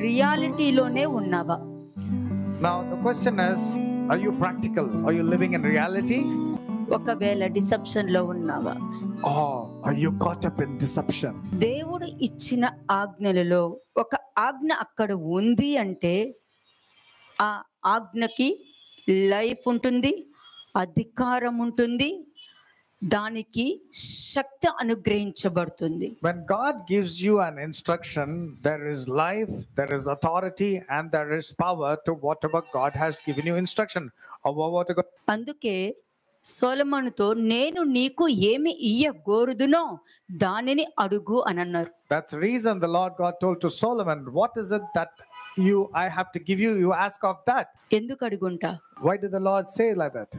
రియాలిటీలోనే ఉన్నావా? Now the question is, are you practical? Are you living in reality? ఒకవేళ deception లో ఉన్నావా? Or are you caught up in deception? దేవుడు ఇచ్చిన ఆజ్ఞలలో ఒక ఆజ్ఞ అక్కడ ఉంది అంటే ఆ ఆజ్ఞకి లైఫ్ ఉంటుంది, అధికారం ఉంటుంది, దానికి శక్తి అనుగ్రహించబడుతుంది. When God gives you an instruction, there is life, there is authority, and there is power to whatever God has given you instruction. అందుకే సొలొమోనుతో నేను నీకు ఏమి ఇయ్యగోరుదునో దానిని అడుగు అని అన్నారు. That's the reason the Lord God told to Solomon, what is it that I have to give you? You ask of that. ఎందుకు అడుగుంటా? Why did the Lord say like that?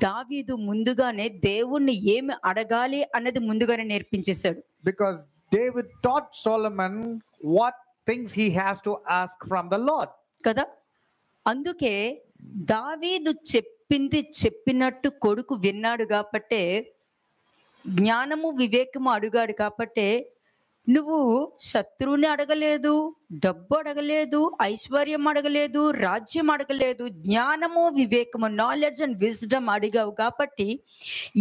దావీదు ముందుగానే దేవుణ్ణి ఏమి అడగాలి అన్నది ముందుగానే నేర్పించేశాడు. Because David taught Solomon what things he has to ask from the Lord. కదా, అందుకే దావీదు చెప్పింది చెప్పినట్టు కొడుకు విన్నాడు కాబట్టే, జ్ఞానము వివేకము అడిగాడు కాబట్టే, నువ్వు శత్రువుని అడగలేదు, డబ్బు అడగలేదు, ఐశ్వర్యం అడగలేదు, రాజ్యం అడగలేదు, జ్ఞానము వివేకము నాలెడ్జ్ అండ్ విజ్డమ్ అడిగావు కాబట్టి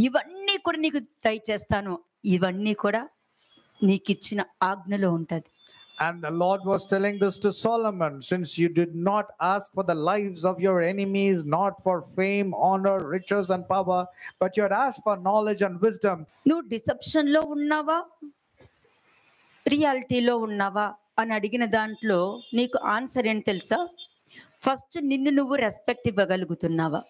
ఇవన్నీ కూడా నీకు దయచేస్తాను. ఇవన్నీ కూడా నీకు ఇచ్చిన ఆజ్ఞలో ఉంటుంది. And the Lord was telling this to Solomon, since you did not ask for the lives of your enemies, not for fame, honor, riches and power, but you had asked for knowledge and wisdom. నువ్వు deception లో ఉన్నావా, రియాలిటీలో ఉన్నావా అని అడిగిన దాంట్లో నీకు answer ఏంటి తెలుసా? ఫస్ట్ నిన్ను నువ్వు respect ఇవ్వగలుగుతున్నావా?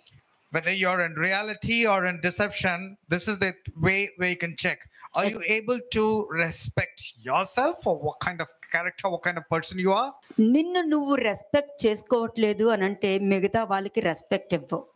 Whether you're in reality or in deception, this is the way where you can check. Are you able to respect yourself for what kind of character, what kind of person you are? నిన్ను నువ్వు respect చేసుకోవట్లేదు అని అంటే మిగతా వాళ్ళకి respect ఇవ్వవు.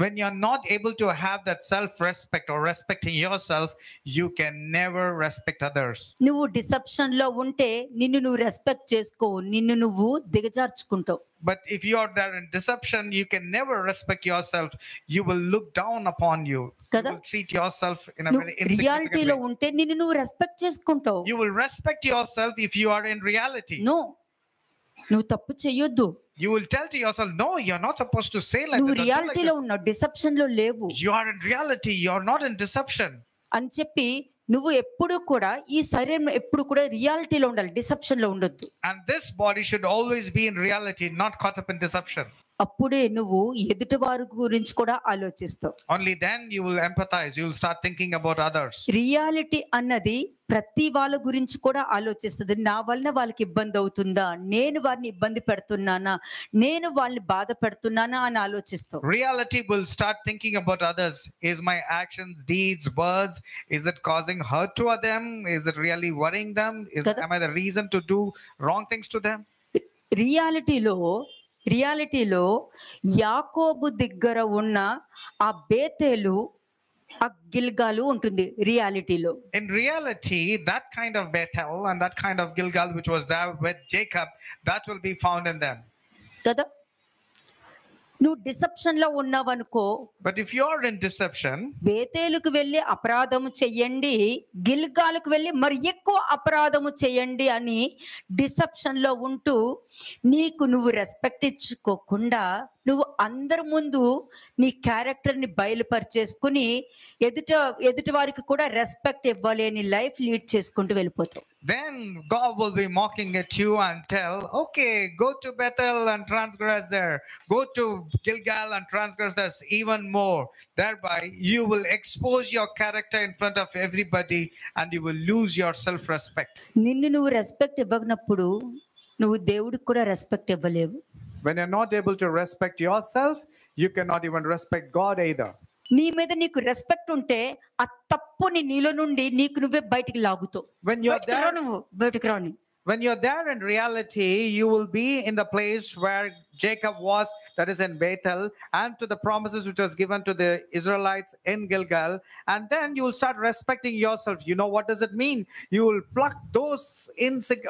When you're not able to have that self-respect or respecting yourself, you can never respect others. నువ్వు deception లో ఉంటే నిన్ను నువ్వు రెస్పెక్ట్ చేసుకోవు, నిన్ను నువ్వు దిగజార్చుకుంటావు. But if you are there in deception, you can never respect yourself. You will look down upon you. You will treat yourself in a very insignificant రియాలిటీలో way. ఉంటే నిన్ను నువ్వు రెస్పెక్ట్ చేసుకుంటావు. You will respect yourself if you are in reality. No, నువ్వు తప్పు చెయ్యొద్దు. You will tell to yourself, no, you're not supposed to say like నువ్వు that. రియాలిటీలో ఉన్నావు, డిసెప్షన్ లో లేవు. You are in reality, you're not in deception. అని చెప్పి నువ్వు ఎప్పుడు కూడా ఈ శరీరం ఎప్పుడు కూడా రియాలిటీలో ఉండాలి, డిసెప్షన్ లో ఉండొద్దు. And this body should always be in reality, not caught up in deception. అప్పుడే నువ్వు ఎదుటి వారి గురించి కూడా ఆలోచిస్తావు. Only then you will empathize, you will start thinking about others. Reality అన్నది ప్రతి వాళ్ళ గురించి కూడా ఆలోచిస్తుంది. నా వలన వాళ్ళకి ఇబ్బంది అవుతుందా, నేను వారిని ఇబ్బంది పెడుతున్నానా, నేను వాళ్ళని బాధ పెడుతున్నానా అని ఆలోచిస్తావు. Reality will start thinking about others. Is my actions, deeds, words, is it causing hurt to them? Is it really worrying them? Am I the reason to do wrong things to them? రియాలిటీలో యాకోబు దగ్గర ఉన్న ఆ బేతేలు, ఆ గిల్గాలు ఉంటుంది రియాలిటీలో. In reality, that kind of Bethel and that kind of Gilgal which was there with Jacob, that will be found in them. కదా, నువ్వు డిసెప్షన్ లో ఉన్నావనుకో. But if you are in deception, బేతేలుకు వెళ్ళి అపరాధము చెయ్యండి, గిల్గాలకు వెళ్ళి మరి ఎక్కువ అపరాధము చెయ్యండి అని డిసెప్షన్ లో ఉంటూ నీకు నువ్వు రెస్పెక్ట్ ఇచ్చుకోకుండా నువ్వు అందరి ముందు నీ క్యారెక్టర్ ని బయలుపరిచేసుకుని ఎదుటి వారికి కూడా రెస్పెక్ట్ ఇవ్వాలి అని లైఫ్ లీడ్ చేసుకుంటూ వెళ్ళిపోతావు. then God will be mocking at you and tell, okay, go to Bethel and transgress there, go to Gilgal and transgress there even more. Thereby you will expose your character in front of everybody and you will lose your self-respect. నిన్ను నువ్వు respect ఇవ్వనప్పుడు నువ్వు దేవుడికి కూడా respect ఇవ్వలేవు. When you're not able to respect yourself, you cannot even respect God either. నీ మీద నీకు respect ఉంటే ఆ తప్పుని నీలో నుండి నీకు నువ్వే బయటికి లాగుతావు. When you're there, నువ్వు బయటికి రాని. When you're there in reality, you will be in the place where Jacob was, that is in Bethel, and to the promises which was given to the Israelites in Gilgal. And then you will start respecting yourself. You know, what does it mean? You will pluck those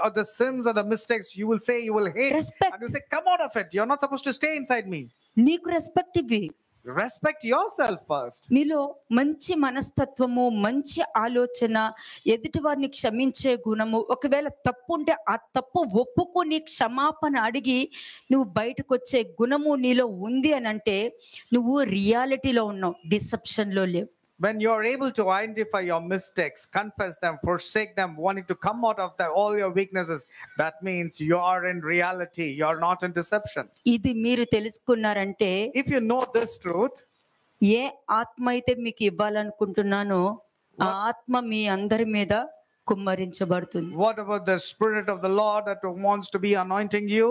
or the sins or the mistakes. You will say, you will hate. Respect. And you say, come out of it. You're not supposed to stay inside me. నీకు respect ఇవ్వి. Respect yourself first. నీలో మంచి మనస్తత్వము, మంచి ఆలోచన, ఎదుటి వారిని క్షమించే గుణము, ఒకవేళ తప్పు ఉంటే ఆ తప్పు ఒప్పుకొని క్షమాపణ అడిగి నువ్వు బయటకు వచ్చే గుణము నీలో ఉంది అని అంటే నువ్వు రియాలిటీలో ఉన్నావు, డిసెప్షన్లో లేవు. When you're able to identify your mistakes, confess them, forsake them, wanting to come out of all your weaknesses, that means you are in reality. You're not in deception. ఇది మీరు తెలుసుకున్నారంటే If you know this truth, ఏ ఆత్మ అయితే మీకు ఇవ్వాలనుకుంటున్నానో ఆ ఆత్మ మీ అందరి మీద కుమ్మరించబడుతుంది. what about the Spirit of the Lord that wants to be anointing you?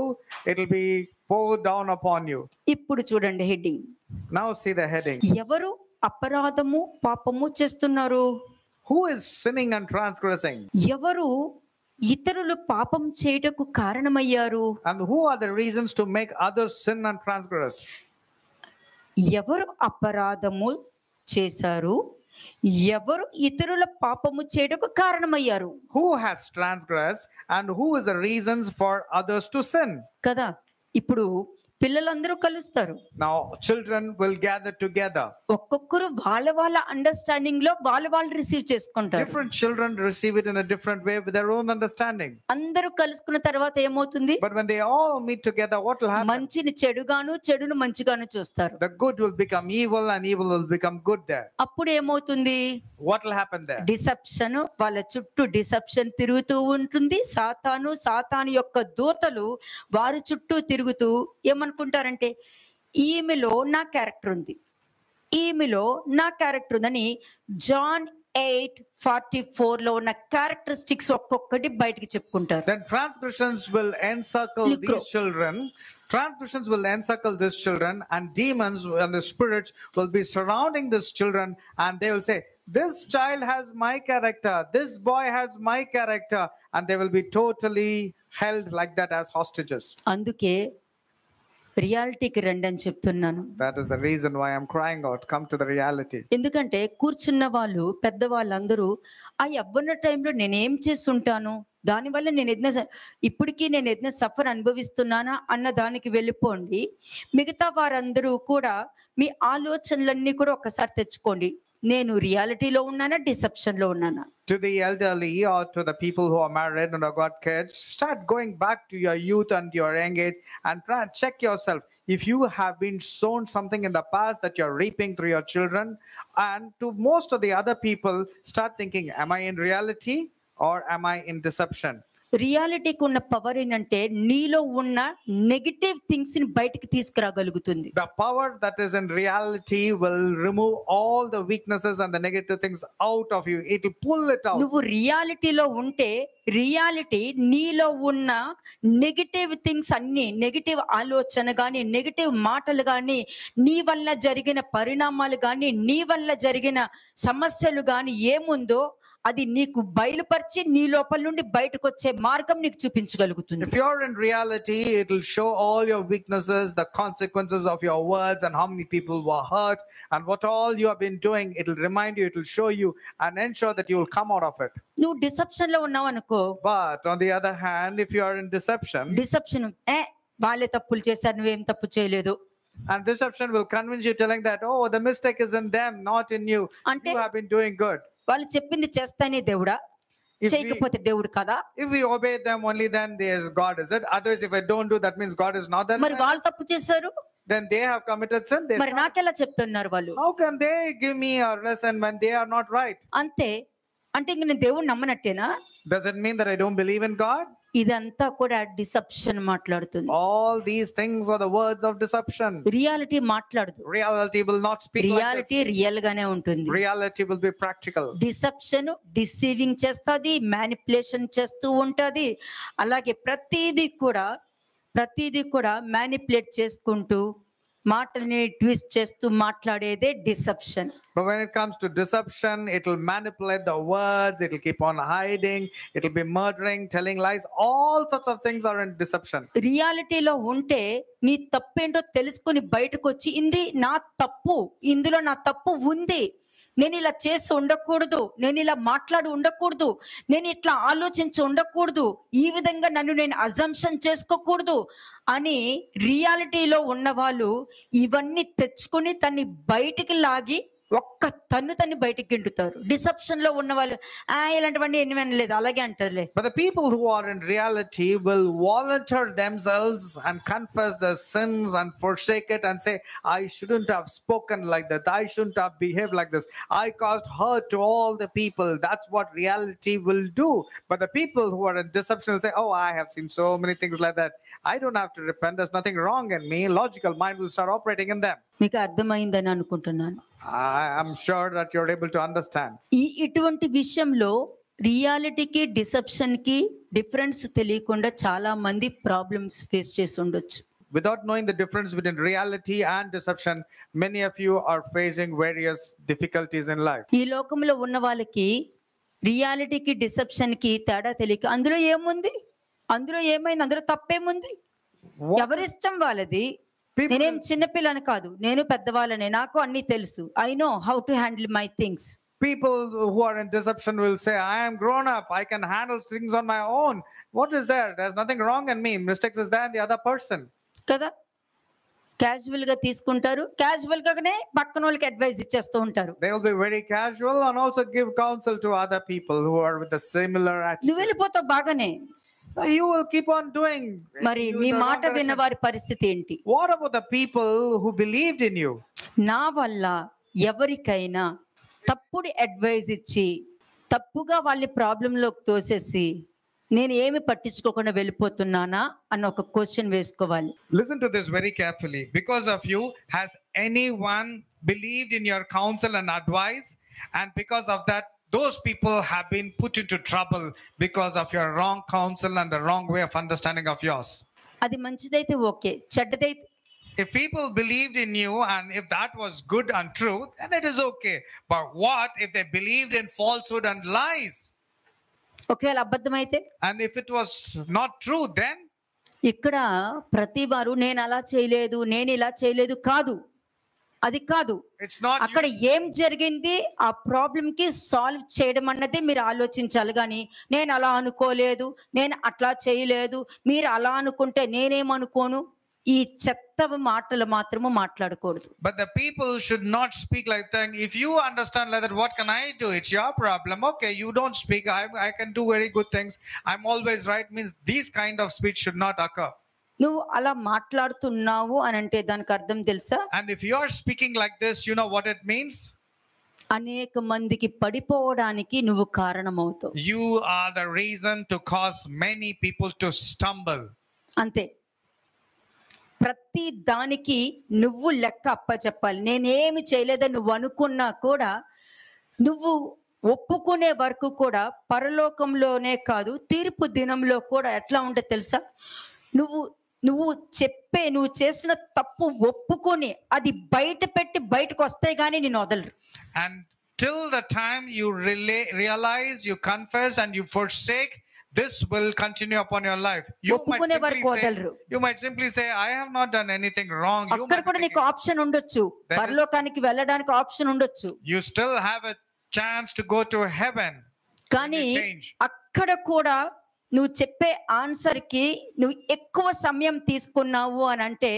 It'll be poured down upon you. ఇప్పుడు చూడండి heading. Now see the heading. ఎవరు అపరాధము పాపము చేస్తున్నారు? Who is sinning and transgressing? ఎవరు ఇతరులు పాపం చేయుటకు కారణమయ్యారు? And who are the reasons to make others sin and transgress? ఎవరు అపరాధము చేశారు? ఎవరు ఇతరుల పాపము చేయుటకు కారణమయ్యారు? Who has transgressed and who is the reasons for others to sin? కదా. ఇప్పుడు పిల్లలందరూ కలుస్తారు. Now children will gather together. ఒక్కొక్కరు వాళ్ళ వాళ్ళ అండర్స్టాండింగ్ లో వాళ్ళు రిసీవ్ చేసుకుంటారు. Different children receive it in a different way with their own understanding. అందరూ కలుసుకున్న తర్వాత ఏమవుతుంది? But when they all meet together, what will happen? మంచిని చెడుగాను, చెడును మంచిగాను చూస్తారు. The good will become evil and evil will become good there. అప్పుడు ఏమవుతుంది? What will happen there? Deception, వాళ్ళ చుట్టూ డిసెప్షన్ తిరుగుతూ ఉంటుంది. సాతాను యొక్క దూతలు వారి చుట్టూ తిరుగుతూ ఏమనుకుంటారంటే ఈమెలో నా క్యారెక్టర్ ఉంది, ఈమెలో నా క్యారెక్టర్ ఉందని John 8:44 లో ఉన్న క్యారెక్టరిస్టిక్స్ ఒక్కొక్కటి బయటికి చెప్పుకుంటారు. Then transgressions will encircle these children. Transgressions will encircle these children, and demons and the spirits will be surrounding these children, and they will say, this child has my character, this boy has my character, and they will be totally held like that as hostages. అందుకే రియాలిటీకి రండి అని చెప్తున్నాను. That is the reason why I'm crying out, come to the reality. ఎందుకంటే కూర్చున్న వాళ్ళు పెద్దవాళ్ళందరూ ఆ యవ్వన టైంలో నేనేం చేస్తుంటాను, దానివల్ల ఇప్పటికీ నేను ఏదైనా సఫర్ అనుభవిస్తున్నానా అన్న దానికి వెళ్ళిపోండి. మిగతా వారందరూ కూడా మీ ఆలోచనలన్నీ కూడా ఒకసారి తెచ్చుకోండి. నేను రియాలిటీలో ఉన్నానా, డిసెప్షన్ లో ఉన్నానా? To the elderly or to the people who are married and have got kids, start going back to your youth and your young age and try and check yourself. If you have been sown something in the past that you're reaping through your children, and to most of the other people, start thinking, am I in reality or am I in deception? రియాలిటీకి ఉన్న power ఏంటంటే నీలో ఉన్న negative things ని బయటికి తీసుకురాగలుగుతుంది. The power that is in reality will remove all the weaknesses and the negative things out of you. It will pull it out. నువ్వు రియాలిటీలో ఉంటే రియాలిటీ నీలో ఉన్న నెగటివ్ థింగ్స్ అన్ని, నెగటివ్ ఆలోచన కానీ, నెగటివ్ మాటలు కానీ, నీ వల్ల జరిగిన పరిణామాలు కానీ, నీ వల్ల జరిగిన సమస్యలు కానీ ఏముందో అది నీకు బయలుపరిచి నీ లోపల నుండి బయటకు వచ్చే మార్గం నీకు చూపించగలుగుతుంది. If you're in reality, it will show all your weaknesses, the consequences of your words, and how many people were hurt, and what all you have been doing. It will remind you, it will show you, and ensure that you will come out of it. నువ్వు deception లో ఉన్నావు అనుకో. But on the other hand, if you are in deception, వాళ్ళే తప్పులు చేశారు, నువ్వేం తప్పు చేయలేదు. And deception will convince you, telling that, oh, the mistake is in them, not in you. You have been doing good. వాళ్ళు చెప్పింది చేస్తానే దేవుడా, చేయకపోతే దేవుడు కదా? If we obey them only, then there's God, is it? Otherwise, if I don't do, that means God is not there. మరి వాళ్ళు తప్పు చేశారు, then they have committed sin. మరి నాకెలా చెప్తున్నారు వాళ్ళు? How can they give me a lesson when they are not right? అంతే అంటే ఇంక నేను దేవుడిని నమ్మనట్టేనా? Does it mean that I don't believe in God? ఇదంతా కూడా డిసెప్షన్ మాట్లాడుతుంది. All these things are the words of deception. Reality మాట్లాడదు. Reality will not speak like this. Reality real గానే ఉంటుంది. Reality will be practical. Deception deceiving చేస్తుంది, manipulation చేస్తూ ఉంటది. అలాగే ప్రతిదీ కూడా మ్యానిపులేట్ చేసుకుంటూ మాటల్ని ట్విస్ట్ చేస్తూ మాట్లాడేదే deception. But when it comes to deception, it will manipulate the words, it will keep on hiding, it will be murdering, telling lies. All sorts of things are in deception. రియాలిటీలో ఉంటే నీ తప్పేంటో తెలుసుకొని బయటకు వచ్చి ఇందులో నా తప్పు ఉంది, నేను ఇలా చేసి ఉండకూడదు, నేను ఇలా మాట్లాడి ఉండకూడదు, నేను ఇట్లా ఆలోచించి ఉండకూడదు, ఈ విధంగా నన్ను నేను అజంప్షన్ చేసుకోకూడదు అని రియాలిటీలో ఉన్నవాళ్ళు ఇవన్నీ తెచ్చుకొని తన్ని బయటికి లాగి ఒక్క తన్ని బయటికి గిండుతారు. డిసెప్షన్ లో ఉన్న వాళ్ళు ఇలాంటివన్నీ ఎన్ని వినలేదు అలాగే అంటారులే. But the people who are in reality will volunteer themselves and confess their sins and forsake it and say, I shouldn't have spoken like that, I shouldn't have behaved like this, I caused hurt to all the people. That's what reality will do. But the people who are in deception will say, oh, I have seen so many things like that, I don't have to repent, there's nothing wrong in me. Logical mind will start operating in them. మీకు అర్థమైందని అనుకుంటున్నాను. I am sure that you're able to understand. ఇటువంటి విషయంలో రియాలిటీకి deception కి difference తెలియకుండా చాలా మంది ప్రాబ్లమ్స్ ఫేస్ చేసి ఉండొచ్చు. Without knowing the difference between reality and deception, many of you are facing various difficulties in life. ఈ లోకంలో ఉన్న వాళ్ళకి రియాలిటీకి డిసెప్షన్ కి తేడా తెలియక అందులో ఏముంది, అందులో ఏమైంది, అందులో తప్పేముంది, ఎవరిష్టం వాళ్ళది. నేనేం చిన్నపిల్లని కాదు, నేను పెద్దవాళ్ళనే, నాకు అన్ని తెలుసు. I know how to handle my things. People who are in deception will say, I am grown up, I can handle things on my own. What is there? There's nothing wrong in me. Mistakes is there in the other person. కదా, casual గా తీసుకుంటారు, casual గానే పక్కన వాళ్ళకి advice ఇచ్చేస్తూ ఉంటారు. They will be very casual and also give counsel to other people who are with a similar attitude. నువ్వు వెళ్ళిపోతావు బాగానే, You will keep on doing. మరి నీ మాట విన్న వారి పరిస్థితి ఏంటి? What about the people who believed in you? నా వల్ల ఎవరికైనా తప్పుడు అడ్వైజ్ ఇచ్చి తప్పుగా వాళ్ళని ప్రాబ్లంలోకి తోసేసి నేను ఏమి పట్టించుకోకుండా వెళ్ళిపోతున్నానా అన్న ఒక క్వశ్చన్ వేసుకోవాలి. Listen to this very carefully. Because of you, has anyone believed in your counsel and advice? And because of that, those people have been put into trouble because of your wrong counsel and the wrong way of understanding of yours. అది మంచిదైతే okay, చెడ్డదైతే If people believed in you and if that was good and true, then it is okay. But what if they believed in falsehood and lies? ఒకవేళ అబద్ధమైతే, And if it was not true, then? ఇక్కడ ప్రతి వారు నేను అలా చేయలేదు, నేను ఇలా చేయలేదు కాదు, అది కాదు. It's not అక్కడ ఏం జరిగింది ఆ ప్రాబ్లం కి సాల్వ్ చేయడం అన్నది మీరు ఆలోచించాలి. కానీ నేను అలా అనుకోలేదు, నేను అట్లా చేయలేదు, మీరు అలా అనుకుంటే నేనేమనుకోను, ఈ చెత్త మాటలు మాత్రము మాట్లాడకూడదు. But the people should not speak like that. If you understand like that, what can I do? It's your problem. Okay, you don't speak. I can do very good things. I'm always right. Means these kind of speech should not occur. నువ్వు అలా మాట్లాడుతున్నావు అని అంటే దానికి అర్థం తెలుసా? And if you are speaking like this, you know what it means? అనేక మందికి పడిపోవడానికి నువ్వు కారణమవుతావు. You are the reason to cause many people to stumble. అంతే. ప్రతి దానికి నువ్వు లెక్క అప్పచెప్పాలి. నేనేమి చేయలేదని నువ్వు అనుకున్నా కూడా నువ్వు ఒప్పుకునే వరకు కూడా పరలోకంలోనే కాదు తీర్పు దినంలో కూడా ఎట్లా ఉంటే తెలుసా? నువ్వు చేసిన తప్పు ఒప్పుకొని అది బయట పెట్టి బయటకు వస్తే గానీ నేను వదలరు. And till the time you realize, you confess and you forsake, this will continue upon your life. You might simply say, I have not done anything wrong. అక్కడ కూడా నీకు ఆప్షన్ ఉండొచ్చు, పరలోకానికి వెళ్ళడానికి ఆప్షన్ ఉండొచ్చు. You still have a chance to go to heaven. కానీ అక్కడ కూడా నువ్వు చెప్పే ఆన్సర్ కి నువ్వు ఎక్కువ సమయం తీసుకున్నావు అని అంటే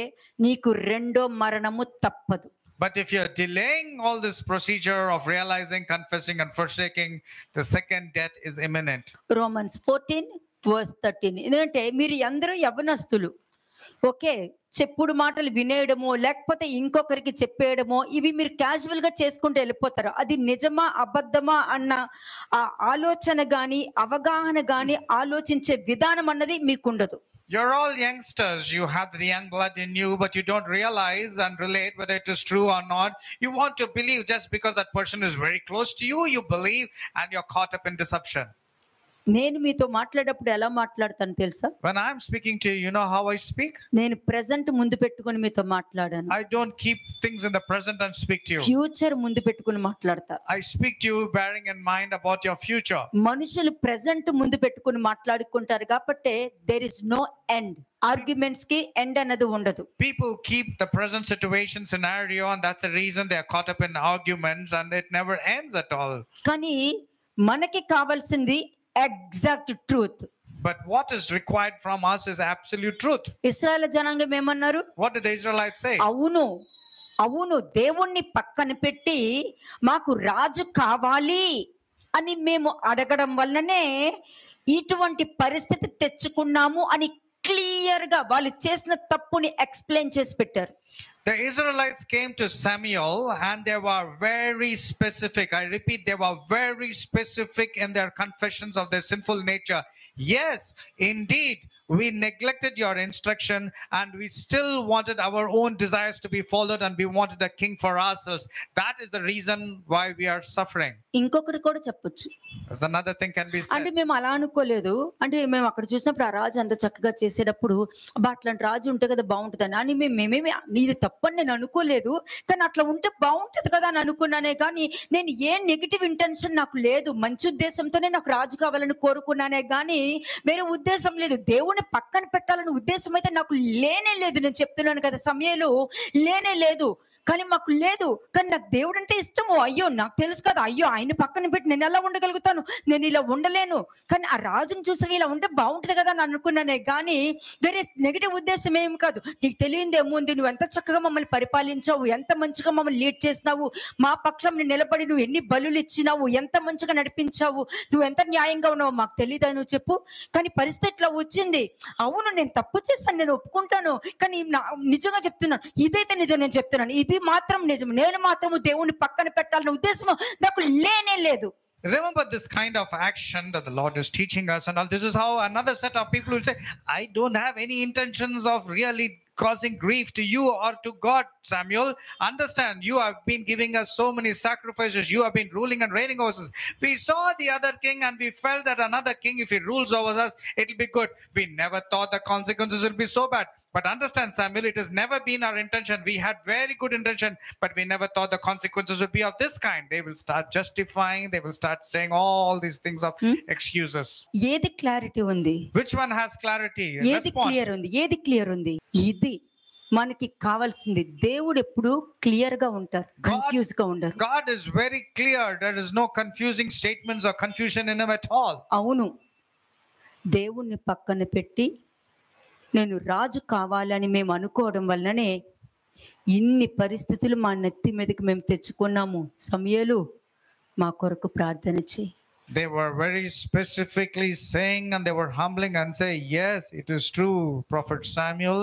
నీకు రెండో మరణము తప్పదు. But if you're delaying all this procedure of realizing, confessing and forsaking, the second death is imminent. Romans 14:13. ఎందుకంటే మీరు అందరూ యవ్వనస్తులు, ఓకే, చెప్పుడు మాటలు వినేయడమో లేకపోతే ఇంకొకరికి చెప్పేయడమో ఇవి మీరు క్యాజువల్ గా చేసుకుంటూ వెళ్ళిపోతారు. అది నిజమా అబద్ధమా అన్న ఆ ఆలోచన గాని అవగాహన గాని ఆలోచించే విధానం అన్నది మీకుండదు. You're all youngsters. You have the young blood in you, but you don't realize and relate whether it is true or not. You want to believe just because that person is very close to you, you believe and you're caught up in deception. నేను మీతో మాట్లాడేటప్పుడు ఎలా మాట్లాడతాను తెలుసా? When I'm speaking to you, you know how I speak? నేను present ముందు పెట్టుకొని మీతో మాట్లాడాను. I don't keep things in the present and speak to you. Future ముందు పెట్టుకొని మాట్లాడతా. I speak to you bearing in mind about your future. మనుషులు present ముందు పెట్టుకొని మాట్లాడుకుంటారు కాబట్టి there is no end. Arguments కి ఎండ్ అనేది ఉండదు. People keep the present situation scenario, and that's the reason they are caught up in arguments, and it never ends at all. కానీ మనకి కావాల్సింది exact truth. But what is required from us is absolute truth. Israel జనాంగం ఏమన్నారు? What did the Israelites say? అవును దేవుణ్ణి పక్కన పెట్టి మాకు రాజు కావాలి అని మేము అడగడం వల్లనే ఇటువంటి పరిస్థితి తెచ్చుకున్నాము అని క్లియర్ గా వాళ్ళు చేసిన తప్పుని ఎక్స్ప్లెయిన్ చేసి పెట్టారు. The Israelites came to Samuel and they were very specific. I repeat, they were very specific in their confessions of their sinful nature. Yes, indeed, we neglected your instruction and we still wanted our own desires to be followed and we wanted a king for ourselves. That is the reason why we are suffering. ఇంకొకటి కూడా చెప్పొచ్చు. That's another thing can be said. అంటే మేము అలా అనుకోలేదు, అంటే మేము అక్కడ చూసినప్పుడు ఆ రాజు అంత చక్కగా చేసేటప్పుడు అట్లాంటి రాజు ఉంటే కదా బాగుంటుందని అని మేమేమి నీది తప్పని నేను అనుకోలేదు, కానీ అట్లా ఉంటే బాగుంటది కదా అని అనుకున్నానే కానీ నేను ఏ నెగిటివ్ ఇంటెన్షన్ నాకు లేదు. మంచి ఉద్దేశంతోనే నాకు రాజు కావాలని కోరుకున్నానే కానీ వేరే ఉద్దేశం లేదు. దేవుని పక్కన పెట్టాలని ఉద్దేశం అయితే నాకు లేనే లేదు. నేను చెప్తున్నాను కదా, సమయంలో లేనే లేదు. కానీ మాకు లేదు, కానీ నాకు దేవుడు అంటే ఇష్టము. అయ్యో నాకు తెలుసు కదా, అయ్యో ఆయన పక్కన పెట్టి నేను ఎలా ఉండగలుగుతాను, నేను ఇలా ఉండలేను, కానీ ఆ రాజుని చూసాక ఇలా ఉంటే బాగుంటుంది కదా అని అనుకున్నానే కానీ వేరే నెగిటివ్ ఉద్దేశం ఏం కాదు. నీకు తెలియదేముంది, నువ్వు ఎంత చక్కగా మమ్మల్ని పరిపాలించావు, ఎంత మంచిగా మమ్మల్ని లీడ్ చేసినావు, మా పక్షం నిలబడి నువ్వు ఎన్ని బలులు ఇచ్చినావు, ఎంత మంచిగా నడిపించావు, నువ్వు ఎంత న్యాయంగా ఉన్నావు మాకు తెలియదా నువ్వు చెప్పు. కానీ పరిస్థితి ఇట్లా వచ్చింది. అవును నేను తప్పు చేస్తాను, నేను ఒప్పుకుంటాను, కానీ నిజంగా చెప్తున్నాను, ఇదైతే నిజం, నేను చెప్తున్నాను ఇది మాత్రం నిజం, నేను మాత్రము దేవుని పక్కన పెట్టాలన్న ఉద్దేశం నాకు లేనే లేదు. Remember this kind of action that the Lord is teaching us and all. This is how another set of people will say, I don't have any intentions of really causing grief to you or to God, Samuel. Understand, you have been giving us so many sacrifices. You have been ruling and reigning over us. We saw the other king and we felt that another king, if he rules over us, it will be good. We never thought the consequences will be so bad. But understand, Samuel, it has never been our intention. We had very good intention, but we never thought the consequences would be of this kind. They will start justifying. They will start saying all these things of excuses. ఏది clarity ఉంది? Which one has clarity? ఏది clear ఉంది? ఏది clear ఉంది? ఇది మనకి కావాల్సింది. దేవుడు ఎప్పుడు క్లియర్ గా ఉంటారు, కన్ఫ్యూజ్ గా ఉండరు. God is very clear. There is no confusing statements or confusion in him at all. అవును, దేవుణ్ణి పక్కన పెట్టి నేను రాజు కావాలని మేము అనుకోవడం వల్లనే ఇన్ని పరిస్థితులు మా నెత్తి మీదకి మేము తెచ్చుకున్నాము. సమయలు మా కొరకు ప్రార్థన చేయి. They were very specifically saying and they were humbling and say, yes, it is true, Prophet Samuel.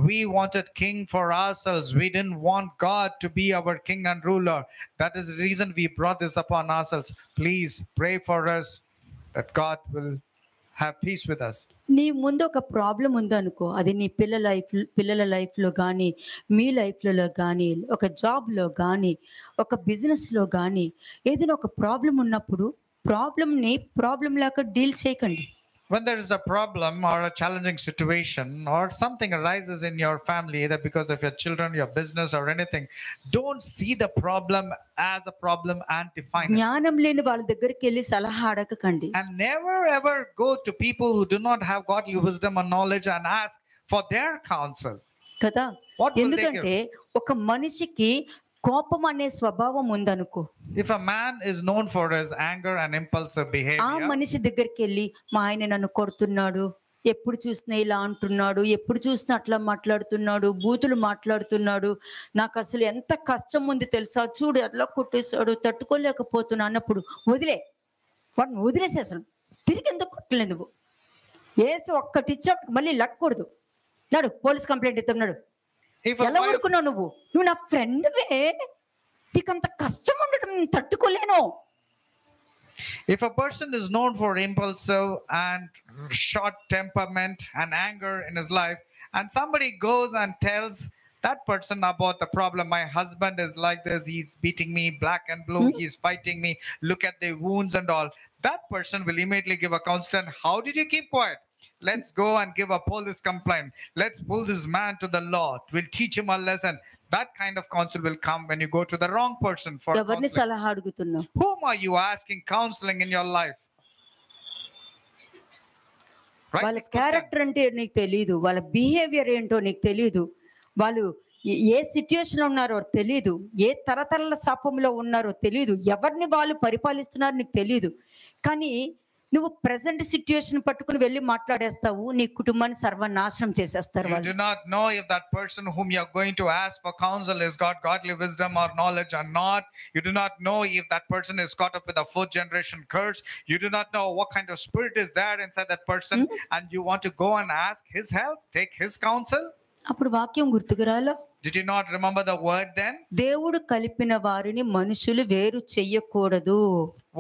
We wanted king for ourselves. We didn't want God to be our king and ruler. That is the reason we brought this upon ourselves. Please pray for us that God will have peace with us. నీ ముందు ఒక problem ఉందనుకో, అది నీ పిల్లల లైఫ్లో కానీ, మీ లైఫ్లో కానీ, ఒక జాబ్లో కానీ, ఒక బిజినెస్లో కానీ ఏదైనా ఒక ప్రాబ్లం ఉన్నప్పుడు ప్రాబ్లంని ప్రాబ్లం లాగా డీల్ చేయకండి. When there is a problem or a challenging situation or something arises in your family, either because of your children, your business or anything, don't see the problem as a problem and define it. జ్ఞానం లేని వాళ్ళ దగ్గరికి వెళ్ళి సలహా అడగకండి. And never ever go to people who do not have godly wisdom and knowledge and ask for their counsel. కదా, ఎందుకంటే ఒక మనిషికి కోపం అనే స్వభావం ఉందనుకో. If a man is known for his anger and impulsive behavior, ఆ మనిషి దగ్గరికి వెళ్ళి మా ఆయన నన్ను కొడుతున్నాడు, ఎప్పుడు చూసినా ఇలా అంటున్నాడు, ఎప్పుడు చూసినా అట్లా మాట్లాడుతున్నాడు, బూతులు మాట్లాడుతున్నాడు, నాకు అసలు ఎంత కష్టం ఉంది తెలుసా, చూడు అట్లా కొట్టేశాడు, తట్టుకోలేకపోతున్నా అన్నప్పుడు వాడిని వదిలేసేసాను. తిరిగి ఎందుకు కొట్టలేదు? నువ్వు వేసి ఒక్కటి ఇచ్చావు, మళ్ళీ లక్కకూడదు, నాడు పోలీస్ కంప్లైంట్ ఇస్తున్నాడు. ఎలా ఊరుకున్నావు? నువ్వు నా ఫ్రెండ్వే, నీకంత కష్టం ఉండటం తట్టుకోలేను. If a person is known for impulsive and short temperament and anger in his life, and somebody goes and tells that person about the problem. My husband is like this. He's beating me black and blue. He's fighting me. Look at the wounds and all. That person will immediately give a counsel. And how did you keep quiet? Let's go and give a police complaint. Let's pull this man to the law. We'll teach him a lesson. That kind of counsel will come when you go to the wrong person for ఎవరిని counseling. సలహా అడుగుతున్నావు? Whom are you asking counseling in your life? Right? వాళ్ళ This question. Character అంటే నీకు తెలియదు, వాళ్ళ behaviour ఏంటో నీకు తెలియదు, వాళ్ళు ఏ సిచ్యుయేషన్ ఉన్నారో తెలియదు, ఏ తరతరాల శాపంలో ఉన్నారో తెలియదు, ఎవరిని వాళ్ళు పరిపాలిస్తున్నారో నీకు తెలియదు. కానీ నువ్వు ప్రెసెంట్ సిచ్యుయేషన్ పట్టుకుని వెళ్ళి మాట్లాడేస్తావు, నీ కుటుంబాన్ని సర్వనాశనం చేసేస్తారు You వాళ్ళు. do not know if that person whom you are going to ask for counsel is got godly wisdom or knowledge or not. You do not know if that person is caught up with a fourth generation curse. You do not know what kind of spirit is there inside that person, and you want to go and ask his help, take his counsel. అప్పుడు వాక్యం గుర్తుకురాలో? Did you not remember the word then? దేవుడు కలిపిన వారిని మనుషులు వేరు చెయ్యకూడదు.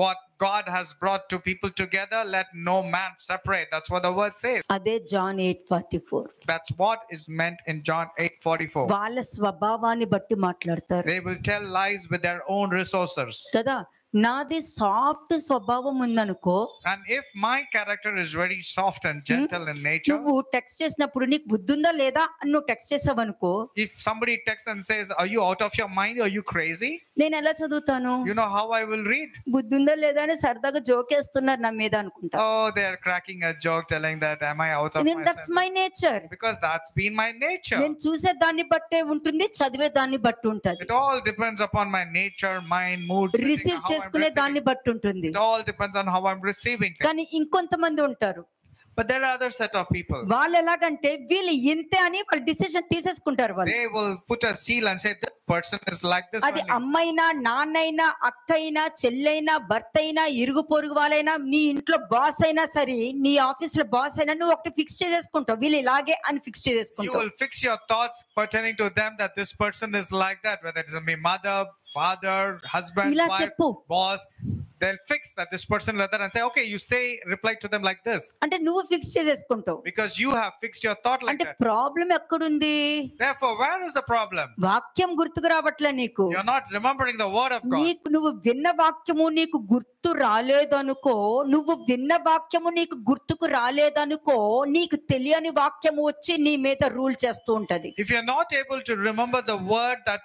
What God has brought two people together, let no man separate. That's what the word says. అదే John 8:44. That's what is meant in John 8:44. వాళ్ళ స్వభావాన్ని బట్టి మాట్లాడతారు They will tell lies with their own resources. కదా. నాది soft స్వభావం ఉందనుకో, And if my character is very soft and gentle in nature, నువ్వు టెక్స్ట్ చేసినప్పుడు నీకు బుద్ధి ఉందా లేదా అని నువ్వు టెక్స్ట్ చేసావు అనుకో, if somebody texts and says, "Are you out of your mind? Are you crazy?" నేను ఎలా చదువుతాను? You know how I will read? బుద్ధి ఉందా లేదా అని సరదాగా జోకేస్తున్నారు నా మీద అనుకుంటా. Oh, they are cracking a joke telling that, "Am I out of my that's senses?" My nature. Because that's been my nature. నేను చూసే దాన్ని బట్టే ఉంటుంది, చదివే దాన్ని బట్టి ఉంటది, It all depends upon my nature, mind, mood, setting, receive how I'm చేసుకునే దాన్ని receiving. బట్టి ఉంటుంది. It all depends on how I'm receiving things. కానీ ఇంకొంతమంది ఉంటారు, But there are other set of people. వాళ్ళు ఎలాగంటే వీళ్ళు ఇంతే అని వాళ్ళు డిసిషన్ తీసేసుకుంటారు. వాళ్ళు They will put a seal and say, "This person is like this అది only." అమ్మైనా, నాన్నైనా, అక్కైనా, చెల్లైనా, భర్త అయినా, ఇరుగు పొరుగు వాళ్ళైనా, నీ ఇంట్లో బాస్ అయినా సరే, నీ ఆఫీస్ లో బాస్ అయినా, నువ్వు ఒకటి ఫిక్స్ చేసేసుకుంటావు, వీళ్ళు ఇలాగే అని fix You చేసేసుకుంటావు. will fix your thoughts pertaining to them that this person is like that, whether it is my mother, father, husband, ఇలా wife, చెప్పు. boss. They'll fix that this person like that and say, "Okay, you say, reply to them like this," అంటే నువ్వు fix చేసేసుకుంటావు. because you have fixed your thought like అంటే that. Problem ఎక్కడుంది? Therefore, where is the problem? వాక్యం గుర్తుకు రావట్లే నీకు. You're not remembering the word of God. నీకు నువ్వు విన్న వాక్యము నీకు గుర్తు రాలేదనుకో, నువ్వు విన్న వాక్యము నీకు గుర్తుకు రాలేదనుకో, నీకు తెలియని వాక్యము వచ్చి నీ మీద రూల్ చేస్తూ ఉంటది. If you're not able to remember the word that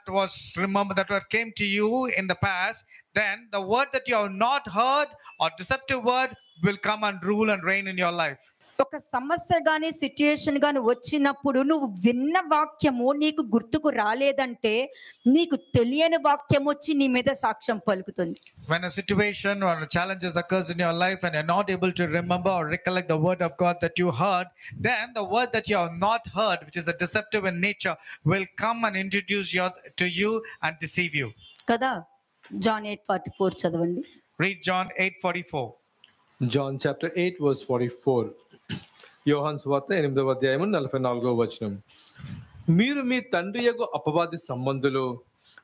came to you in the past, then the word that you have not heard or deceptive word will come and rule and reign in your life. ఒక సమస్య గాని situation గాని వచ్చినప్పుడు నువ్వు విన్న వాక్యము నీకు గుర్తుకు రాలేదంటే, నీకు తెలియని వాక్యం వచ్చి నీ మీద సాక్ష్యం పలుకుతుంది. When a situation or a challenges occurs in your life and you're not able to remember or recollect the word of God that you heard, then the word that you have not heard, which is a deceptive in nature, will come and introduce to you and deceive you. కదా. John 8:44 చదవండి. Read John 8:44. John chapter 8 verse 44. యోహాను సువార్త 8వ అధ్యాయము 44వ వచనం. మీరు మీ తండ్రి యొక్క అపవాది సంబంధులు,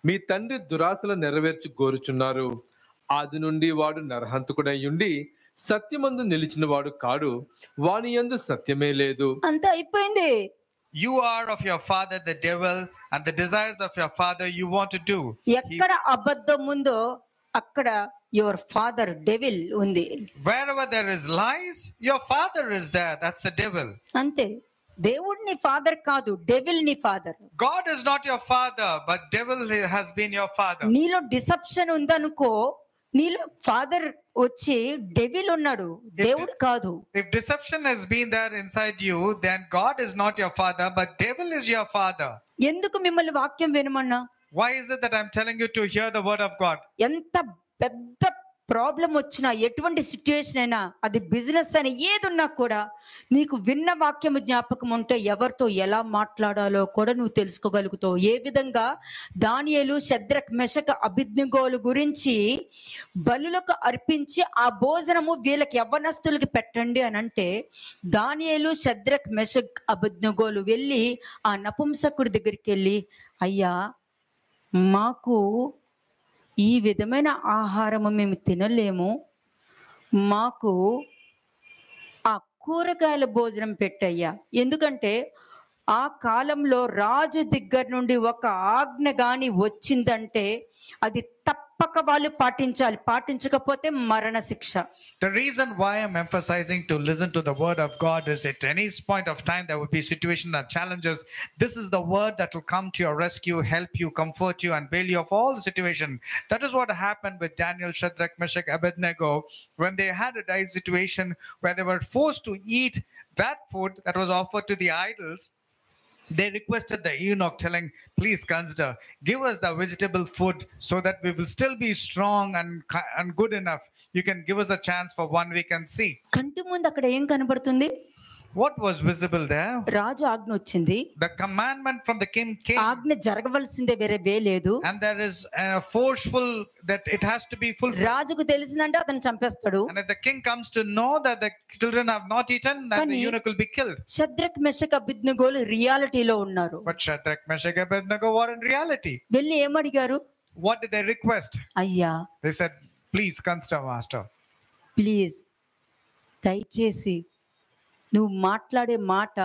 మీ తండ్రి దురాశల నెరవేర్చు కోరుచున్నారు. ఆది నుండి వాడు నరహంతకుడై ఉండి సత్యమందు నిలిచిన వాడు కాడు, వాని యందు సత్యమే లేదు. అంతా అయిపోయింది. You are of your father the devil, and the desires of your father you want to do. ఎక్కడ అబద్ధం ఉందో అక్కడ యువర్ ఫాదర్ డెవిల్ ఉంది. Wherever there is lies, your father is there. That's the devil. అంతే. దేవుడు నీ father కాదు, devil నీ father. God is not your father, but devil has been your father. నీలో డిసెప్షన్ ఉందనుకో, నీలో ఫాదర్ వచ్చి డెవిల్ ఉన్నాడు, దేవుడు కాదు. If deception has been there inside you, then God is not your father, but devil is your father. ఎందుకు మిమ్మల్ని వాక్యం వినమన్నా? Why is it that I'm telling you to hear the word of God? ఎంత పెద్ద problem వచ్చినా, ఎటువంటి situation అయినా, అది business అని ఏదున్నా కూడా, నీకు విన్న వాక్యం జ్ఞాపకం ఉంటే ఎవరితో ఎలా మాట్లాడాలో కూడా నువ్వు తెలుసుకోగలుగుతావు. ఏ విధంగా దానియేలు, షద్రక్, మెషక్, అబేద్నెగోల గురించి బలులకు అర్పించి ఆ భోజనము వీళ్ళకి యవ్వనస్తులకి పెట్టండి అని అంటే, దానియేలు, షద్రక్, మెషక్, అబేద్నెగోలు వెళ్ళి ఆ నపుంసకుడి దగ్గరికి వెళ్ళి, అయ్యా మాకు ఈ విధమైన ఆహారము మేము తినలేము, మాకు ఆ కూరగాయల భోజనం పెట్టయ్యా. ఎందుకంటే ఆ కాలంలో రాజు దగ్గర నుండి ఒక ఆజ్ఞ గాని వచ్చిందంటే అది తప్పక వాళ్ళు పాటించాలి, పాటించకపోతే మరణ శిక్ష. The reason why I'm emphasizing to listen to the word of God is at any point of time there will be situation and challenges. This is the word that will come to your rescue, help you, comfort you, and bail you of all the situation. That is what happened with Daniel, Shadrach, Meshach, Abednego when they had a dire situation where they were forced to eat that food that was offered to the idols. They requested the eunuch, telling, please consider, give us the vegetable food so that we will still be strong and good enough. You can give us a chance for 1 week and see. కంటి ముందు అక్కడ ఏం కనబడుతుంది? What was visible there? రాజు ఆజ్ఞ వచ్చింది, The commandment from the king came, ఆజ్ఞ జరగవలసిందే, వేరే వే లేదు. and there is a forceful that it has to be fulfilled. రాజుకు తెలిసిందంటే అతను చంపేస్తాడు. And if the king comes to know that the children have not eaten, then the Kani- eunuch will be killed. Shadrach Meshach అబేద్నెగోలు రియాలిటీలో ఉన్నారు. But Shadrach, Meshach, Abednego were in reality. వెళ్ళి ఏమడిగారు? What did they request? అయ్యా They said, please consider, master. Please, దయచేసి నువ్వు మాట్లాడే మాట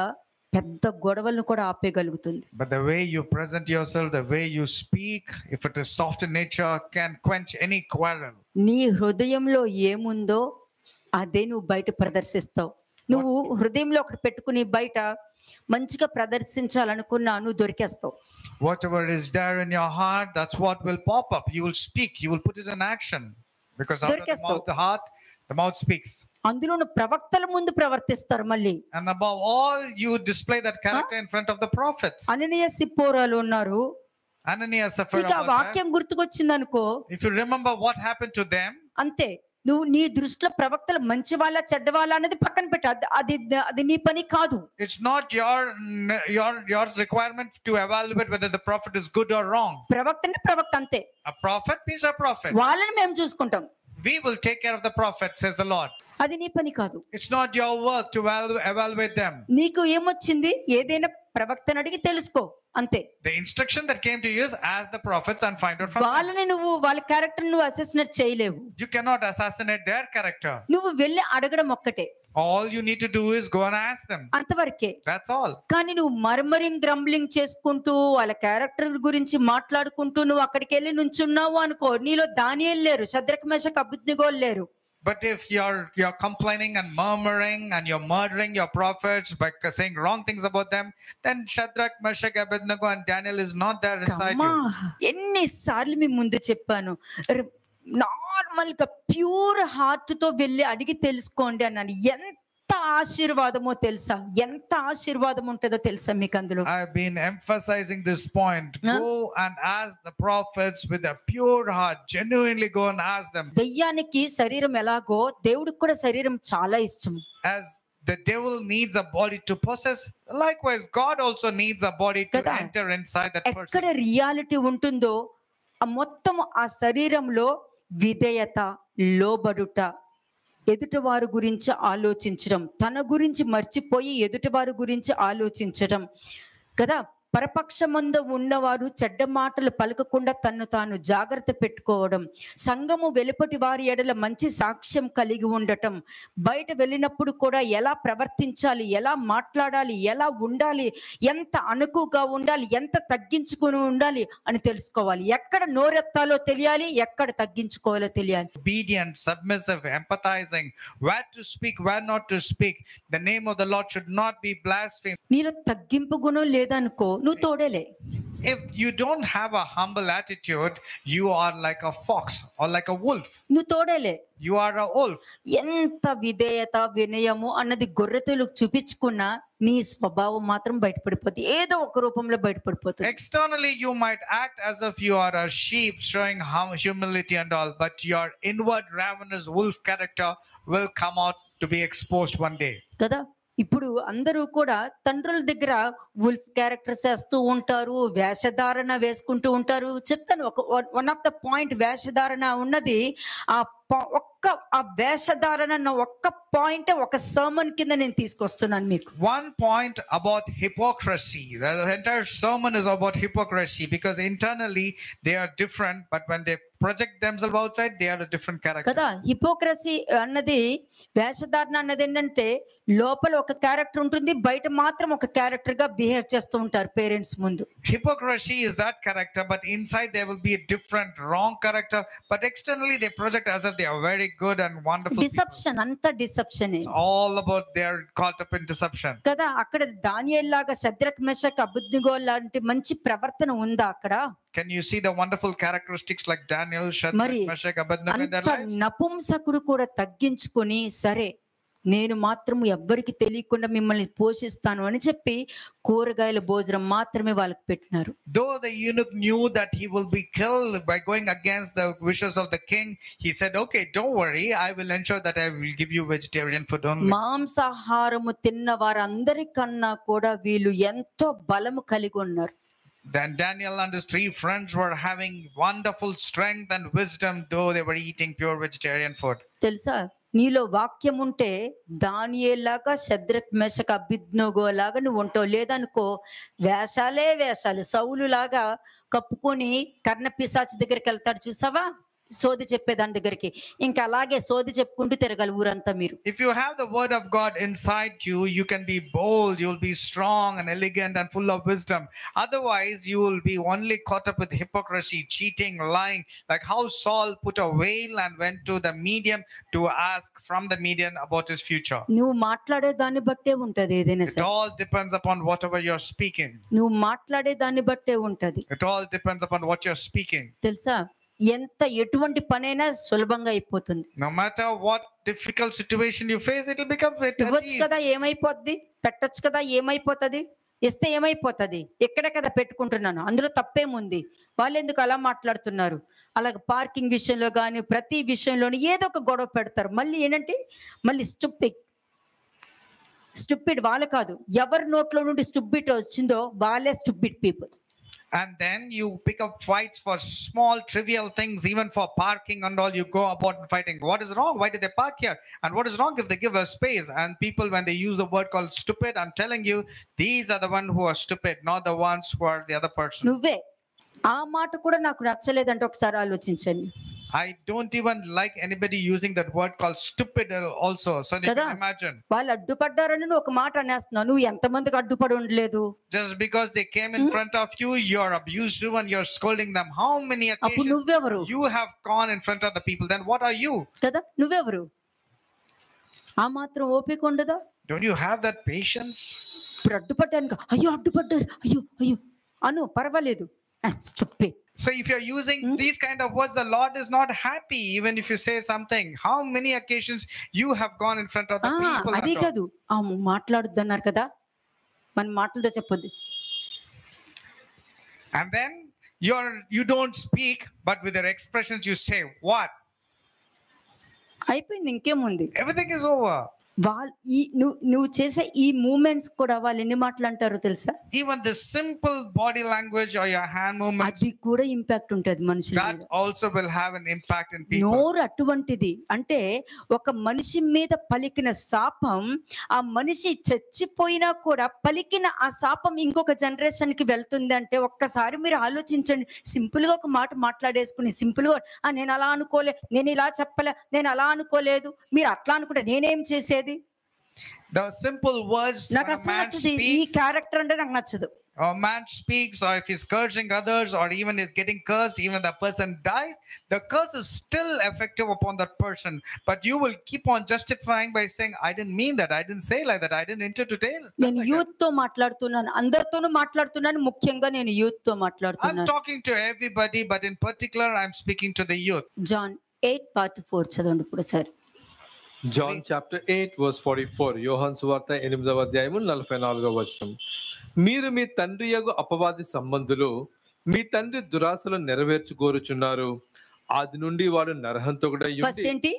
పెద్ద గొడవలను కూడా ఆపేయగలుగుతుంది. But the way you present yourself, the way you speak, if it is soft in nature, can quench any quarrel. నీ హృదయంలో ఏముందో అదే నువ్వు బయట ప్రదర్శిస్తావు. నువ్వు హృదయంలో ఒకటి పెట్టుకుని బయట మంచిగా ప్రదర్శించాలనుకున్నా నువ్వు దొరికేస్తావు. Whatever is there in your heart, that's what will pop up. You will speak, you will put it in action. Because out of the heart, the mouth speaks. అందులో ప్రవక్తల ముందు ప్రవర్తిస్తారు మళ్ళీ. And above all, you display that character in front of the prophets. అననీయ సిప్పోరాలు ఉన్నారు. Ananias, Sapphira ఇక ఆ was there. వాక్యం గుర్తుకొచ్చింది అనుకో, If you remember what happened to them, అంతే. నువ్వు నీ దృష్టిలో ప్రవక్తలు మంచి వాళ్ళ చెడ్డ వాళ్ళ అనేది పక్కన పెట్టు. అది నీ పని కాదు. it's not your requirement to evaluate whether the prophet is good or wrong. ప్రవక్త అంటే ప్రవక్త అంతే. A prophet means a prophet. వాళ్ళని మేము చూసుకుంటాం. We will take care of the prophet, says the Lord. అది నీ పని కాదు. It's not your work to evaluate them. నీకు ఏమొచ్చింది? ఏదైనా ప్రవక్తను అడిగి తెలుసుకో, అంతే. The instruction that came to you is ask the prophets and find out from them. వాళ్ళని నువ్వు వాళ్ళ క్యారెక్టర్ నువ్వు అసెసినేట్ చేయలేవు. You cannot assassinate their character. నువ్వు వెళ్ళి అడగడం ఒక్కటే. All you need to do is go and ask them. అంతవరకే. That's all. కానీ నువ్వు మర్మరింగ్ గ్రంబ్లింగ్ చేసుకుంటూ వాళ్ళ క్యారెక్టర్ గురించి మాట్లాడుకుంటూ నువ్వు అక్కడికి వెళ్ళి నుంచున్నావు అనుకో, నీలో దానియేలు లేరు, షద్రక్ మెషక్ అబేద్నెగో లేరు. But if you're complaining and murmuring and you're murdering your prophets by saying wrong things about them, then Shadrach, Meshach, Abednego and Daniel is not there inside you. ఎన్నిసార్లు మీ ముందు చెప్పాను, నార్మల్ గా ప్యూర్ హార్ట్ తో వెళ్ళి అడిగి తెలుసుకోండి అన్నాను. ఎంత ఆశీర్వాదమో తెలుసా? ఎంత ఆశీర్వాదం ఉంటుందో తెలుసా మీకు అందులో? I've been emphasizing this point. Go and ask the prophets with a pure heart. Genuinely go and ask them. దెయ్యానికి శరీరం ఎలాగో దేవుడికి కూడా శరీరం చాలా ఇష్టం. As the devil needs a body to possess, likewise God also needs a body to enter inside that person. ఎక్కడ reality ఉంటుందో ఆ మొత్తం ఆ శరీరంలో విధేయత, లోబడుట, ఎదుటివారి గురించి ఆలోచించడం, తన గురించి మర్చిపోయి ఎదుటివారి గురించి ఆలోచించడం కదా. పరపక్షమందు ఉన్నవారు చెడ్డ మాటలు పలకకుండా తన్ను తాను జాగ్రత్త పెట్టుకోవడం, సంఘము వెలుపటి వారి ఎడల మంచి సాక్ష్యం కలిగి ఉండటం, బయట వెళ్ళినప్పుడు కూడా ఎలా ప్రవర్తించాలి, ఎలా మాట్లాడాలి, ఎలా ఉండాలి, ఎంత అనుకుగా ఉండాలి, ఎంత తగ్గించుకుని ఉండాలి అని తెలుసుకోవాలి. ఎక్కడ నోరెత్తాలో తెలియాలి, ఎక్కడ తగ్గించుకోవాలో తెలియాలి. Obedient, submissive, empathizing, where to speak, where not to speak. The name of the Lord should not be blasphemed. నీలో తగ్గింపు గుణం లేదనుకో, నువ్వు తోడేలే. If you don't have a humble attitude, you are like a fox or like a wolf. నువ్వు తోడేలే. You are a wolf. ఎంత విధేయత, వినయము అన్నది గొర్రెతులకు చూపించుకున్నా నీ స్వభావం మాత్రం బయటపడిపోతుంది, ఏదో ఒక రూపంలో బయటపడిపోతుంది. Externally you might act as if you are a sheep showing humility and all, but your inward ravenous wolf character will come out to be exposed one day. కదా. ఇప్పుడు అందరూ కూడా తండ్రుల దగ్గర వుల్ఫ్ క్యారెక్టర్స్ వేస్తూ ఉంటారు, వేషధారణ వేసుకుంటూ ఉంటారు. చెప్తాను, వన్ ఆఫ్ ద పాయింట్ వేషధారణ ఉన్నది ఆ ఆ వేషధారణ అన్న ఒక్క పాయింట్ ఒక సర్మన్ కింద నేను తీసుకొస్తున్నాను మీకు. One point about hypocrisy. The entire sermon is about hypocrisy because internally they are different, but when they project themselves outside, they are a different character. కదా, హిపోక్రసీ అన్నది, వేషధారణ అన్నది ఏంటంటే లోపల ఒక క్యారెక్టర్ ఉంటుంది, బయట మాత్రం ఒక క్యారెక్టర్ గా బిహేవ్ చేస్తూ ఉంటారు పేరెంట్స్ ముందు. Hypocrisy is that character, but inside there will be a different, wrong character. But externally they project as if they are very good and wonderful. Deception, అంతా deception. It's all about they are caught up in deception. కదా, అక్కడ దానియేలు లాగా శద్రక్ మెషక్ అబేద్నెగో లాంటి మంచి ప్రవర్తన ఉందా అక్కడ? Can you see the wonderful characteristics like Daniel, Shadrach, Meshach, Abednego in their lives? నపుంసకుడు కూడా తగ్గించుకొని, సరే నేను మాత్రం ఎవ్వరికి తెలియకుండా మిమ్మల్ని పోషిస్తాను అని చెప్పి కూరగాయల భోజనం మాత్రమే వాళ్ళకి పెట్టినారు. Though the eunuch knew that he will be killed by going against the wishes of the king, he said, okay, don't worry, I will ensure that I will give you vegetarian food only. మాంసాహారము తిన్న వారందరికన్నా కూడా వీళ్ళు ఎంతో బలము కలిగి ఉన్నారు. Then Daniel and his 3 friends were having wonderful strength and wisdom, though they were eating pure vegetarian food. తెలుసా, నీలో వాక్యం ఉంటే దానియేలాగా శద్రక్ మెషక్ అబేద్నెగో లాగా నువ్వు ఉంటావు. లేదనుకో వేషాలు, సౌలు లాగా కప్పుకొని కర్ణ పిశాచి దగ్గరికి వెళ్తాడు చూసావా, సోది చెప్పేదాని దగ్గరికి, ఇంకా అలాగే సోది చెప్పుకుంటూ తిరగాలి ఊరంతా మీరు. If you have the word of God inside you, you can be bold, you will be strong and elegant and full of wisdom. Otherwise you will be only caught up with hypocrisy, cheating, lying, like how Saul put a veil and went to the medium to ask from the medium about his future. నువ్వు మాట్లాడే దాన్ని బట్టే ఉంటది ఏదైనా It సరే. all depends upon whatever you're speaking. నువ్వు మాట్లాడే దాన్ని బట్టే ఉంటది. It all depends upon what you're speaking. తెలుసా, ఎటువంటి పనైనా సులభంగా అయిపోతుంది. No matter what difficult situation you face, it will become very ఇవ్వచ్చు easy. కదా ఏమైపోద్ది, పెట్టొచ్చు కదా ఏమైపోతుంది, ఇస్తే ఏమైపోతుంది, ఎక్కడ కదా పెట్టుకుంటున్నాను, అందులో తప్పేముంది, వాళ్ళు ఎందుకు అలా మాట్లాడుతున్నారు. అలాగే పార్కింగ్ విషయంలో కానీ ప్రతి విషయంలోనూ ఏదో ఒక గొడవ పెడతారు. మళ్ళీ ఏంటంటే మళ్ళీ స్టూపిడ్ వాళ్ళు కాదు, ఎవరి నోట్లో నుండి స్టూపిడ్ వచ్చిందో వాళ్ళే stupid people. And then you pick up fights for small trivial things, even for parking and all. You go about fighting. What is wrong? Why did they park here? And what is wrong if they give a space? And people, when they use the word called stupid, I'm telling you, these are the ones who are stupid, not the ones who are the other person. నువ్వే ఆ మాట కూడా నాకు నచ్చలేదంటే ఒకసారి ఆలోచించండి. I don't even like anybody using that word called stupid also. So you can imagine. వాళ్ళు అడ్డుపడ్డారని నువ్వు ఒక మాట అనేస్తున్నావు. నువ్వు ఎంతమందికి అడ్డుపడి ఉండలేదు? Just because they came in front of you, you're abusive and you're scolding them. How many అప్పుడు occasions నువ్వెవరు? you have gone in front of the people? Then what are you? కదా, నువ్వెవరు? ఆ మాత్రం ఓపిక ఉండదా? Don't you have that patience? ఇప్పుడు అడ్డుపడ్డాను, అయ్యో అడ్డుపడ్డారు, అయ్యో అయ్యో అను, పర్వాలేదు. Stupid. So if you're using these kind of words, the Lord is not happy even if you say something. How many occasions you have gone in front of the people? అది కాదు, మాట్లాడొద్దు అన్నారు కదా, మన మాటలతో చెప్పొద్దు. And then you don't speak, but with your expressions you say what? అయిపోయింది, ఇంకేముంది, everything is over. వాళ్ళు నువ్వు చేసే ఈ మూమెంట్స్ కూడా వాళ్ళు ఎన్ని మాటలు అంటారో తెలుసా? Even the simple body language or your hand movements, అది కూడా ఇంపాక్ట్ ఉంటది మనుషుల that మీద. also will have an impact in people. నోరు అటువంటిది అంటే ఒక మనిషి మీద పలికిన శాపం, ఆ మనిషి చచ్చిపోయినా కూడా పలికిన ఆ శాపం ఇంకొక జనరేషన్ కి వెళ్తుంది అంటే ఒక్కసారి మీరు ఆలోచించండి. సింపుల్ గా ఒక మాట మాట్లాడేసుకుని సింపుల్ గా నేను అలా అనుకోలే, నేను ఇలా చెప్పలే, నేను అలా అనుకోలేదు, మీరు అట్లా అనుకుంటే నేనేం చేసేది? The simple words నాకు when a అసలు man నచ్చదు ఈ speaks, క్యారెక్టర్ అంటే నాకు నచ్చదు. or a man speaks, or if he's cursing others, or even is getting cursed, even the person dies, the curse is still effective upon that person. But you will keep on justifying by saying, I didn't mean that, I didn't say like that, I didn't intend to tell. నేను youth తో మాట్లాడుతున్నాను, అందరితోనూ మాట్లాడుతున్నాను, ముఖ్యంగా నేను youth తో I'm మాట్లాడుతున్నాను. talking to everybody, but in particular I'm speaking to the youth. John 8:4 చదవండి ఇప్పుడు సార్. John chapter 8 verse 44. యోహాను సువార్త 8వ అధ్యాయము 44వ వచనం. మీరు మీ తండ్రి యగు అపవాది సంబంధులు, మీ తండ్రి దురాశలు నెరవేర్చుకోరుచున్నారు. ఆది నుండి వాడు నరహంతకుడై ఫస్ట్ ఏంటి?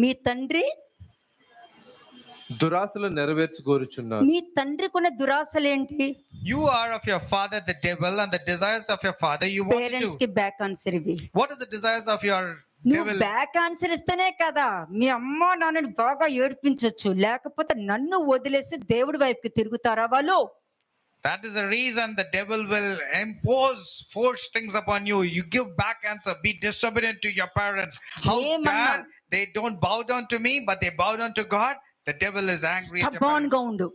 మీ తండ్రి దురాశలు నెరవేర్చుకోరుచున్నారు. నీ తండ్రికున్న దురాశలు ఏంటి? You are of your father the devil, and the desires of your father you want to parents do. కి బ్యాక్ ఆన్సర్ ఇవి. What is the desires of your నువ్వు devil, బ్యాక్ ఆన్సర్ ఇస్తేనే కదా మీ అమ్మ నాన్నని బాగా ఏడిపించొచ్చు, లేకపోతే నన్ను వదిలేసి దేవుడి వైపుకి తిరుగుతారా వాళ్ళు? that is the reason the devil will force things upon you. You give back answer, be disobedient to your parents. How ఏమన్నా? dare they don't bow down to me, but they bow down to God. The devil is angry at your stubborn parents. గా ఉండు,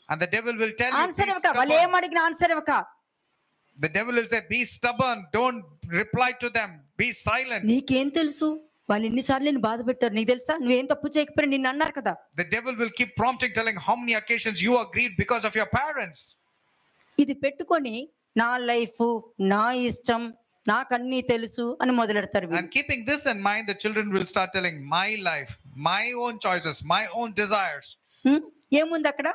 And the devil will tell you, answer be ఇవ్వక, వాళ్ళు stubborn. ఏమడిగిన answer ఇవ్వక. The devil will say, be stubborn, don't reply to them, be silent. నీకేం తెలుసు వాళ్ళు ఎన్నిసార్లు నేను బాధ పెట్టారు, నీకు తెలుసా? నువ్వేం తప్పు చేయకపోయినా నిన్ను అన్నారు కదా. The devil will keep prompting, telling how many occasions you are grieved because of your parents. ఇది పెట్టుకొని నా లైఫ్, నా ఇష్టం, నాకన్నీ తెలుసు అని మొదలెడతారు వీళ్ళు. And keeping this in mind, the children will start telling, my life, my own choices, my own desires. ఏముంది అక్కడ?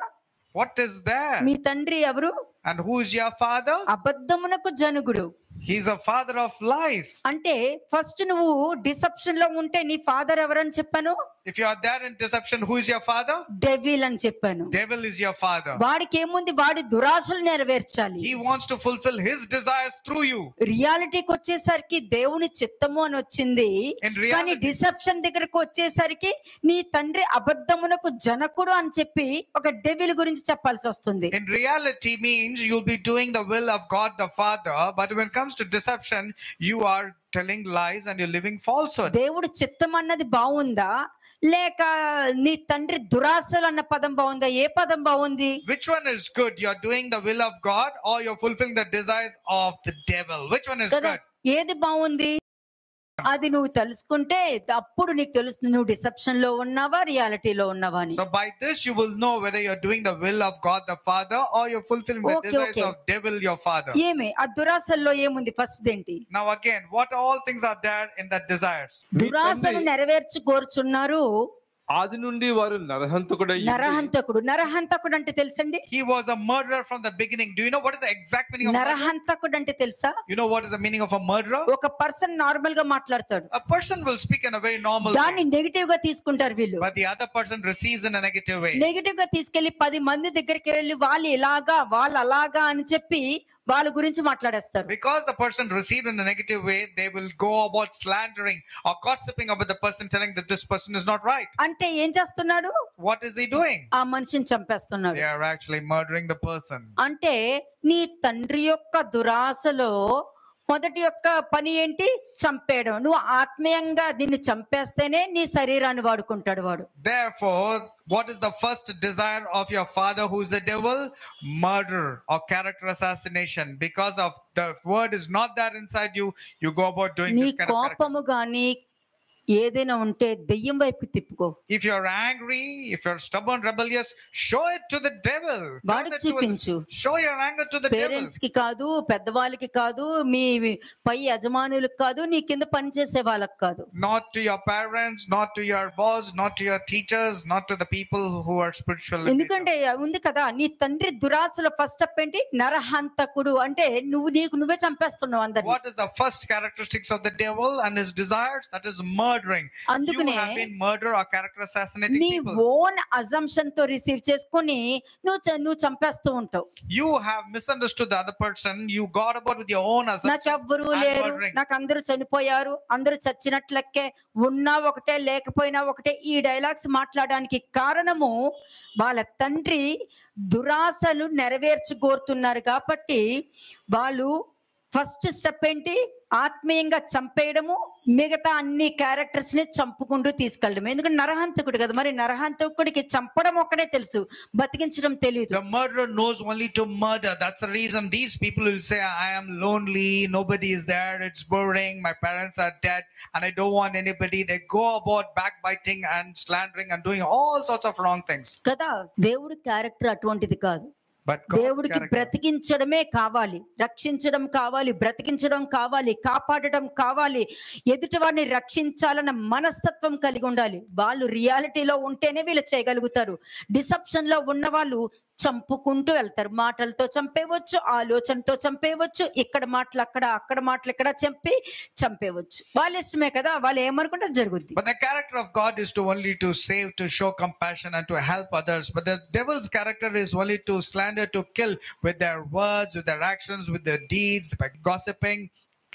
What is there? మీ తండ్రి ఎవరు? And who is your father? అబద్ధమునకు జనకుడు. He's a father of lies. అంటే first నువ్వు deception లో ఉంటే నీ ఫాదర్ ఎవరని చెప్పాను? If you are there in deception, who is your father? Devil అని చెప్పాను. Devil is your father. వాడికి ఏముంది? వాడి దురాశలు నెరవేర్చాలి. He wants to fulfill his desires through you. రియాలిటీకి వచ్చేసరికి దేవుని చిత్తము అని వచ్చింది, In reality- కానీ డిసెప్షన్ దగ్గరకు వచ్చేసరికి నీ తండ్రి అబద్ధమునకు జనకుడు అని చెప్పి ఒక డెవిల్ గురించి చెప్పాల్సి వస్తుంది. In reality means you'll be doing the will of God the Father, but when it comes to deception, you are telling lies and you're living falsehood. దేవుడు చిత్తం అన్నది బాగుందా, లేక నీ తండ్రి దురాశలు అన్న పదం బాగుందా? ఏ పదం బాగుంది? Which one is good? You're doing the will of God or you're fulfilling the desires of the devil? Which one is కదా, good? ఏది బాగుంది? అది నువ్వు తెలుసుకుంటే అప్పుడు నీకు తెలుస్తుంది నువ్వు డిసెప్షన్ లో ఉన్నావా, రియాలిటీలో ఉన్నావా అని. So by this you will know whether you're doing the will of God the Father or you're fulfilling the Okay, desires okay. of devil your father. ఏమి ఆ దురాశల్లో ఏముంది? ఫస్ట్ ఏంటి? Now again, what all things are there in that desires? దురాశను నెరవేర్చు కోరుచున్నారు. ఆది నుండి వారు నరహంతకుడై ఉండి, నరహంతకుడు. నరహంతకుడు అంటే తెలుసండి? He was a murderer from the beginning. Do you know what is the exact meaning of murder? నరహంతకుడు అంటే తెలుసా? You know what is the meaning of a murderer? ఒక పర్సన్ నార్మల్ గా మాట్లాడతాడు, A person will speak in a very normal దాన్ని way, negative గా తీసుకుంటారు వీళ్ళు. but the other person receives in a negative way. Negative గా తీసుకెళ్లి 10 మంది దగ్గరికి వెళ్ళి వాళ్ళు ఇలాగా వాళ్ళు అలాగా అని చెప్పి వాళ్ళ గురించి మాట్లాడేస్తారు. Because the person received in a negative way, they will go about slandering or gossiping about the person, telling that this person is not right. అంటే ఏం చేస్తున్నాడు? What is he doing? ఆ మనిషిని చంపేస్తున్నాడు. They are actually murdering the person. అంటే నీ తండ్రి యొక్క దురాశలో మొదటి యొక్క పని ఏంటి? చంపేయడం. నువ్వు ఆత్మీయంగా దీన్ని చంపేస్తేనే నీ శరీరాన్ని వాడుకుంటాడు వాడు. Therefore, what is the first desire of your father, who is the devil? Murder or character assassination. Because of the word is not there inside you, you go about doing నీ this kind of character. కోపము గాని ఏదైనా ఉంటే దెయ్యం వైపు తిప్పుకో. If you're angry, if you're stubborn, rebellious, show it to the devil. వాడికి చూపించు. Show your anger to the devil. Parents కి కాదు, పెద్దవాళ్ళకి కాదు, మీ పై యజమానులకు కాదు, నీ కింద పనిచేసే వాళ్ళకి కాదు. Not to your parents, not to your boss, not to your teachers, not to the people who are spiritual. in nature. ఎందుకంటే ఉంది కదా, నీ తండ్రి దురాశలో ఫస్ట్ స్టెప్ ఏంటి? నరహంతకుడు. అంటే నీకు నువ్వే చంపేస్తున్నావు అందరిని. What is the first characteristics of the devil and his desires? That is murdering. You అందుకనే have been murder or character assassinating నీ people. ఓన్ అజంప్షన్ తో రిసీవ్ చేసుకొని నువ్వు చంపేస్తూ ఉంటావు. You have misunderstood the other person. You got about with your own నాకు assumptions ఎవ్వరూ and లేరు, murdering. నాకు అందరూ చనిపోయారు, అందరూ చచ్చినట్లకే, ఉన్నా ఒకటే లేకపోయినా ఒకటే, ఈ డైలాగ్స్ మాట్లాడడానికి కారణము వాళ్ళ తండ్రి దురాశలు నెరవేర్చుకోరుతున్నారు కాబట్టి వాళ్ళు ఫస్ట్ స్టెప్ ఏంటి? ఆత్మీయంగా చంపేయడము, మిగతా అన్ని క్యారెక్టర్స్ ని చంపుకుంటూ తీసుకెళ్ళడం. ఎందుకంటే నరహంతకుడు కదా, మరి నరహంతకుడికి చంపడం ఒక్కడే తెలుసు, బతికించడం తెలియదు. The murderer knows only to murder. That's the reason these people will say, I am lonely, nobody is there, it's boring, my parents are dead, and I don't want anybody. They go about backbiting and slandering and doing all sorts of wrong things. కదా, దేవుడి character అటువంటిది కాదు. But God's దేవుడికి character, బ్రతికించడమే కావాలి, రక్షించడం కావాలి, బ్రతికించడం కావాలి, కాపాడడం కావాలి, ఎదుటి వారిని రక్షించాలన్న మనస్తత్వం కలిగి ఉండాలి. వాళ్ళు రియాలిటీలో ఉంటేనే వీళ్ళు చేయగలుగుతారు. డిసెప్షన్ లో ఉన్న వాళ్ళు చంపుకుంటూ వెళ్తారు. మాటలతో చంపేవచ్చు, ఆలోచనతో చంపేవచ్చు, ఇక్కడ మాటలు అక్కడ, అక్కడ మాటలు ఇక్కడ చంపేవచ్చు. వాళ్ళ ఇష్టమే కదా, వాళ్ళు ఏమనుకుంటే జరుగుద్ది. but the character of God is to only to save, to show compassion and to help others. But the devil's character is only to slander, to kill with their words, with their actions, with their deeds, by gossiping.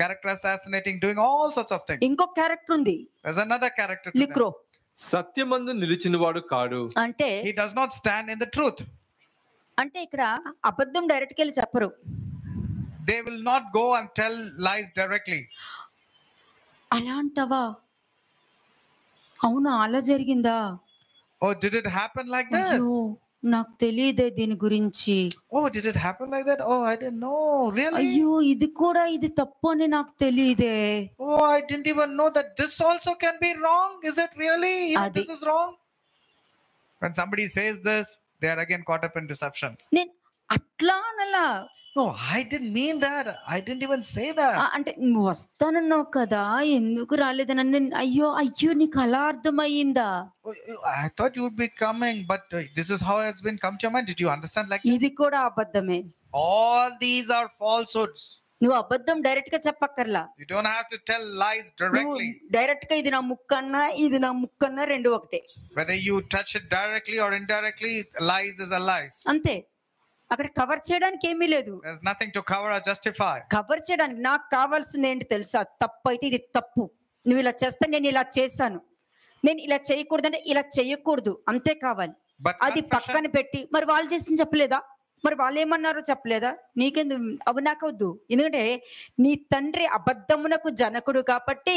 character assassinating, doing all sorts of things. ఇంకో character ఉంది, There's another character to them. లిక్రో. సత్యమందు నిలిచినవాడు కాడు. అంటే He does not stand in the truth. అంటే ఇక్కడ అబద్ధం డైరెక్ట్గా వెళ్ళి చెప్పరు. They will not go and tell lies directly. అలా అంటావా, అవునా అలా జరిగిందా, Oh, did it happen like this? అయ్యో నాకు తెలియదే దీని గురించి, Oh, did it happen like that? Oh, I didn't know. Really? అయ్యో ఇది కూడా ఇది తప్పు అని నాకు తెలియదే. Oh, I didn't even know that this also can be wrong. Is it really? Even Adi. this is wrong. When somebody says this, they are again caught up in deception. నేను అట్లా అనలా, No, I didn't mean that. I didn't even say that. అంటే నువ్వు వస్తానన్నావు కదా ఎందుకు రాలేదని నన్ను, అయ్యో అయ్యో నీకు అలా అర్థమయ్యిందా, Oh, I thought you would be coming, but this is how it's been come to your mind. Did you understand like that? ఇది కూడా అబద్ధమే. All these are falsehoods. నువ్వు అబద్ధం డైరెక్ట్ గా చెప్పక్కర్లా, You don't have to tell lies నువ్వు directly. Direct గా ఇది నా ముక్కన్నా ఇది నా ముక్కన్నా రెండు ఒకటే, Whether you touch it directly or indirectly, lies is a lies. అంతే. అక్కడ కవర్ చేయడానికి ఏమీ లేదు. There's nothing to cover or justify. Cover చేయడానికి నాకు కావాల్సింది ఏంటి తెలుసా, తప్పు అయితే ఇది తప్పు, నువ్వు ఇలా చేస్తే నేను ఇలా చేశాను, నేను ఇలా చేయకూడదు అంటే ఇలా చేయకూడదు, అంతే కావాలి. But అది confession, పక్కన పెట్టి మరి వాళ్ళు చేసింది చెప్పలేదా, మరి వాళ్ళు ఏమన్నారో చెప్పలేదా, నీకెందుకు అవి నాకొద్దు. ఎందుకంటే నీ తండ్రి అబద్ధమునకు జనకుడు కాబట్టి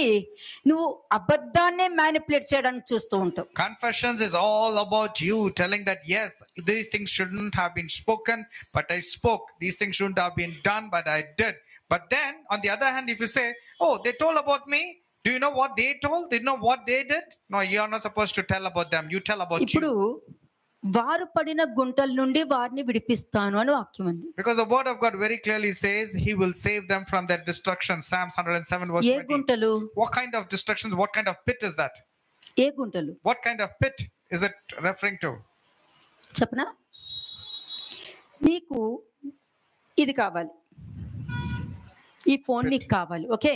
నువ్వు అబద్ధాన్నే మ్యానిపులేట్ చేయడానికి చూస్తూ ఉంటావు. confessions is all about you telling that yes, these things shouldn't have been spoken, but I spoke. These things shouldn't have been done, but I did. But then on the other hand, if you say, oh, they told about me, do you know what they told? Did you know what they did? No, you are not supposed to tell about them. You tell about ఇప్పుడు you. వారు పడిన గుంటల నుండి వారిని విడిపిస్తాను అని వాక్యం ఉంది. Because the word of God very clearly says he will save them from their destruction. Psalms 107 verse ఏ 20. గుంటలు, What kind of destructions? What kind of pit is that? ఏ గుంటలు What kind of pit is it referring to? చెప్పనా, నీకు ఇది కావాలి, ఈ phone నీకు కావాలి, okay,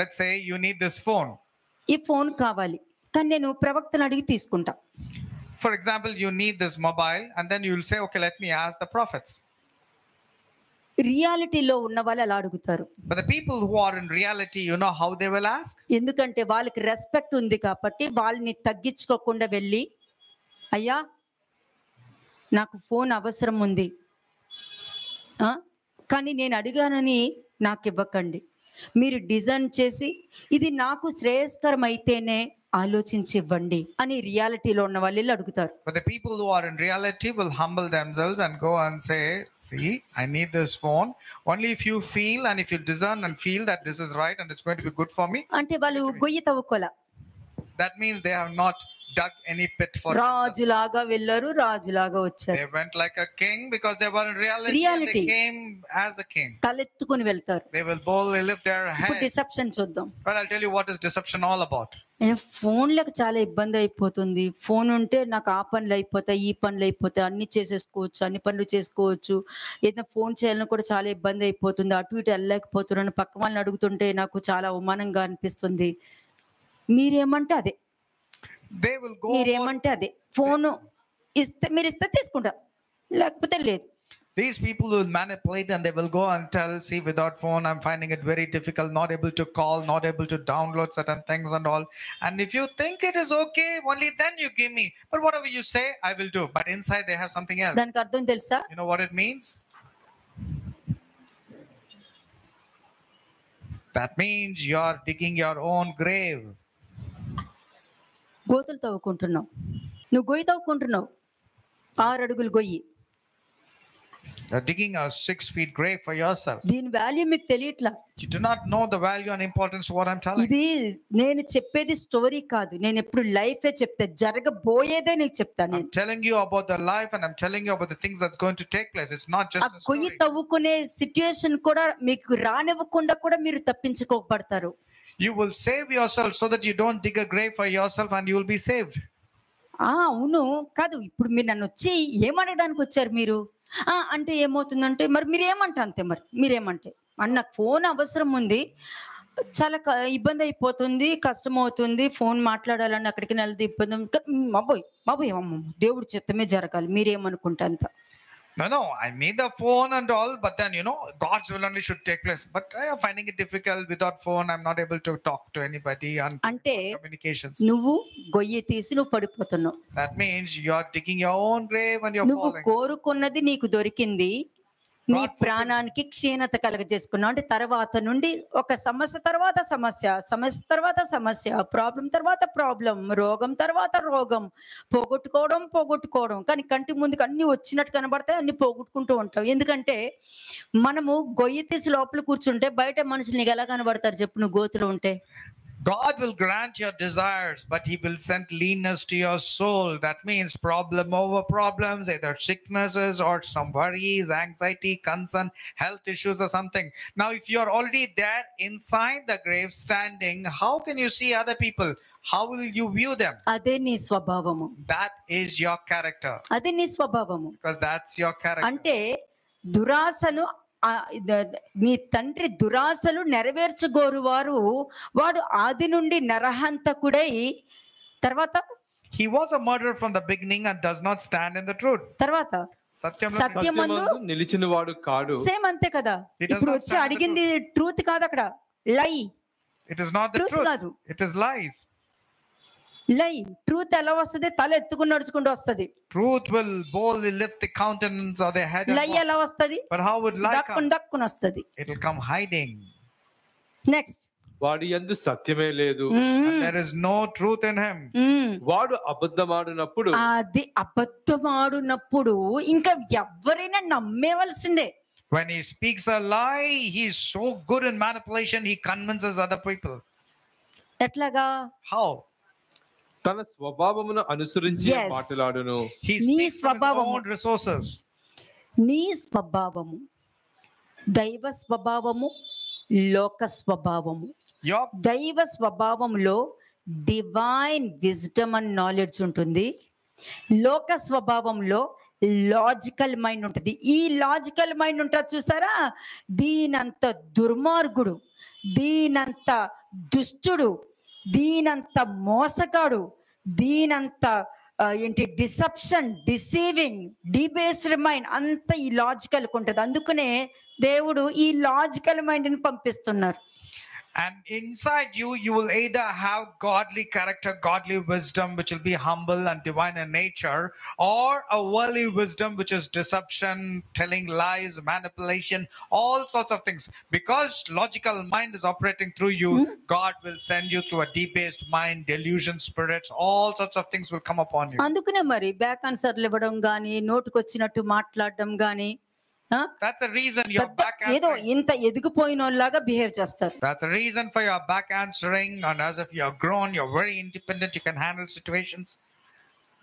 Let's say you need this phone. ఈ ఫోన్ కావాలి కానీ నేను ప్రవక్తను అడిగి తీసుకుంటా. For example, you need this mobile and then you will say, okay, let me ask the prophets. రియాలిటీలో ఉన్న వాళ్ళు అలా అడుగుతారు, But the people who are in reality, you know how they will ask? ఎందుకంటే వాళ్ళకి రెస్పెక్ట్ ఉంది కాబట్టి వాళ్ళని తగ్గించుకోకుండా వెళ్ళి, అయ్యా నాకు ఫోన్ అవసరం ఉంది కానీ నేను అడిగానని నాకు ఇవ్వకండి, మీరు డిజైన్ చేసి ఇది నాకు శ్రేయస్కరం అయితేనే ఆలోచించి ఇవ్వండి అని రియాలిటీలో ఉన్న వాళ్ళు అడుగుతారు. But the people who are in reality will humble themselves and go and say, see, I need this phone. Only if you feel and if you discern and feel that this is right and it's going to be good for me. అంటే వాళ్ళు గొయ్యి తవ్వుకోలే, That means they have not dug any pit for themselves. రాజులాగా వెళ్ళారు, రాజులాగా వచ్చారు. They went like a king because they were in reality and they came as a king. తలెత్తుకుని వెళ్తారు. They will boldly lift their ఇప్పుడు head. Deception చూద్దాం. But I'll tell you what is deception all about. ఫోన్లకు చాలా ఇబ్బంది అయిపోతుంది, phone ఉంటే నాకు ఆ పనులు అయిపోతాయి ఈ పనులు అయిపోతాయి, అన్ని చేసేసుకోవచ్చు, అన్ని పనులు చేసుకోవచ్చు, ఏదైనా ఫోన్ చేయాలని కూడా చాలా ఇబ్బంది అయిపోతుంది, అటు ఇటు వెళ్ళలేకపోతున్నాను, పక్క వాళ్ళని అడుగుతుంటే నాకు చాలా అవమానంగా అనిపిస్తుంది. మీరేమంటే అదే, They will go. మీరేమంటే అదే, ఫోను ఇస్తే మీరు ఇస్తే తీసుకుంటా, లేకపోతే లేదు. These people will manipulate and they will go and tell, see, without phone, I'm finding it very difficult, not able to call, not able to download certain things and all. And if you think it is okay, only then you give me. But whatever you say, I will do. But inside they have something else. దానికి అర్థం తెలుసా, You know what it means? That means you are digging your own grave. గోతులు తవ్వుకుంటున్నావు, నువ్వు గొయ్యి తవ్వుకుంటున్నావు, 6 అడుగులు గొయ్యి, You're digging a 6 feet grave for yourself. దీని value మీకు తెలియట్లా. You do not know the value and importance of what I'm telling. ఇది నేను చెప్పేది స్టోరీ కాదు, నేను ఎప్పుడు లైఫే చెప్తా, జరగబోయేదే నీకు చెప్తాను. I'm telling you about the life and I'm telling you about the things that's going to take place. It's not ఆ just a గొయ్యి story. తవ్వుకునే సిచ్యుయేషన్ కూడా మీకు రానివ్వకుండా కూడా మీరు తప్పించుకోబడతారు. You will save yourself so that you don't dig a grave for yourself and you will be saved. అవును కాదు, ఇప్పుడు మీరు నన్ను వచ్చి ఏమనడానికి వచ్చారు మీరు, అంటే ఏమవుతుందంటే మరి మీరేమంటే అంతే, మరి మీరేమంటే అన్న ఫోన్ అవసరం ఉంది, చాలా ఇబ్బంది అయిపోతుంది, కష్టం అవుతుంది, ఫోన్ మాట్లాడాలని అక్కడికి నెలది ఇబ్బంది, బాబోయ్ బాబోయ్ అమ్మ దేవుడి చిత్తమే జరగాలి, మీరేమనుకుంటే అంత. No, I made the phone and all, but then, God's will only should take place. But I am finding it difficult without phone. I'm not able to talk to anybody and అంటే communications. నువ్వు గొయ్యి తీసి నువ్వు పడిపోతున్నావు. That means you are digging your own grave and you're నువ్వు falling. కోరుకున్నది నీకు దొరికింది, నీ ప్రాణానికి క్షీణత కలగజేసుకున్నావు. అంటే తర్వాత నుండి ఒక సమస్య తర్వాత సమస్య, సమస్య తర్వాత సమస్య, ప్రాబ్లం తర్వాత ప్రాబ్లం, రోగం తర్వాత రోగం, పోగొట్టుకోవడం. కానీ కంటి ముందుకు అన్ని వచ్చినట్టు కనబడతాయి, అన్ని పోగొట్టుకుంటూ ఉంటావు. ఎందుకంటే మనము గొయ్యి తీసి లోపల కూర్చుంటే బయట మనుషులు నీకు ఎలా కనబడతారు చెప్పు, నువ్వు గోతులో ఉంటే? God will grant your desires, but He will send leanness to your soul. That means problem over problems, either sicknesses or some worries, anxiety, concern, health issues or something. Now, if you are already there inside the grave standing, how can you see other people? How will you view them? అదే నీ స్వభావము, That is your character. అదే నీ స్వభావము. Because that's your character. అంటే దురాశను నీ తండ్రి దురాశలు నెరవేర్చగోరువారు వాడు ఆది నుండి నరహంతకుడై, తర్వాత He was a murderer from the beginning and does not stand in the truth. తర్వాత సత్యమందు నిలిచిన వాడు కాడు. సేమ్ అంతే కదా. ఇప్పుడు వచ్చి అడిగింది ట్రూత్ కాదు, అక్కడ లై. It is not the Truth truth. కాదు. It is lies. లై. ట్రూత్ ఎలా వస్తుంది? తల ఎత్తుకుని నడుచుకుంటూ వస్తుంది. Truth will boldly lift the countenance or the head. లై ఎలా వస్తుంది? But how would lie come? దక్కుని వస్తుంది. It will come hiding. Next, వాడి యందు సత్యమే లేదు. And there is no truth in him. వాడు అబద్ధమాడినప్పుడు, అది అబద్ధమాడునప్పుడు ఇంకా ఎవరైనా నమ్మేవలసిందే. When he speaks a lie, he is so good in manipulation, he convinces other people. ఎట్లాగా? How? తన స్వభావమును అనుసరించి Yes. మాట్లాడును. He నీ speaks from his స్వభావము. own resources. నీ స్వభావము, దైవ స్వభావము, లోక స్వభావము. Your దైవ స్వభావంలో డివైన్ విజ్డమ్ అండ్ నాలెడ్జ్ ఉంటుంది. లోక స్వభావంలో లాజికల్ మైండ్ ఉంటుంది. ఈ లాజికల్ మైండ్ ఉంటుంది చూసారా, దీనంత దుర్మార్గుడు, దీనంత దుష్టుడు, దీనంత మోసగాడు, దీనంత డిసెప్షన్, డిసీవింగ్, డిబేస్డ్ మైండ్ అంత ఈ లాజికల్ ఉంటుంది. అందుకనే దేవుడు ఈ లాజికల్ మైండ్ ని పంపిస్తున్నారు. And inside you, you will either have godly character, godly wisdom, which will be humble and divine in nature, or a worldly wisdom, which is deception, telling lies, manipulation, all sorts of things. Because logical mind is operating through you, God will send you through a debased mind, delusion spirits, all sorts of things will come upon you. అందుకనే మరి back ఆన్సర్లు ఇవ్వడం గానీ, నోటుకొచ్చినట్టు మాట్లాడడం గానీ, That's the reason you're back ఏదో answering. ఇంత ఎదిగిపోయిన వాళ్ళలాగా బిహేవ్ చేస్తారు. That's the reason for your back answering, and as if you're grown, you're very independent, you can handle situations.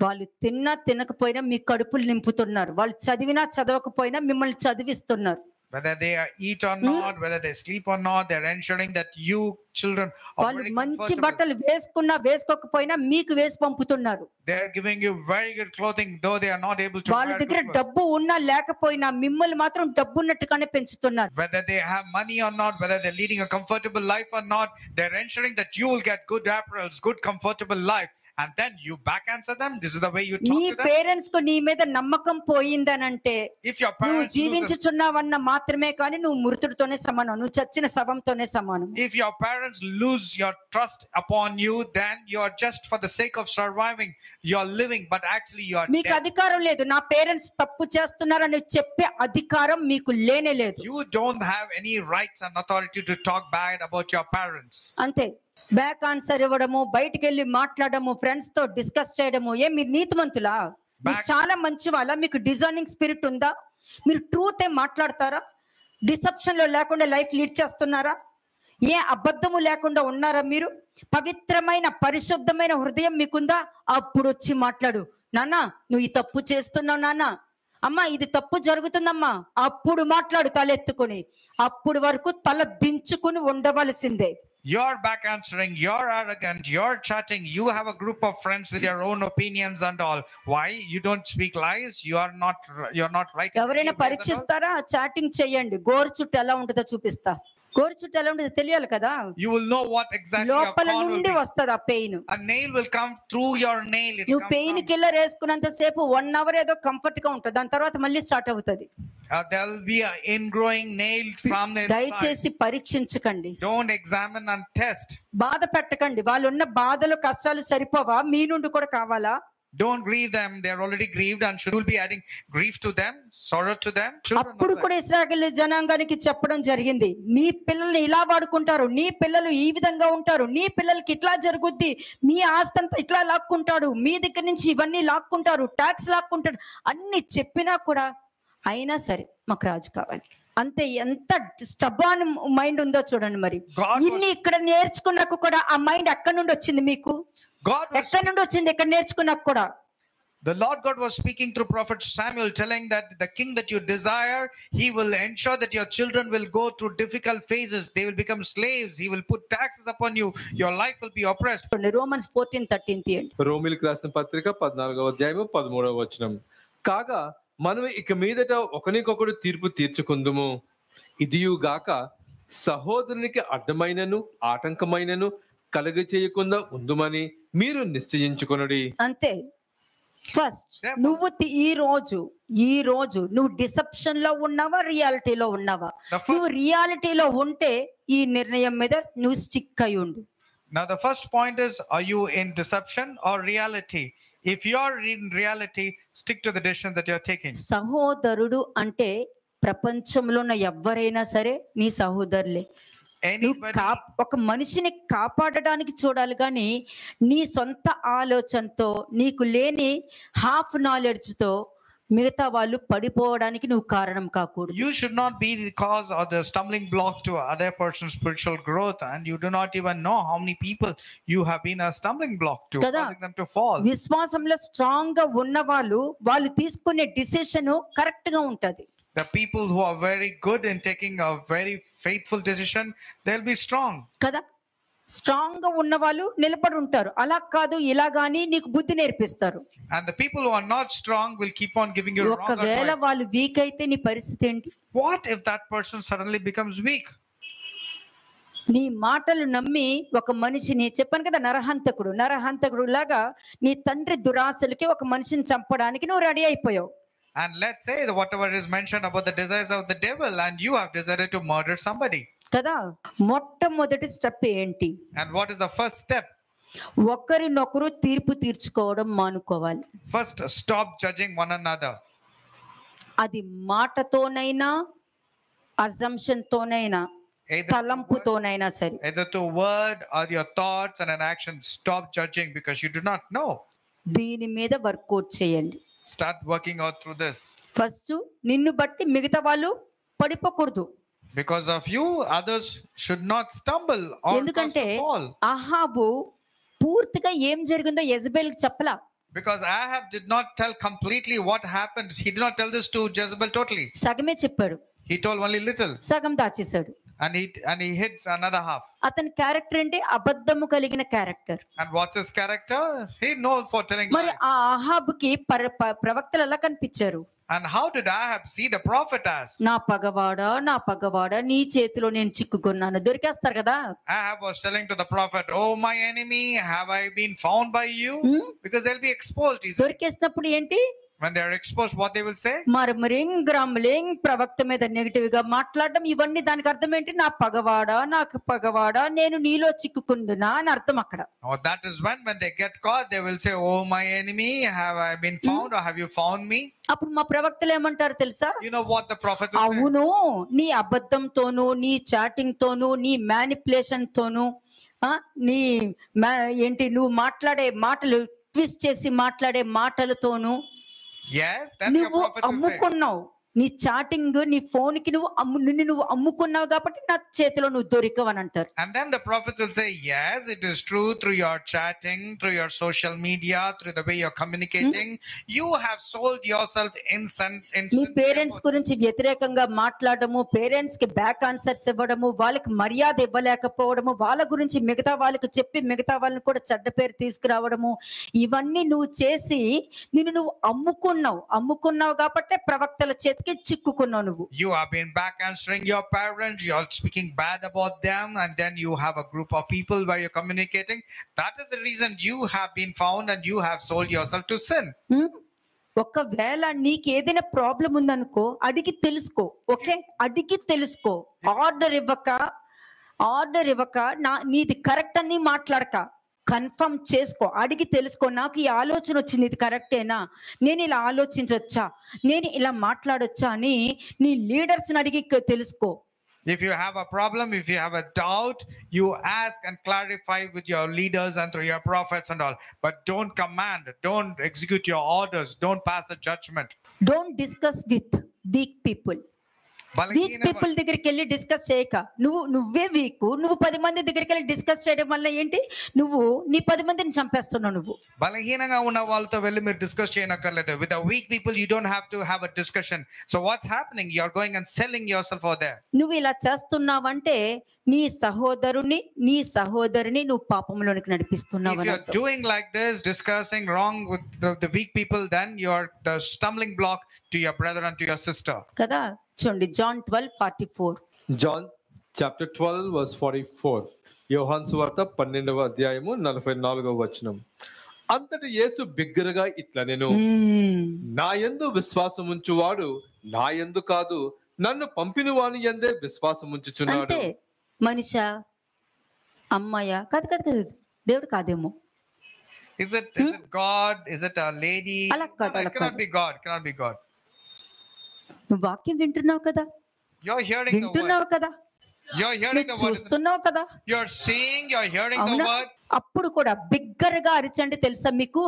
వాళ్ళు తిన్నా తినకపోయినా మీ కడుపులు నింపుతున్నారు. వాళ్ళు చదివినా చదవకపోయినా మిమ్మల్ని చదివిస్తున్నారు. Whether they eat or not, whether they sleep or not, they're ensuring that you children are వాళ్ళు very మంచి comfortable. బట్టలు వేసుకున్నా వేసుకోకపోయినా మీకు వేసి పంపుతున్నారు. They're giving you very good clothing, though they are not able to వాళ్ళ wear దగ్గర good clothes. డబ్బు ఉన్నా లేకపోయినా మిమ్మల్ని మాత్రం డబ్బు ఉన్నట్టుగానే పెంచుతున్నారు. Whether they have money or not, whether they're leading a comfortable life or not, they're ensuring that you will get good apparels, good comfortable life. And then you back answer them. This is the way you talk నీ to them. Parents కు నీ మీద నమ్మకం పోయిందనంటే If your నువ్వు parents lose, జీవించుచున్నావన్న మాత్రమే కానీ నువ్వు మృతుడితోనే సమానం, నువ్వు చచ్చిన శవంతోనే సమానం. if your parents lose your trust upon you, then you are just for the sake of surviving, you are living, but actually you are మీకు dead. అధికారం లేదు. నా పేరెంట్స్ తప్పు చేస్తున్నారని చెప్పే అధికారం మీకు లేనే లేదు. You don't have any rights and authority to talk bad about your parents. అంతే. బ్యాక్ ఆన్సర్ ఇవ్వడము, బయటికి వెళ్ళి మాట్లాడము, ఫ్రెండ్స్ తో డిస్కస్ చేయడము, మీరు నీతిమంతులా? మీరు చాలా మంచి వాళ్ళ? మీకు డిజైనింగ్ స్పిరిట్ ఉందా? మీరు ట్రూత్ మాట్లాడతారా? డిసెప్షన్ లో లేకుండా లైఫ్ లీడ్ చేస్తున్నారా? ఏ అబద్ధము లేకుండా ఉన్నారా? మీరు పవిత్రమైన పరిశుద్ధమైన హృదయం మీకుందా? అప్పుడు వచ్చి మాట్లాడు. నాన్న నువ్వు ఈ తప్పు చేస్తున్నావు, నాన్న అమ్మా ఇది తప్పు జరుగుతుందమ్మా, అప్పుడు మాట్లాడు తలెత్తుకుని. అప్పుడు వరకు తల దించుకుని ఉండవలసిందే. You're back answering, you're arrogant, you're chatting, you have a group of friends with your own opinions and all. Why? You don't speak lies, you're not right. ఎవరైనా పరీక్షిస్తారా? చాటింగ్ చెయ్యండి, గోరు చుట్టూ ఎలా ఉంటుందో చూపిస్తా. గోరు చుట్టూ ఎలా ఉంటుంది తెలియాలి కదా, You will know what exactly your లోపల corn will నుండి be. వస్తుంది ఆ pain. A nail will come through your nail. It will నువ్వు come పెయిన్ from, కిల్లర్ వేసుకున్నంత సేపు 1 hour ఏదో కంఫర్ట్ గా ఉంటుంది, దాని తర్వాత మళ్ళీ స్టార్ట్ అవుతుంది. there will be an ingrowing nail from the inside. దయచేసి పరీక్షించకండి, Don't examine and test. బాధ పెట్టకండి. వాళ్ళు ఉన్న బాధలు కష్టాలు సరిపోవా, మీ నుండి కూడా కావాలా? Don't grieve them. They are already grieved, and should you be adding grief to them, sorrow to them? Children అప్పుడు also. కూడా ఇశ్రాయేలు జనాంగానికి చెప్పడం జరిగింది, నీ పిల్లల్ని ఇలా వాడుకుంటారు, నీ పిల్లలు ఈ విధంగా ఉంటారు, నీ పిల్లలకి ఇట్లా జరుగుద్ది, మీ ఆస్తి అంతా ఇట్లా లాక్కుంటాడు, మీ దగ్గర నుంచి ఇవన్నీ లాక్కుంటారు, ట్యాక్స్ లాక్కుంటాడు అన్ని చెప్పినా కూడా అయినా సరే మాకు రాజు కావాలి అంతే. ఎంత స్టబాన్ మైండ్ ఉందో చూడండి. మరి ఇన్ని ఇక్కడ నేర్చుకున్నాక కూడా ఆ మైండ్ ఎక్కడి నుండి వచ్చింది మీకు? ఎక్కడి నుండి వచ్చింది? ఎక్కడ నేర్చుకున్నాక కూడా the Lord God was speaking through prophet Samuel, telling that the king that you desire, he will ensure that your children will go through difficult phases. They will become slaves. He will put taxes upon you. Your life will be oppressed. Romans 14:13 తీయండి. రోమిలికి రాసిన పత్రిక 14వ అధ్యాయము 13వ వచనం. కాగా మనం ఇక మీదట ఒకరికొకడు తీర్పు తీర్చుకుందుము, ఇదియుగాక సహోదరునికి అడ్డమైనను ఆటంకమైనను కలుగ చేయకుండా ఉందుమని మీరు నిశ్చయించుకొనుడి. అంతే. ఫస్ట్ నువ్వు ఈ రోజు నువ్వు డిసెప్షన్ లో ఉన్నావా, రియాలిటీలో ఉన్నావా? నువ్వు రియాలిటీలో ఉంటే ఈ నిర్ణయం మీద నువ్వు స్టిక్ అయి ఉండు. Now the first point is, are you in deception or reality? If you are in reality, stick to the decision that you are taking. సహోదరుడు అంటే ప్రపంచంలో ఉన్న ఎవరైనా సరే నీ సహోదరులే. ఒక మనిషిని కాపాడడానికి చూడాలి కానీ నీ సొంత ఆలోచనతో, నీకు లేని హాఫ్ నాలెడ్జ్ తో మిగతా వాళ్ళు పడిపోవడానికి నువ్వు కారణం కాకూడదు. You should not be the cause or the stumbling block to other person's spiritual growth, and you do not even know how many people you have been a stumbling block to, causing them to fall. విశ్వాసంలో strong గా ఉన్న వాళ్ళు తీసుకునే decision correct గా ఉంటది. The people who are very good in taking a very faithful decision, they'll be strong. కదా, strong గా ఉన్న వాళ్ళు నిలబడి ఉంటారు. అలా కాదు ఇలా గాని నీకు బుద్ధి నేర్పిస్తారు. And the people who are not strong will keep on giving you wrong advice. ఒకవేళ వాళ్ళు వీక్ అయితే నీ పరిస్థితి ఏంటి? What if that person suddenly becomes weak? నీ మాటలు నమ్మి ఒక మనిషిని, చెప్పాను కదా నరహంతకుడు లాగా నీ తండ్రి దురాశలకి ఒక మనిషిని చంపడానికి నువ్వు రెడీ అయిపోయావు. And let's say that whatever is mentioned about the desires of the devil, and you have decided to murder somebody. కదా, మొట్టమొదటి స్టెప్ ఏంటి? And what is the first step? ఒకరినొకరు తీర్పు తీర్చుకోవడం మానుకోవాలి. First, stop judging one another. అది మాటతోనైనా, assumption తోనైనా, తలంపుతోనైనా సరే. Either to word or your thoughts and an action, stop judging because you do not know. దీని మీద వర్కౌట్ చేయండి. Start working out through this. First నిన్ను బట్టి మిగతా వాళ్ళు పడిపోకూడదు. Because of you, others should not stumble or ఎందుకంటే fall. అహాబు పూర్తిగా ఏం జరిగిందో యెజబెల్కి చెప్పలా. Because Ahab did not tell completely what happened. He did not tell this to Jezebel totally. సగమే చెప్పాడు. He told only little. సగం దాచేశాడు. And he hid another half. అతని character అంటే అబద్ధము కలిగిన character. And what's his character? He known for telling lies. మరి ఆ అహాబుకి ప్రవక్తలు ఎలా కనిపించారు? And how did Ahab see the prophet as? నా పగవాడా నీ చేతిలో నేను చిక్కుకున్నాను. దొరికేస్తారు కదా. Ahab was telling to the prophet, "Oh my enemy, have I been found by you?" Because they'll be exposed easily. దొరికేసినప్పుడు ఏంటి? When they are exposed, what they will say? మరమరింగ్ ప్రవక్త మీద negative గా మాట్లాడడం, ఇవన్నీ దానికి అర్థం ఏంటి? నాకు పగవాడా నేను నీలో చిక్కుకుందునా అని అర్థం అక్కడ. Oh, that is when they get caught, they will say, "Oh my enemy, have I been found or have you found me?" అప్పుడు మా ప్రవక్తలు ఏమంటారు తెలుసా? You know what the prophets will say? అవును, నీ అబద్ధంతోను, నీ చాటింగ్ తోను, నీ మ్యానిపులేషన్ తోను, నీ ఏంటి నువ్వు మాట్లాడే మాటలు ట్విస్ట్ చేసి మాట్లాడే మాటలతోను Yes, then your నువ్వు prophets will say. అమ్ముకున్నావు. నీ చాటింగ్, నీ ఫోన్ కి నువ్వు అమ్ముకున్నావు కాబట్టి నా చేతిలో నువ్వు దొరికవు అని అంటారు. And then the prophets will say, yes, it is true, through your chatting, through your social media, through the way you're communicating, you have sold yourself నీ పేరెంట్స్ గురించి వ్యతిరేకంగా మాట్లాడము, పేరెంట్స్ కి బ్యాక్ ఆన్సర్స్ ఇవ్వడము, వాళ్ళకి మర్యాద ఇవ్వలేకపోవడము, వాళ్ళ గురించి మిగతా వాళ్ళకి చెప్పి మిగతా వాళ్ళని కూడా చెడ్డ పేరు తీసుకురావడము, ఇవన్నీ నువ్వు చేసి నువ్వు అమ్ముకున్నావు కాబట్టి ప్రవక్తల చేతికి చేతికి చిక్కుకున్నావు నువ్వు. You have been back answering your parents, you're speaking bad about them, and then you have a group of people where you're communicating. That is the reason you have been found and you have sold yourself to sin. ఒకవేళ నీకు ఏదైనా problem ఉందనుకో, అడిగి తెలుసుకో. Okay, అడిగి తెలుసుకో. Order ఇవ్వక నీది కరెక్ట్ అని మాట్లాడక, కన్ఫర్మ్ చేసుకో, అడిగి తెలుసుకో. నాకు ఈ ఆలోచన వచ్చింది, ఇది కరెక్టేనా, నేను ఇలా ఆలోచించవచ్చా, నేను ఇలా మాట్లాడొచ్చా అని నీ లీడర్స్ని అడిగి తెలుసుకో. If you have a problem, if you have a doubt, you ask and clarify with your leaders and through your prophets and all. But don't command, don't execute your orders, don't pass a judgment. Don't discuss with weak people. Weak people దగ్గరికి వెళ్ళి discuss చేయక, నువ్వే week, నువ్వు 10 మంది దగ్గరికి వెళ్ళి discuss చేయడం వల్ల ఏంటి, నువ్వు నీ 10 మందిని చంపేస్తున్నావు. నువ్వు బలహీనంగా ఉన్న వాళ్ళతో వెళ్ళి మీరు discuss చేయనక్కర్లేదు. With the weak people you don't have to have a discussion. So what's happening? You are going and selling yourself over there. నువ్వు ఇలా చేస్తున్నావంటే నీ సహోదరుని నువ్వు పాపంలోనికి నడిపిస్తున్నావు. If you are doing like this, discussing wrong with the weak people, then you are the stumbling block to your brother and to your sister. కదా. చూడండి, John 12:44. John chapter 12 verse 44. యోహాను సువార్త 12వ అధ్యాయము 44వ వచనం. అంతటి యేసు బిగ్గరగా ఇట్లా, నేను నా యందు విశ్వాసం ఉంచువాడు నా యందు కాదు, నన్ను పంపిన వాని యందే విశ్వాసం ఉంచుచున్నాడు. అంటే మనిషా, అమ్మాయ కాదు, దేవుడు కాదేమో. Is it God? Is it a lady? Cannot be God. నువ్వు వాక్యం వింటున్నావు కదా, You're hearing the word. కదా, You're hearing the word. చూస్తున్నావు కదా, You're seeing, you're hearing the word. అప్పుడు కూడా బిగ్గరగా అరిచండి. తెలుసా మీకు,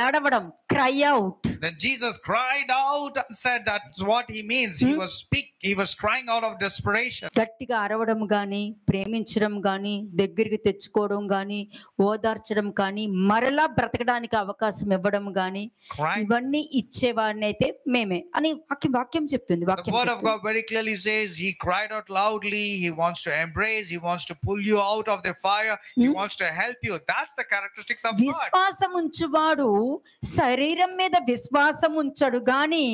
ఏడవడం, cry out. Then Jesus cried out and said that's what he means. He was crying out of desperation. గట్టిగా అరవడం గాని, ప్రేమించడం గాని, దగ్గరికి తెచ్చుకోవడం గాని, ఓదార్చడం గాని, మరలా బ్రతకడానికి అవకాశం ఇవ్వడం గాని, ఇవన్నీ ఇచ్చేవాడిని అయితే మేమే అని వాక్యం చెప్తుంది. The word of God very clearly says he cried out loudly. He wants to embrace, he wants to pull you out of the fire, he wants to help you. That's the characteristics of God. విశ్వాసం ఉంచువాడు శరీరం మీద విశ్వాసం ఉంచడు గాని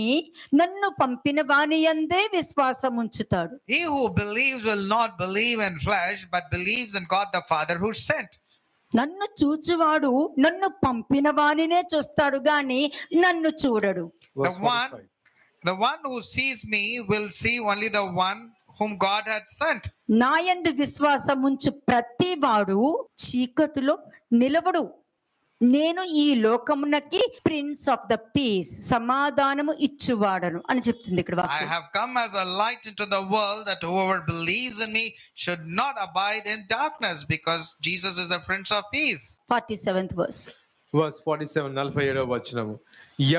నన్ను పంపిన వాని యందే విశ్వాసం ఉంచుతాడు. He who believes will not believe in flesh but believes in God the Father who sent. నన్ను చూచువాడు నన్ను పంపిన వానినే చూస్తాడు గాని నన్ను చూడడు. The one who sees me will see only the one whom God had sent. నా యందు విశ్వాసం ఉంచు ప్రతి వాడు చీకటిలో నిలవడు. నేను ఈ లోకమునకి ప్రిన్స్ ఆఫ్ ద పీస్, సమాధానము ఇచ్చువాడను అని చెప్తుంది ఇక్కడ వాక్యం. I have come as a light into the world that whoever believes in me should not abide in darkness, because Jesus is the prince of peace. 47th verse. verse 47 47వ వచనము.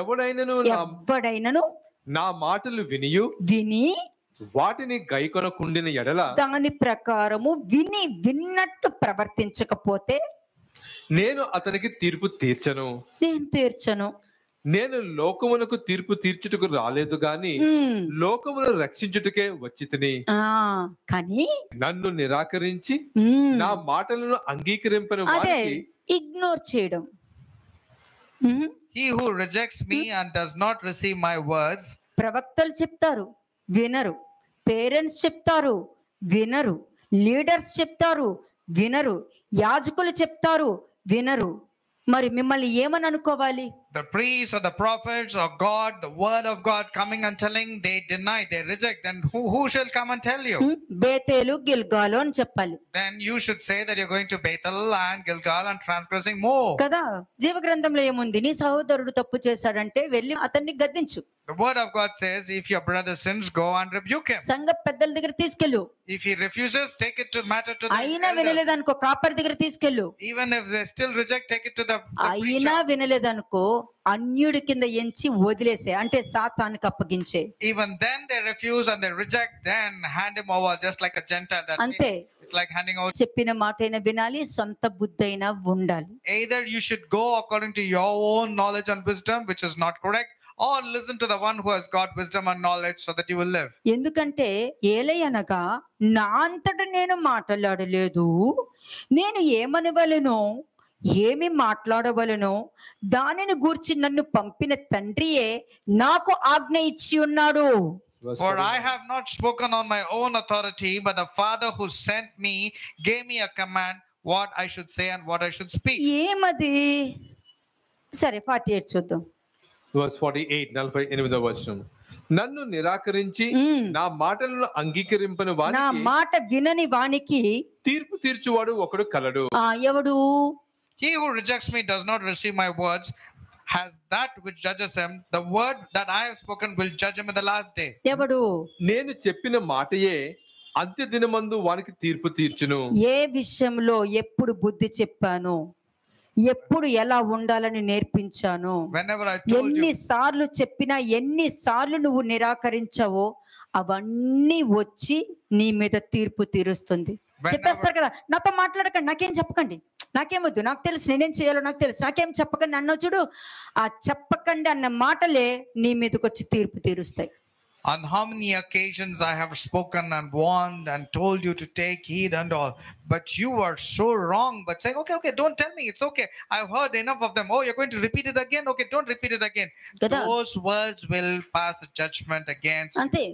ఎవడైనను నా మాటలు విని వాటిని గైకొనకుండిన ఎడల, దాని ప్రకారము విన్నట్టు ప్రవర్తించకపోతే నేను అతనికి తీర్పు తీర్చను. నేను లోకమునకు తీర్పు తీర్చుటకు రాలేదు గాని లోకమును రక్షించుటకే వచ్చితిని. కానీ నన్ను నిరాకరించి నా మాటలను అంగీకరింపని వారికి ఇగ్నోర్ చేయడం. He who rejects me and does not receive my words. ప్రవక్తలు చెప్తారు, వినరు. పేరెంట్స్ చెప్తారు, వినరు. లీడర్స్ చెప్తారు, వినరు. యాజకులు చెప్తారు, వినరు. మరి మిమ్మల్ని ఏమని అనుకోవాలి? The priests or the prophets or God, the word of God coming and telling, they deny, they reject. Then who shall come and tell you? బేతేలు గిల్గాలు అని చెప్పాలి. Then you should say that you're going to Bethel and Gilgal and transgressing more. కదా. జీవ గ్రంథంలో ఏముంది? నీ సహోదరుడు తప్పు చేశాడంటే వెళ్ళి అతన్ని గద్దించు. The word of God says, if your brother sins, go and rebuke him. సంఘ పెద్దల దగ్గర తీసుకెళ్ళు. If he refuses, take it to matter to the అయినా వినలేదనుకో, కాపరి దగ్గర తీసుకెళ్ళు. Even if they still reject, take it to the అయినా వినలేదనుకో, అన్యుడి కింద ఎంచి వదిలేసే, అంటే సాతానుకి అప్పగించే. Even then they refuse and they reject, then hand him over just like a Gentile. That అంతే. It's like handing over. చెప్పిన మాటైనా వినాలి, సొంత బుద్ధైనా ఉండాలి. Either you should go according to your own knowledge and wisdom, which is not correct, or listen to the one who has got wisdom and knowledge so that you will live. ఎందుకంటే ఏలయనగా నా అంతట నేను మాట్లాడలేదు, నేను ఏమనవలెనో ఏమి మాట్లాడవలెనో దానిని గూర్చి నన్ను పంపిన తండ్రియే నాకు ఆజ్ఞ ఇచ్చి ఉన్నాడు. Verse For I 49. have not spoken on my own authority, but the Father who sent me gave me a command what I should say and what I should speak. ఏమది? సరే 48 చూద్దాం. Verse 48, 48వ వచనం. నన్ను నిరాకరించి నా మాటలను అంగీకరింపని నా వానికి మాట వినని వానికి తీర్పు తీర్చువాడు ఒకడు కలడు. ఎవడు? He who rejects me does not receive my words, has that which judges him. The word that I have spoken will judge him in the last day. ఎవడు? నేను చెప్పిన మాటయే అంత్య దినమందు వానికి తీర్పు తీర్చును. ఏ విషయంలో ఎప్పుడు బుద్ధి చెప్పాను, ఎప్పుడు ఎలా ఉండాలని నేర్పించాను, Whenever I told you, ఎన్నిసార్లు చెప్పినా ఎన్నిసార్లు నువ్వు నిరాకరించావో అవన్నీ వచ్చి నీ మీద తీర్పు తీరుస్తుంది. చెప్పేస్తారు కదా, నాతో మాట్లాడకండి, నాకేం చెప్పకండి, నాకేమొద్దు, నాకు తెలుసు నేనేం చేయాలో నాకు తెలుసు, నాకేం చెప్పకండి అన్న చూడు, ఆ చెప్పకండి అన్న మాటలే నీ మీదకి వచ్చి తీర్పు తీరుస్తాయి. on how many occasions I have spoken and warned and told you to take heed and all, but you are so wrong, but saying, okay, don't tell me, it's okay, I've heard enough of them. Oh, you're going to repeat it again? Okay, don't repeat it again. Kada. Those words will pass a judgment against you. అంతే.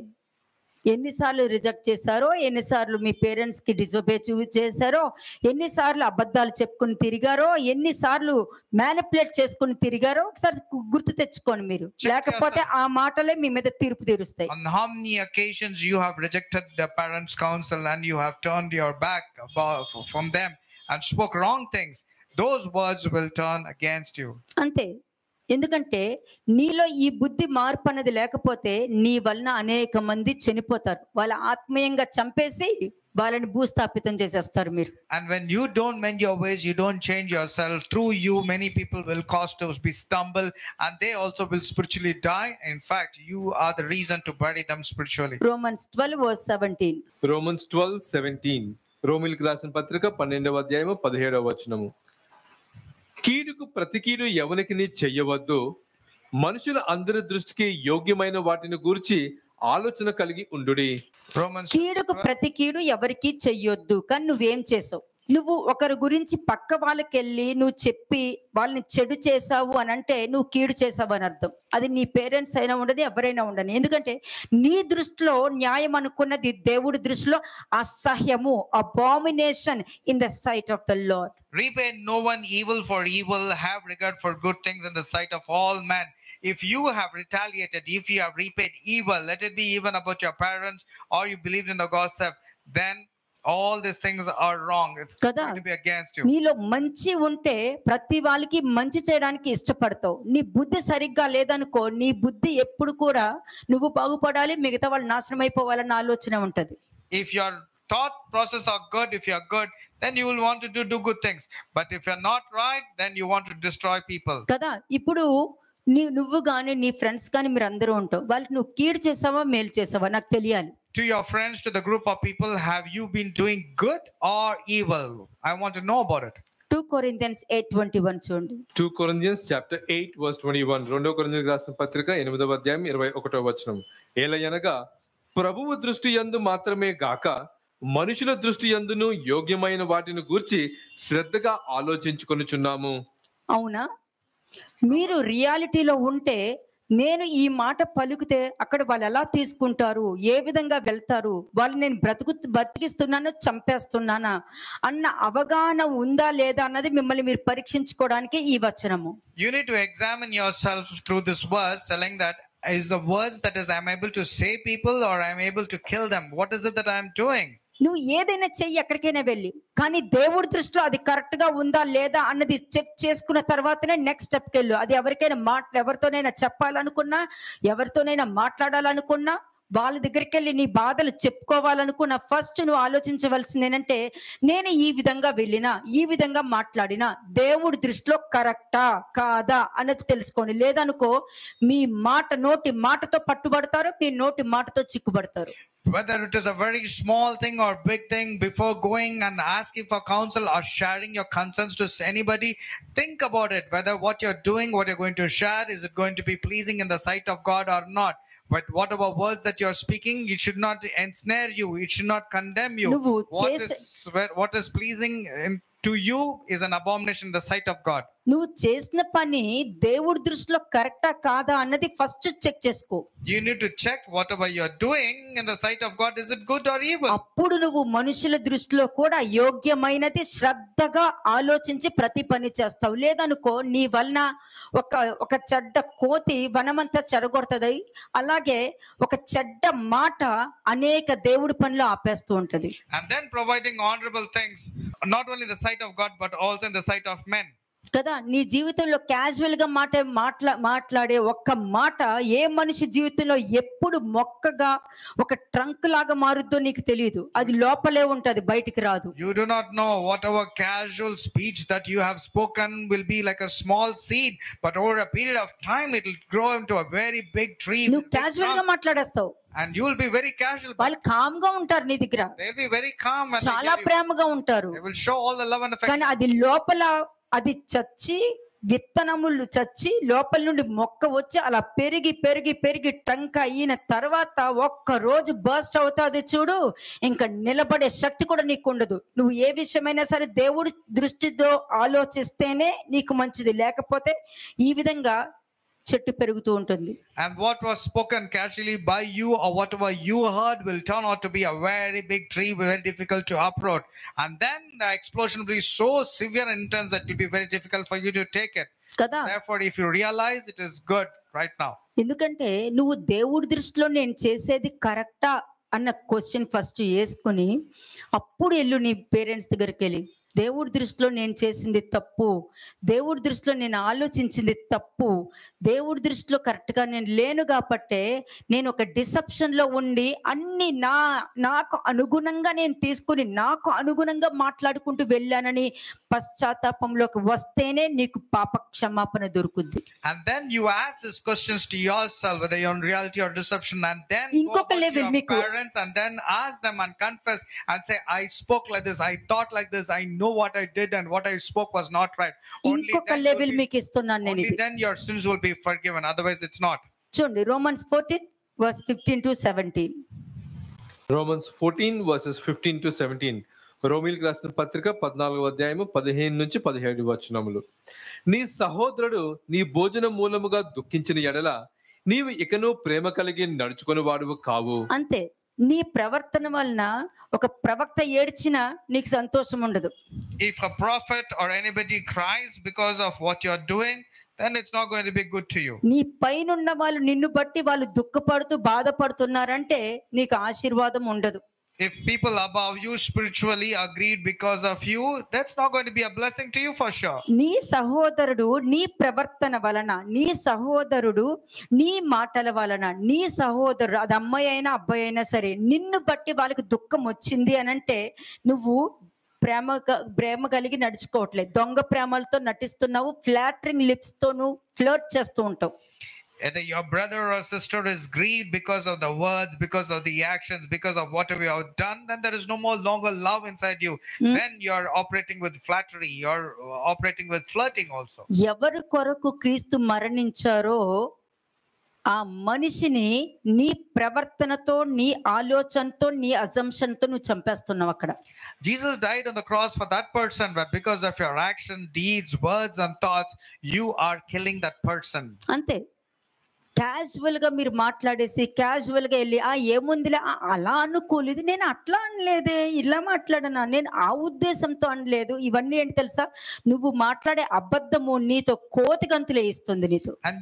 ఎన్నిసార్లు reject చేశారో, ఎన్నిసార్లు మీ parents కి disobey చేశారో, ఎన్నిసార్లు అబద్ధాలు చెప్పుకుని తిరిగారో, ఎన్నిసార్లు మ్యానిపులేట్ చేసుకుని తిరిగారో ఒకసారి గుర్తు తెచ్చుకోండి మీరు. లేకపోతే ఆ మాటలే మీ మీద తీర్పు తీరుస్తాయి. On how many occasions you have rejected the parents' counsel and you have turned your back from them and spoke wrong things, those words will turn against you. అంతే. ఎందుకంటే నీలో ఈ బుద్ధి మార్పు అనేది లేకపోతే నీ వలన అనేక మంది చనిపోతారు. వాళ్ళ ఆత్మీయంగా చంపేసి వాళ్ళని భూస్థాపితం చేసేస్తారు మీరు. And when you don't mend your ways, you don't change yourself, through you many people will cause to be stumble and they also will spiritually die. In fact, you are the reason to bury them spiritually. Romans 12:17. Romans 12:17. రోమీయులకు రాసిన పత్రిక 12వ అధ్యాయము 17వ వచనము. కీడుకు ప్రతి కీడు ఎవనికి చెయ్యవద్దు, మనుషుల అందరి దృష్టికి యోగ్యమైన వాటిని గూర్చి ఆలోచన కలిగి ఉండుడి. కీడుకు ప్రతి కీడు ఎవరికి చెయ్యొద్దు. కానీ నువ్వేం చేసావు? నువ్వు ఒకరి గురించి పక్క వాళ్ళకి వెళ్ళి నువ్వు చెప్పి వాళ్ళని చెడు చేసావు అని అంటే నువ్వు కీడు చేసావు అని అర్థం. అది నీ పేరెంట్స్ అయినా ఉండని, ఎవరైనా ఉండని. ఎందుకంటే నీ దృష్టిలో న్యాయం అనుకున్నది దేవుడి దృష్టిలో అసహ్యము, abomination in the sight of the Lord. Repay no one evil for evil, have regard for good things in the sight of all men. If you have retaliated, if you have repaid evil, let it be even about your parents or you believed in the gossip, then all these things are wrong. It's going to be against you. నీలో మంచి ఉంటే ప్రతి వాళ్ళకి మంచి చేయడానికి ఇష్టపడతావు. నీ బుద్ధి సరిగ్గా లేదనుకో, నీ బుద్ధి ఎప్పుడు కూడా నువ్వు బాగుపడాలి, మిగతా వాళ్ళు నాశనం అయిపోవాలన్న ఆలోచన ఉంటది. If your thought process are good, if you are good, then you will want to do good things. But if you're not right, then you want to destroy people. కదా, ఇప్పుడు నువ్వు కానీ నీ ఫ్రెండ్స్ కానీ మీరు అందరూ ఉంటావు. వాళ్ళకి నువ్వు కీడు చేసావా మేలు చేసావా నాకు తెలియాలి. To your friends, to the group of people, have you been doing good or evil? I want to know about it. 2 Corinthians 8:21 చూడండి. 2 Corinthians chapter 8 verse 21. 2 కొరింథీయులకు రాసిన పత్రిక 8వ అధ్యాయం 21వ వచనం. ఏలయనగా ప్రభువు దృష్టి యందు మాత్రమే గాక మనుషుల దృష్టి యందును యోగ్యమైన వాటిని గూర్చి శ్రద్ధగా ఆలోచించుకొనుచున్నాము. అవునా? మీరు రియాలిటీలో ఉంటే నేను ఈ మాట పలుకుతే అక్కడ వాళ్ళు ఎలా తీసుకుంటారు, ఏ విధంగా వెళ్తారు, వాళ్ళు నేను బ్రతికిస్తున్నానో చంపేస్తున్నానా అన్న అవగాహన ఉందా లేదా అన్నది మిమ్మల్ని మీరు పరీక్షించుకోవడానికి ఈ వచనము. You need to examine yourself through this verse, telling that is the words that is I'm able to save people or I'm able to kill them. What is it that I'm doing? నువ్వు ఏదైనా చెయ్యి, ఎక్కడికైనా వెళ్ళి, కానీ దేవుడి దృష్టిలో అది correct గా ఉందా లేదా అన్నది చెక్ చేసుకున్న తర్వాతనే నెక్స్ట్ స్టెప్కి వెళ్ళు. అది ఎవరికైనా ఎవరితోనైనా చెప్పాలనుకున్నా, ఎవరితోనైనా మాట్లాడాలనుకున్నా, వాళ్ళ దగ్గరికి వెళ్ళి నీ బాధలు చెప్పుకోవాలనుకున్నా, ఫస్ట్ నువ్వు ఆలోచించవలసింది ఏంటంటే నేను ఈ విధంగా వెళ్ళినా, ఈ విధంగా మాట్లాడినా దేవుడి దృష్టిలో కరెక్టా కాదా అన్నది తెలుసుకోండి. లేదనుకో మీ నోటి మాటతో పట్టుబడతారు, మీ నోటి మాటతో చిక్కుబడతారు. Whether it is a very small thing or big thing, before going and asking for counsel or sharing your concerns to anybody, think about it. Whether what you're doing, what you're going to share, is it going to be pleasing in the sight of God or not? But whatever words that you're speaking, it should not ensnare you. It should not condemn you. What is pleasing to you is an abomination in the sight of God. నువ్వు చేసిన పని దేవుడి దృష్టిలో కరెక్టా కాదా అన్నది first check చేసుకో. You need to check whatever you're doing in the sight of God, is it good or evil? అప్పుడు నువ్వు మనుషుల దృష్టిలో కూడా యోగ్యమైనది శ్రద్ధగా ఆలోచించి ప్రతి పని చేస్తావు. లేదనుకో నీ వలన ఒక చెడ్డ కోతి వనమంతా చెడగొడుతుంది, అలాగే ఒక చెడ్డ మాట అనేక దేవుడి పనులు ఆపేస్తూ ఉంటది. And then providing honorable things, not only in the sight of God but also in the sight of men. కదా, నీ జీవితంలో క్యాజువల్ గా మాట్లాడే ఒక్క మాట ఏ మనిషి జీవితంలో ఎప్పుడు మొక్కగా ఒక ట్రంక్ లాగా మారుద్దో నీకు తెలియదు. అది లోపలే ఉంటది, బయటికి రాదు. You do not know whatever casual speech that you have spoken will be like a small seed, but over a period of time it will grow into a very big tree. నువ్వు casual గా మాట్లాడేస్తావు, and you will be very casual. వాళ్ళు com గా ఉంటారు నీ దగ్గర, They will be very calm and చాలా ప్రేమగా ఉంటారు. they will show all the love and affection. కానీ అది లోపల అది చచ్చి విత్తనములు చచ్చి లోపల నుండి మొక్క వచ్చి అలా పెరిగి పెరిగి పెరిగి టంక అయిన తర్వాత ఒక్క రోజు బర్స్ట్ అవుతుంది చూడు, ఇంకా నిలబడే శక్తి కూడా నీకు ఉండదు. నువ్వు ఏ విషయమైనా సరే దేవుడి దృష్టితో ఆలోచిస్తేనే నీకు మంచిది, లేకపోతే ఈ విధంగా చెట్టు పెరుగుతూ ఉంటుంది. And what was spoken casually by you or whatever you heard will turn out to be a very big tree, very difficult to uproot, and then the explosion will be so severe and intense that it will be very difficult for you to take it. కదా, Therefore, if you realize, it is good right now. ఎందుకంటే నువ్వు దేవుడి దృష్టిలో నేను చేసేది కరెక్టా అన్న question first వేసుకుని అప్పుడు వెళ్ళు నీ పేరెంట్స్ దగ్గరికి వెళ్ళి, దేవుడి దృష్టిలో నేను చేసింది తప్పు, దేవుడి దృష్టిలో నేను ఆలోచించింది తప్పు, దేవుడి దృష్టిలో కరెక్ట్గా నేను లేను కాబట్టే నేను ఒక డిసెప్షన్లో ఉండి అన్ని నాకు అనుగుణంగా నేను తీసుకుని నాకు అనుగుణంగా మాట్లాడుకుంటూ వెళ్ళానని పశ్చాత్తాపంలోకి వస్తేనే నీకు పాప క్షమాపణ దొరుకుద్ది. And then you ask these questions to yourself whether you're in reality or deception, and then ఇంకొక లెవెల్ మీకు parents and then ask them and confess and say, I spoke like this, I thought like this, I know what I did and what I spoke was not right. ఇంకొక level మీకు ఇస్తున్నాను నేను. Only then your sins will be forgiven, otherwise it's not. చూడండి, Romans 14 verse 15 to 17. Romans 14 verses 15 to 17. రోమీయులకు రాసిన పత్రిక 14వ అధ్యాయము 15 నుంచి 17 వచనములు. నీ సహోదరుడు నీ భోజన మూలముగా దుఃఖించిన ఎడల నీవు ఇకను ప్రేమ కలిగి నడుచుకుని వాడువు కావు. అంతే, నీ ప్రవర్తన వలన ఒక ప్రవక్త ఏడ్చినా నీకు సంతోషం ఉండదు. If a prophet or anybody cries because of what you're doing, then it's not going to be good to you. నీ పైనున్న వాళ్ళు నిన్ను బట్టి వాళ్ళు దుఃఖపడుతూ బాధపడుతున్నారంటే నీకు ఆశీర్వాదం ఉండదు. If people above you spiritually agreed because of you, that's not going to be a blessing to you for sure. నీ సహోదరుడు నీ ప్రవర్తన వలన, నీ సహోదరుడు నీ మాటల వలన, నీ సహోదరుడు అది అమ్మాయి అయినా అబ్బాయి అయినా సరే నిన్ను బట్టి వాళ్ళకి దుఃఖం వచ్చింది అని అంటే నువ్వు ప్రేమ కలిగి నడుచుకోవట్లేదు, దొంగ ప్రేమలతో నటిస్తున్నావు, ఫ్లాటరింగ్ లిప్స్ తో నువ్వు ఫ్లర్ట్ చేస్తూ ఉంటావు. Either your brother or sister is grieved because of the words, because of the actions, because of whatever you have done, then there is no more longer love inside you. Then you're operating with flattery, you're operating with flirting also. ఎవరి కొరకు క్రీస్తు మరణించారో ఆ మనిషిని నీ ప్రవర్తనతో, నీ ఆలోచనతో, నీ అజంప్షన్తో నువ్వు చంపేస్తున్నావు అక్కడ. Jesus died on the cross for that person, but because of your action, deeds, words and thoughts, you are killing that person. అంతే, క్యాజువల్ గా మీరు మాట్లాడేసి క్యాజువల్ గా వెళ్ళి ఏముందిలే అలా అనుకోలేదు, నేను అట్లా అనలేదే, ఇలా మాట్లాడనా, నేను ఆ ఉద్దేశంతో అనలేదు. ఇవన్నీ ఏంటి తెలుసా, నువ్వు మాట్లాడే అబద్ధము నీతో కోతి గంతులే ఇస్తుంది నీతో. And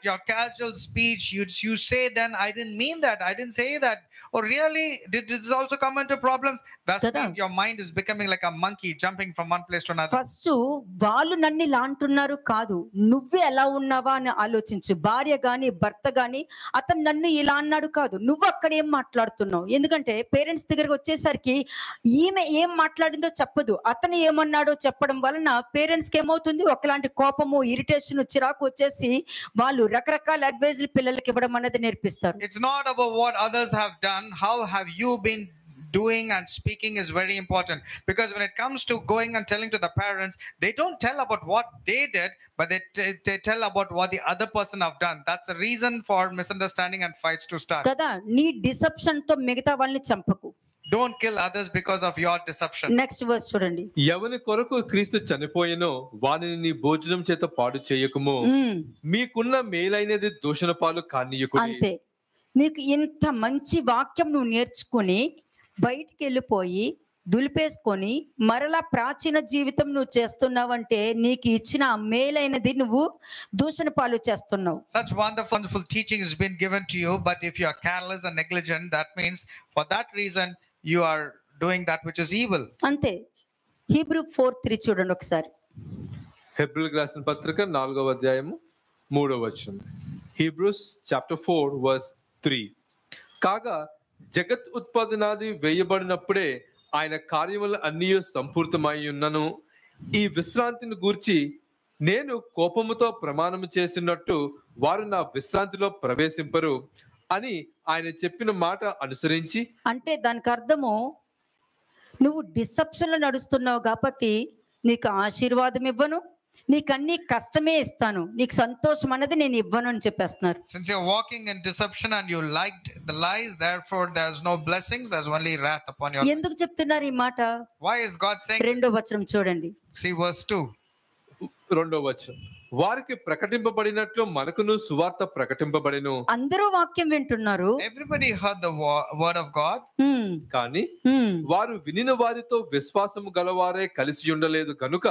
your casual speech, you say then I didn't mean that, I didn't say that, or really did this also come into problems? That's when your mind is becoming like a monkey jumping from one place to another. First వాళ్ళు నన్ను ఇలా అంటున్నారు కాదు, నువ్వే ఎలా ఉన్నావా అని ఆలోచించు. భార్య గాని భర్త గాని అతను నన్ను ఇలా అన్నాడు కాదు, నువ్వు అక్కడ ఏం మాట్లాడుతున్నావు. ఎందుకంటే పేరెంట్స్ దగ్గరకు వచ్చేసరికి ఈమె ఏం మాట్లాడిందో చెప్పదు, అతను ఏమన్నాడో చెప్పడం వలన పేరెంట్స్ కి ఏమవుతుంది, ఒకలాంటి కోపము, ఇరిటేషన్, చిరాకు వచ్చేసి వాళ్ళు రకరకాల అడ్వైజులు పిల్లలకి ఇవ్వడం అనేది నేర్పిస్తారు. It's not about what others have done, how have you been doing, and speaking is very important, because when it comes to going and telling to the parents, they don't tell about what they did, but they tell about what the other person have done. That's the reason for misunderstanding and fights to start. కదా, నీ deception తో మిగతా వాళ్ళని చంపకు. Don't kill others because of your deception. Next verse చూడండి. ఎవని కొరకు క్రీస్తు చనిపోయెనో వానిని నీ భోజనం చేత పాడు చేయకుము. మీకున్న మేలైనది దూషణ పాలు కానీయకుడి. అంతే. నీకు ఇంత మంచి వాక్యం నువ్వు నేర్చుకుని బయటికి వెళ్ళిపోయి దులిపేసుకొని మరలా ప్రాచీన జీవితం నువ్వు చేస్తున్నావంటే నీకు ఇచ్చిన ఆ మేలైనది నువ్వు దూషణ పాలు చేస్తున్నావు. Such wonderful teaching has been given to you, but if you are careless and negligent, that means for that reason you are doing that which is evil. అంతే. హీబ్రూ 4:3 చూడండి ఒకసారి. హెబ్రీయులకు రాసిన పత్రిక 4వ అధ్యాయము 3వ వచనం. Hebrews chapter 4 verse 3. కాగా జగత్ ఉత్పాదనాది వేయబడినప్పుడే ఆయన కార్యములు అన్నీ సంపూర్తమై ఉన్నను. ఈ విశ్రాంతిని గూర్చి నేను కోపముతో ప్రమాణము చేసినట్టు వారు నా విశ్రాంతిలో ప్రవేశింపరు అని ఆయన చెప్పిన మాట అనుసరించి. అంటే దానికి అర్థము నువ్వు డిసెప్షన్ లో నడుస్తున్నావు కాబట్టి నీకు ఆశీర్వాదం ఇవ్వను, నీకు అన్ని కష్టమే ఇస్తాను, నీకు సంతోషం అన్నది నేను ఇవ్వను అని చెప్పేస్తున్నారు. Since you're walking in deception and you liked the lies, therefore there's no blessings, there's only wrath upon your life. ఎందుకు చెప్తున్నారు ఈ మాట? Why is God saying? 2వ వచనం చూడండి. See verse 2. 2వ వచనం. వారికి ప్రకటింపబడినట్లు మనకును సువార్త ప్రకటింపబడెను. అందరూ వాక్యం వింటున్నారు. Everybody heard the word of God. కానీ వారు వినిన వారితో విశ్వాసము గలవారే కలిసి ఉండలేదు గనుక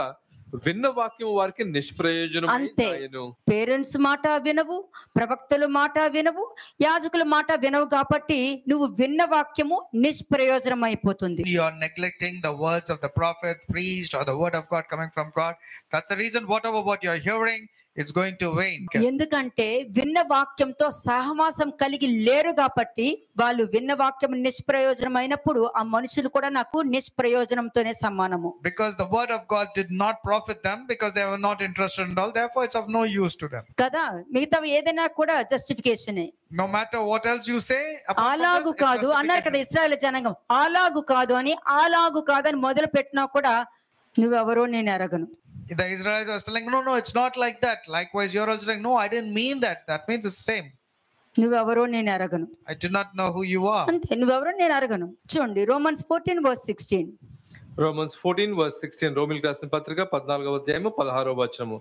విన్న వాక్యం వారికి నిష్ప్రయోజనము. పేరెంట్స్ మాట వినవు, ప్రవక్తల మాట వినవు, యాజకుల మాట వినవు కాబట్టి నువ్వు విన్న వాక్యము నిష్ప్రయోజనం అయిపోతుంది. You are neglecting the words of the prophet, priest, or the word of God coming from God. That's the reason whatever what you are hearing, it's going to wane. ఎందుకంటే విన్న వాక్యంతో సహవాసం కలిగి లేరు కాబట్టి వాళ్ళు విన్న వాక్యం నిష్ప్రయోజనం అయినప్పుడు ఆ మనుషులు కూడా నాకు నిష్ప్రయోజనంతోనే సమానము. Because the word of God did not profit them, because they were not interested in all, therefore it's of no use to them. కదా, మిగతా ఏదైనా కూడా జస్టిఫికేషనే. No matter what else you say, అలాగు కాదు అన్నారు కదా ఇశ్రాయేలు జనాంగం. అలాగు కాదు అని మొదలు పెట్టినా కూడా నువ్వెవరో నేను ఎరగను. The Israelites are telling, no, it's not like that. Likewise, you're also saying, no, I didn't mean that. That means it's the same. నువ్వెవరో నేను ఎరగను. I do not know who you are. అంతే, నువ్వెవరో నేను ఎరగను. చూడండి రోమన్స్ 14:16. రోమన్స్ 14:16. రోమిలకు రాసిన పత్రిక 14వ అధ్యాయము 16వ వచనము.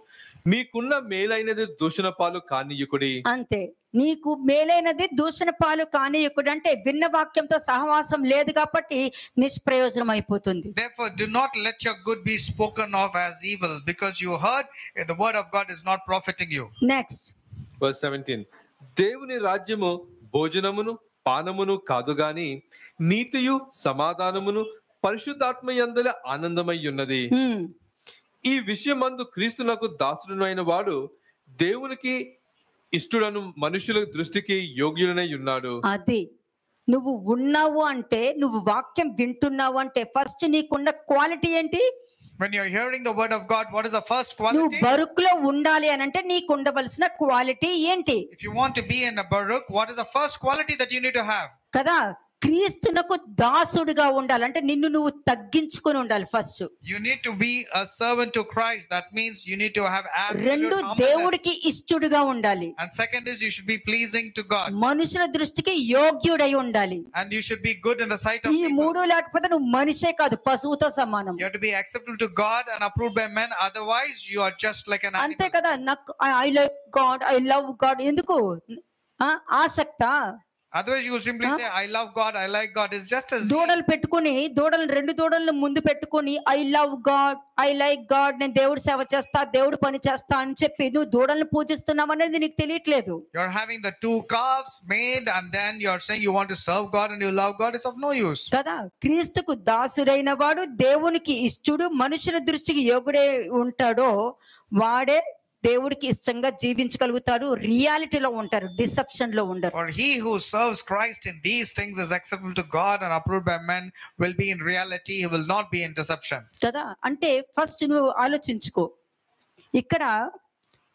మీకున్న మేలైనది దూషణ పాలు కానీయకుడి. అంతే, నీకు మేలైనది దూషణ పాలు కానీయకుడు అంటే విన్న వాక్యంతో సహవాసం లేదు కాబట్టి నిష్ప్రయోజనం అయిపోతుంది. Therefore do not let your good be spoken of as evil, because you heard the word of God is not profiting you. Next verse 17. దేవుని రాజ్యము భోజనమును పానమును కాదు గాని నీతియు సమాధానమును పరిశుద్ధాత్మ యందల ఆనందమై ఉన్నది. ఈ విషయమందు క్రీస్తునకు దాసుడైన వాడు దేవునికి ఇష్టడను మనుషుల దృష్టికి యోగ్యుడనై ఉన్నాడు. అది నువ్వు ఉన్నావు అంటే, నువ్వు వాక్యం వింటున్నావు అంటే ఫస్ట్ నీకున్న క్వాలిటీ ఏంటి? When you're hearing the word of God, what is the first quality? నువ్వు బరుకులో ఉండాలి అని అంటే నీకు ఉండవలసిన క్వాలిటీ ఏంటి? If you want to be in a baruk, what is the first quality that you need to have? కదా, క్రీస్తునకు దాసుడిగా ఉండాలంటే నిన్ను నువ్వు తగ్గించుకొని ఉండాలి first. You need to be a servant to Christ. That means you need to have రెండు దేవుడికి ఇష్టడుగా ఉండాలి. And second is you should be pleasing to God. మనుషుల దృష్టికి యోగ్యుడై ఉండాలి. And you should be good in the sight of ఈ people. మూడు లేకపోతే నువ్వు మనిషే కాదు, పశువుతో సమానం. You have to be acceptable to God and approved by men, otherwise you are just like an animal. అంతే కదా, నాకు I like God, I love God ఎందుకు ఆసక్త? Otherwise you will simply say I love God, I like God. It's just as దూడలు పెట్టుకొని రెండు దూడలను ముందు పెట్టుకొని I love God, I like God, నేను దేవుడి సేవ చేస్తా, దేవుడి పని చేస్తా అని చెప్పి నువ్వు దూడలను పూజిస్తున్నావు అనేది నీకు తెలియట్లేదు. You're having the 2 calves made and then you're saying you want to serve God and you love God. It's of no use. కదా, క్రీస్తుకు దాసుడైన వాడు దేవునికి ఇష్టడు మనుషుల దృష్టికి యోగుడే ఉంటాడో వాడే దేవుడికి ఇష్టంగా జీవించగలుగుతాడు, రియాలిటీలో ఉంటారు, డిసెప్షన్ లో ఉండరు. For he who serves Christ in these things is acceptable to God and approved by men will be in reality, he will not be in deception. కదా, అంటే ఫస్ట్ నువ్వు ఆలోచించుకో, ఇక్కడ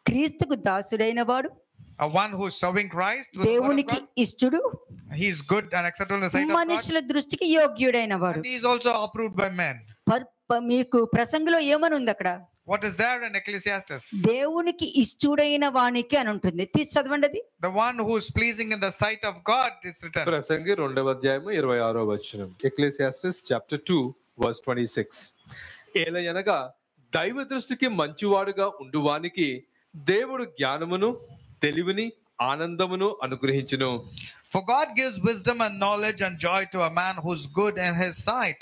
క్రీస్తుకు దాసుడైన వాడు one who is serving Christ, దేవునికి ఇష్టడు, he is good and acceptable in the sight of God, మనుషుల దృష్టికి యోగ్యుడైన వాడు, and he is also approved by men. మీకు ప్రసంగంలో ఏమని ఉంది అక్కడ? What is there in Ecclesiastes? దేవునికి ఇష్టుడైన వానికి అని ఉంటుంది. తీసి చదవండి అది. The one who is pleasing in the sight of God is written. Prasangi 2:26 ఎక్లెసియాస్టిస్ chapter 2 verse 26. ఏలయనగా దైవ దృష్టికి మంచివాడుగా ఉండువానికి దేవుడు జ్ఞానమును తెలివిని ఆనందమును అనుగ్రహించును. For God gives wisdom and knowledge and joy to a man who's good in his sight.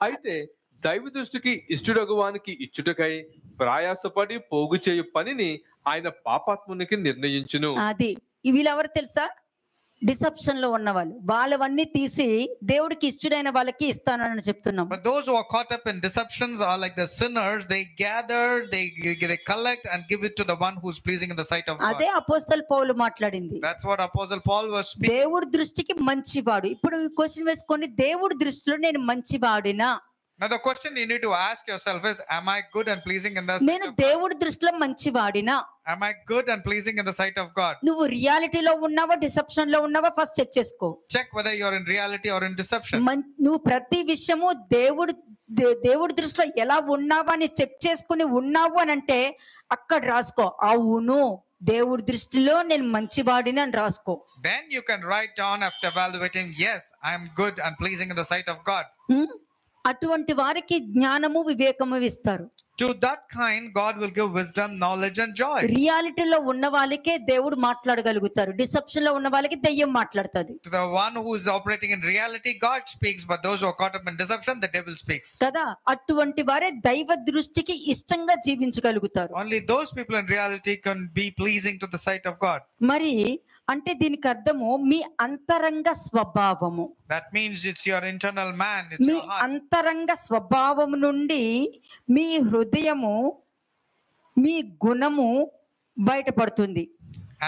అయితే దైవ దృష్టికి ఇష్టడగువానికి ఇచ్చుటకై ప్రయాసపడి పోగు చేయు పనిని ఆయన పాపాత్మునికి నిర్ణయించును. అది వీళ్ళెవరు తెలుసా? డిసెప్షన్ లో ఉన్నవాళ్ళు. వాళ్ళవన్నీ తీసి దేవుడికి ఇష్టడైన వాళ్ళకి ఇస్తానని చెప్తున్నాం. But those who are caught up in deceptions are like the sinners. They gather, they collect and give it to the one who's pleasing in the sight of God. అదే అపోస్తల పౌలు మాట్లాడింది. That's what Apostle Paul was speaking. దేవుడి దృష్టికి మంచివాడు. ఇప్పుడు question వేసుకోండి, దేవుడి దృష్టిలో నేను మంచివాడినా? Now the question you need to ask yourself is, am I good and pleasing in the sight నేను of God? దేవుడి దృష్టిలో మంచివాడినా? Am I good and pleasing in the sight of God? నువ్వు రియాలిటీలో ఉన్నావా డిసెప్షన్ లో ఉన్నావా ఫస్ట్ చెక్ చేసుకో. Check whether you're in reality or in deception. నువ్వు ప్రతి విషయము దేవుడి దృష్టిలో ఎలా ఉన్నావా అని చెక్ చేసుకుని ఉన్నావు అని అంటే అక్కడ రాసుకో, అవును దేవుడి దృష్టిలో నేను మంచివాడిని అని రాసుకో. Then you can write down after evaluating, yes, I am good and pleasing in the sight of God. అటువంటి వారికి జ్ఞానము వివేకము ఇస్తారు. To that kind, God will give wisdom, knowledge and joy. రియాలిటీలో ఉన్న వాళ్ళకే దేవుడు మాట్లాడగలుగుతారు, డిసెప్షన్ లో ఉన్న వాళ్ళకి దెయ్యం మాట్లాడుతుంది. To the one who is operating in reality, God speaks, but those who are caught up in deception, the devil speaks. కదా, అటువంటి వారే దైవ దృష్టికి ఇష్టంగా జీవించగలుగుతారు. Only those people in reality can be pleasing to the sight of God. మరి అంటే దీనికి అర్థము మీ అంతరంగ స్వభావము. That means it's your internal man, it's me your heart. అంతరంగ స్వభావము నుండి మీ హృదయము మీ గుణము బయటపడుతుంది.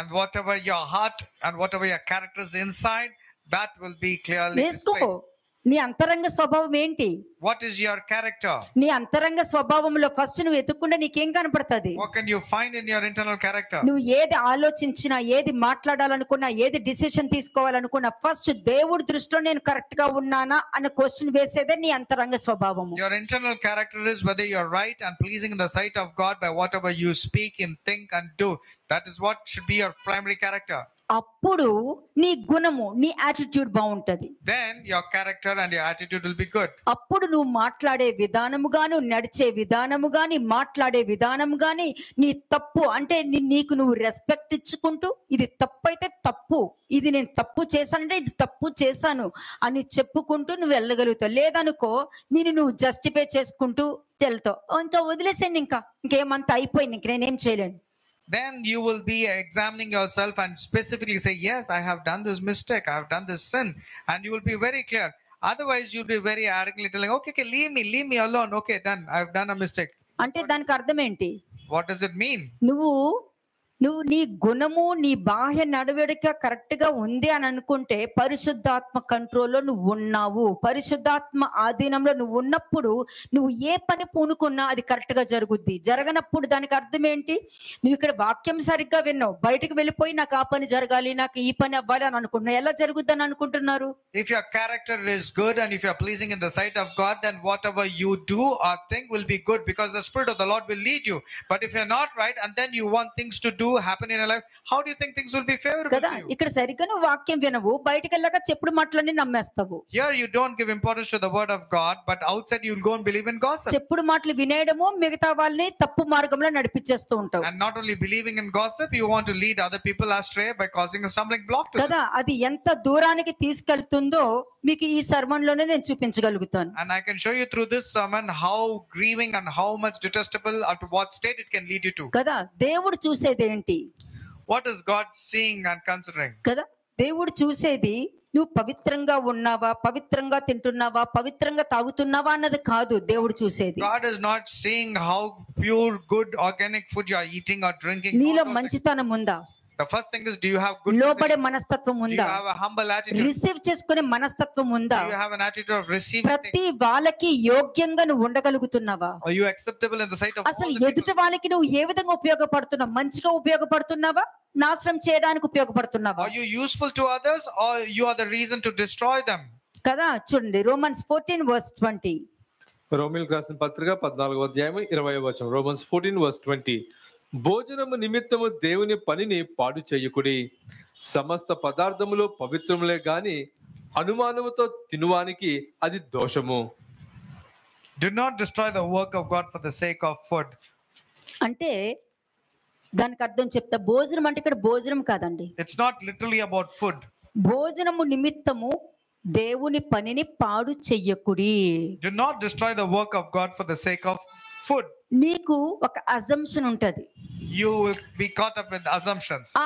And whatever your heart and whatever your character is inside, that will be clearly వేసుకో, displayed. నీ అంతరంగ స్వభావం ఏంటి? What is your character? నీ అంతరంగ స్వభావంలో ఫస్ట్ నువ్వు ఎత్తుకుంటే నీకేం కనపడుతుంది? What can you find in your internal character? నువ్వు ఏది ఆలోచించినా, ఏది మాట్లాడాలనుకున్నా, ఏది డిసిషన్ తీసుకోవాలనుకున్నా ఫస్ట్ దేవుడి దృష్టిలో నేను కరెక్ట్ గా ఉన్నానా అనే క్వశ్చన్ వేసేదే నీ అంతరంగ స్వభావము. Your internal character is whether you're right and pleasing in the sight of God by whatever you speak and think and do. That is what should be your primary character. అప్పుడు నీ గుణము, నీ attitude బాగుంటది. Then your character and your attitude will be good. అప్పుడు నువ్వు మాట్లాడే విధానము గాని, నడిచే విధానము గాని, మాట్లాడే విధానము గాని నీ తప్పు అంటే నీకు నువ్వు రెస్పెక్ట్ ఇచ్చుకుంటూ ఇది తప్పు అయితే తప్పు, ఇది నేను తప్పు చేశానంటే ఇది తప్పు చేశాను అని చెప్పుకుంటూ నువ్వు వెళ్ళగలుగుతావు. లేదనుకో నువ్వు జస్టిఫై చేసుకుంటూ వెళ్తావు, ఇంకా వదిలేసాను, ఇంకేమంతా అయిపోయింది, ఇంక నేనేం చేయలేను. Then you will be examining yourself and specifically say, yes, I have done this mistake, I have done this sin, and you will be very clear. Otherwise you'll be very arrogantly telling, okay, leave me alone, okay, done, I have done a mistake. అంటే దానికి అర్థం ఏంటి? What does it mean? నువ్వు నీ గుణము, నీ బాహ్య నడవడిక కరెక్ట్ గా ఉంది అని అనుకుంటే పరిశుద్ధాత్మ కంట్రోల్లో నువ్వు ఉన్నావు. పరిశుద్ధాత్మ ఆధీనంలో నువ్వు ఉన్నప్పుడు నువ్వు ఏ పని పూనుకున్నా అది కరెక్ట్ గా జరుగుద్ది. జరగనప్పుడు దానికి అర్థం ఏంటి? నువ్వు ఇక్కడ వాక్యం సరిగ్గా విన్నావు, బయటకు వెళ్ళిపోయి నాకు ఆ పని జరగాలి, నాకు ఈ పని అవ్వాలి అని అనుకుంటున్నావు. ఎలా జరుగుద్ది అని అనుకుంటున్నారు? If your character is good and if you are pleasing in the sight of God, then whatever you do or think will be good because the Spirit of the Lord will lead you. But if you're not right and then you want things to do happen in your life, how do you think things will be favorable to you? ఇక్కడ సరిగ్గా నువ్వు వాక్యం వినవు, బయటకు వెళ్ళాక చెప్పుడు మాటలన్నీ నమ్మేస్తావు. Here you don't give importance to the word of God, but outside you'll go and believe in gossip. చెప్పుడు మాటలు వినేయడము, మిగతా వాళ్ళని తప్పు మార్గంలో నడిపించేస్తూ ఉంటావు. And not only believing in gossip, you want to lead other people astray by causing a stumbling block to them. కదా, అది ఎంత దూరానికి తీసుకెళ్తుందో మీకు ఈ సర్మన్ లోనే నేను చూపించగలుగుతాను. And I can show you through this sermon how grieving and how much detestable or to what state it can lead you to. కదా, దేవుడు చూసేది ఏంటి? What is God seeing and considering? కదా, దేవుడు చూసేది నువ్వు పవిత్రంగా ఉన్నావా, పవిత్రంగా తింటున్నావా, పవిత్రంగా తాగుతున్నావా అన్నది కాదు దేవుడు చూసేది. God is not seeing how pure, good, organic food you are eating or drinking. నీలో మంచితనం ఉందా? The first thing is, do you have good లోబడే మనస్తత్వం do you ఉందా? have a humble attitude? Receive చేసుకునే మనస్తత్వం ఉందా? Do you have an attitude of receiving ప్రతి things? వాళ్ళకి యోగ్యంగా నువ్వు ఉండగలుగుతున్నావా? Are you acceptable in the sight of all అసలు the people? ఎదుటి వాళ్ళకి నువ్వు ఏ విధంగా ఉపయోగపడుతున్నావు? మంచిగా ఉపయోగపడుతున్నావా, నాశనం చేయడానికి ఉపయోగపడుతున్నావా? Are you useful to others or you are the reason to destroy them? కదా, చూడండి రోమన్స్ 14:20. రోమిలకు రాసిన పత్రిక 14వ అధ్యాయం 20వ వచనం. రోమన్స్ 14:20. భోజనము నిమిత్తము దేవుని పనిని పాడు చెయ్యకుడి. సమస్త పదార్థములు పవిత్రములే గాని అనుమానముతో తినువానికి అది దోషము. Do not destroy the work of God for the sake of food. అంటే దానికి అర్థం చెప్తా. భోజనం అంటే ఇక్కడ భోజనం కాదండి. It's not literally about food. భోజనము నిమిత్తము దేవుని పనిని పాడు చెయ్యకుడి. Do not destroy the work of God for the sake of food. నీకు ఒక అజంప్షన్ ఉంటది. You will be caught up with assumptions. ఆ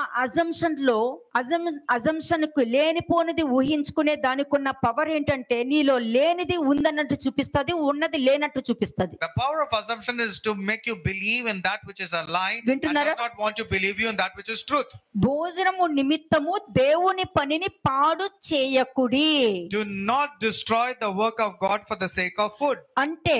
అజంప్షన్ కు లేనిపోనిది ఊహించుకునే దానికి ఉన్న పవర్ ఏంటంటే నీలో లేనిది ఉందన్నట్టు చూపిస్తుంది, ఉన్నది లేనట్టు చూపిస్తుంది. The power of assumption is to make you believe in that which is a lie and వింటున్నారా? does not want to believe you in that which is truth. భోజనము నిమిత్తము దేవుని పనిని పాడు చేయకుడి. Do not destroy the work of God for the sake of food. అంటే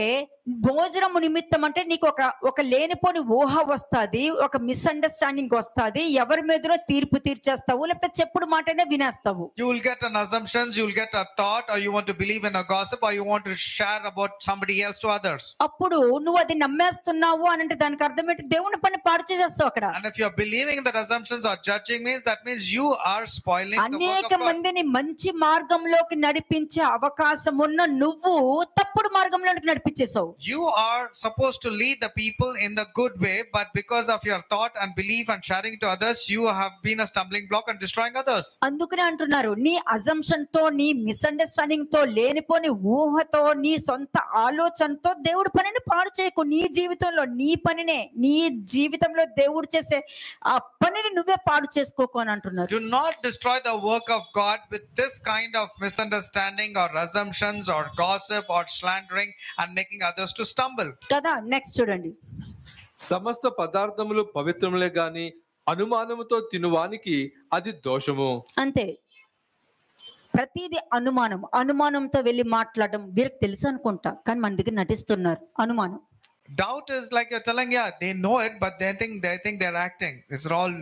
భోజనము నిమిత్తం అంటే నీకు ఒక లేనిపోని ఊహ వస్తుంది, ఒక మిస్అండర్స్టాండింగ్ వస్తుంది, ఎవరి మీదనో తీర్పు తీర్చేస్తావు, లేకపోతే చెప్పుడు మాటనే వినేస్తావు. You will get an assumptions, you will get a thought, or you want to believe in a gossip, or you want to share about somebody else to others. అప్పుడు నువ్వు అది నమ్మేస్తున్నావు అని అంటే దానికి అర్థం ఏంటి? దేవుని పని పాడు చేసేస్తావు అక్కడ. And if you are believing that assumptions or judging means, that means you are spoiling the work అనేక of God. మందిని మంచి మార్గంలోకి నడిపించే అవకాశం ఉన్న నువ్వు తప్పుడు మార్గంలోకి నడిపించేసావు. You are supposed to lead the people in the good way, but because of your thought and belief and sharing to others, you have been a stumbling block and destroying others. అందుకనే అంటున్నారు, నీ assumption తో, నీ misunderstanding తో, లేనిపోని ఊహతో, నీ సొంత ఆలోచనతో దేవుడి పనిని పాడు చేయకు. నీ జీవితంలో నీ పనినే, నీ జీవితంలో దేవుడు చేసే ఆ పనిని నువ్వే పాడు చేసుకోకు అని అంటున్నారు. Do not destroy the work of God with this kind of misunderstanding or assumptions or gossip or slandering and making others to stumble. కదా. నెక్స్ట్ చూడండి. సమస్త పదార్థములు పవిత్రములే గాని అనుమానముతో తినువానికి అది దోషము. అంతే. ప్రతిదీ అనుమానంతో వెళ్ళి మాట్లాడడం వీరికి తెలుసు అనుకుంటా, కానీ మన దగ్గర నటిస్తున్నారు. అనుమానం. Doubt is like you're telling, yeah, they know it, but they think they're acting. It's all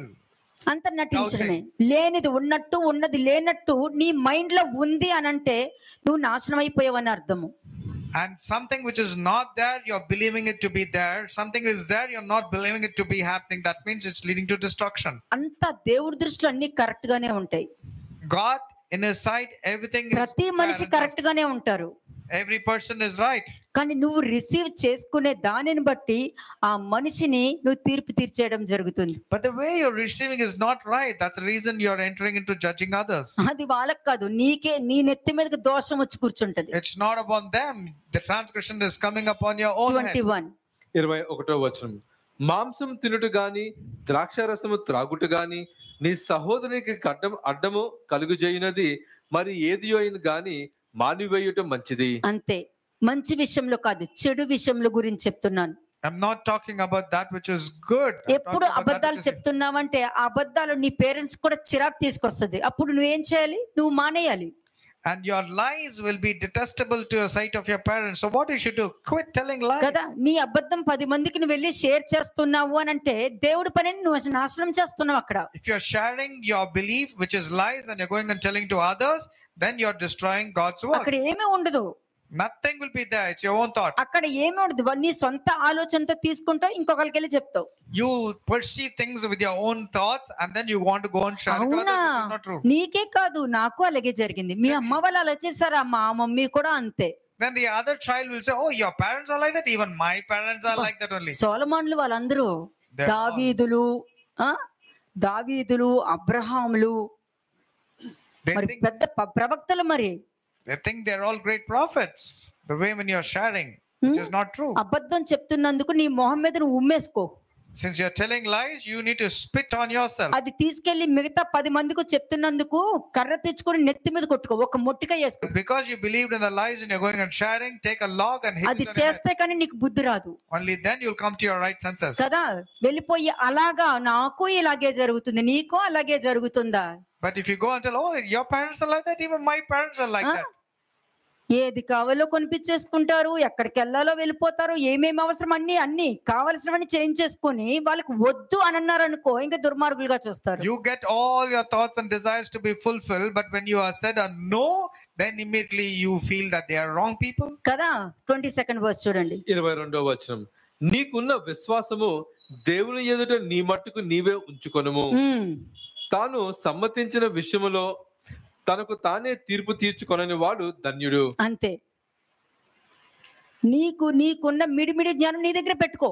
అంత నటించడమే. లేనిది ఉన్నట్టు, ఉన్నది లేనట్టు నీ మైండ్ లో ఉంది అని అంటే నువ్వు నాశనం అయిపోయావని అర్థము. and something which is not there, you're believing it to be there. Something is there, you're not believing it to be happening. That means it's leading to destruction. అంత దేవుడి దృష్టిలో అన్ని కరెక్ట్ గానే ఉంటాయి. God in his sight, everything is ప్రతి మనిషి correct గానే ఉంటారు. every person is right. కానీ నువ్వు రిసీవ్ చేసుకునే దానిని బట్టి ఆ మనిషిని నువ్వు తీర్పు తీర్చేయడం జరుగుతుంది. But the way you're receiving is not right. That's the reason you're entering into judging others. అది వాళ్ళకి కాదు, నీకే, నీ నెత్తి మీదకి దోషం వచ్చి కూర్చుంటది. It's not upon them. The transgression is coming upon your own head. 21. 21వ వచనం. మాంసం తినుట గాని ద్రాక్షారసము త్రాగుట గాని నీ సహోదరునికి అడ్డము కలుగుజేయునది మరి ఏదియో అయిన గాని మానివేయుట మంచిది. అంతే. మంచి విషయంలో కాదు, చెడు విషయంలో గురించి చెప్తున్నాను. I'm not talking about that which is good. ఎప్పుడు అబద్ధాలు చెప్తున్నావంటే ఆ అబద్ధాలు నీ పేరెంట్స్ కూడా చిరాకు తీసుకొస్తుంది. అప్పుడు నువ్వేం చేయాలి? నువ్వు మానేయాలి. And your lies will be detestable to your sight of your parents. So what you should do? Quit telling lies. కదా. నీ అబద్ధం 10 మందికి నువ్వు వెళ్ళి షేర్ చేస్తున్నావు అని అంటే దేవుడి పనిని నువ్వు నాశనం చేస్తున్నావు అక్కడ. If you're sharing your belief which is lies and you're going and telling to others, then you're destroying God's work. అక్కడ ఏమీ ఉండదు. Nothing will be there. It's your own thought. అక్కడ ఏమీ ఉండదు. నీ సొంత ఆలోచనతో తీసుకుంటావు, ఇంకొకరికి వెళ్ళి చెప్తావు. You perceive things with your own thoughts and then you want to go and share it to others, which is not true. నీకే కాదు, నాకు అలాగే జరిగింది. మీ అమ్మ వాళ్ళు అలా చేశారా? మా మమ్మీ కూడా అంతే. Then the other child will say, oh, your parents are like that. Even my parents are like that only. సొలొమోనులు వాళ్ళందరూ దావీదులు అబ్రహాములు మరి పెద్ద ప్రవక్తలు. మరి they think they're all great prophets. The way when you're sharing, which is not true. అబద్ధం చెప్తున్నందుకు నీ మొహం మీద నువ్వు ఉమ్మేసుకో. Since you're telling lies, you need to spit on yourself. అది తీసుకెళ్లి మిగతా 10 మందికి చెప్తున్నందుకు కర్ర తెచ్చుకొని నెత్తి మీద కొట్టుకో, ఒక మొట్టిక వేసుకో. Because you believed in the lies and you're going and sharing, take a log and hit అది it on your చేస్తే కానీ నీకు బుద్ధి రాదు. Only then you'll come to your right senses. కదా. వెళ్ళిపోయి అలాగా నాకు ఇలాగే జరుగుతుంది, నీకు అలాగే జరుగుతుందా? But if you go and tell, oh, your parents are like that, even my parents are like that. ఏది కావాలో కొనిపించేసుకుంటారు, ఎక్కడికి వెళ్ళాలో వెళ్ళిపోతారు, ఏమేమి అవసరం అన్ని కావలసినవన్నీ చేయించేసుకొని వాళ్ళకి వద్దు అని అన్నారు అనుకో, ఇంకా దుర్మార్గులుగా చూస్తారు. You get all your thoughts and desires to be fulfilled, but when you are said a no, then immediately you feel that they are wrong people. కదా. 22nd verse చూడండి. 22వ వచనం. నీకున్న విశ్వాసము దేవుని ఎదుట నీ మట్టుకు నీవే ఉంచుకొనుము. తాను సమ్మతించిన విషయములో తనకు తానే తీర్పు తీర్చుకొనని వాడు ధన్యుడు. అంతే. నీకున్న మిడిమిడి జ్ఞానం నీ దగ్గర పెట్టుకో.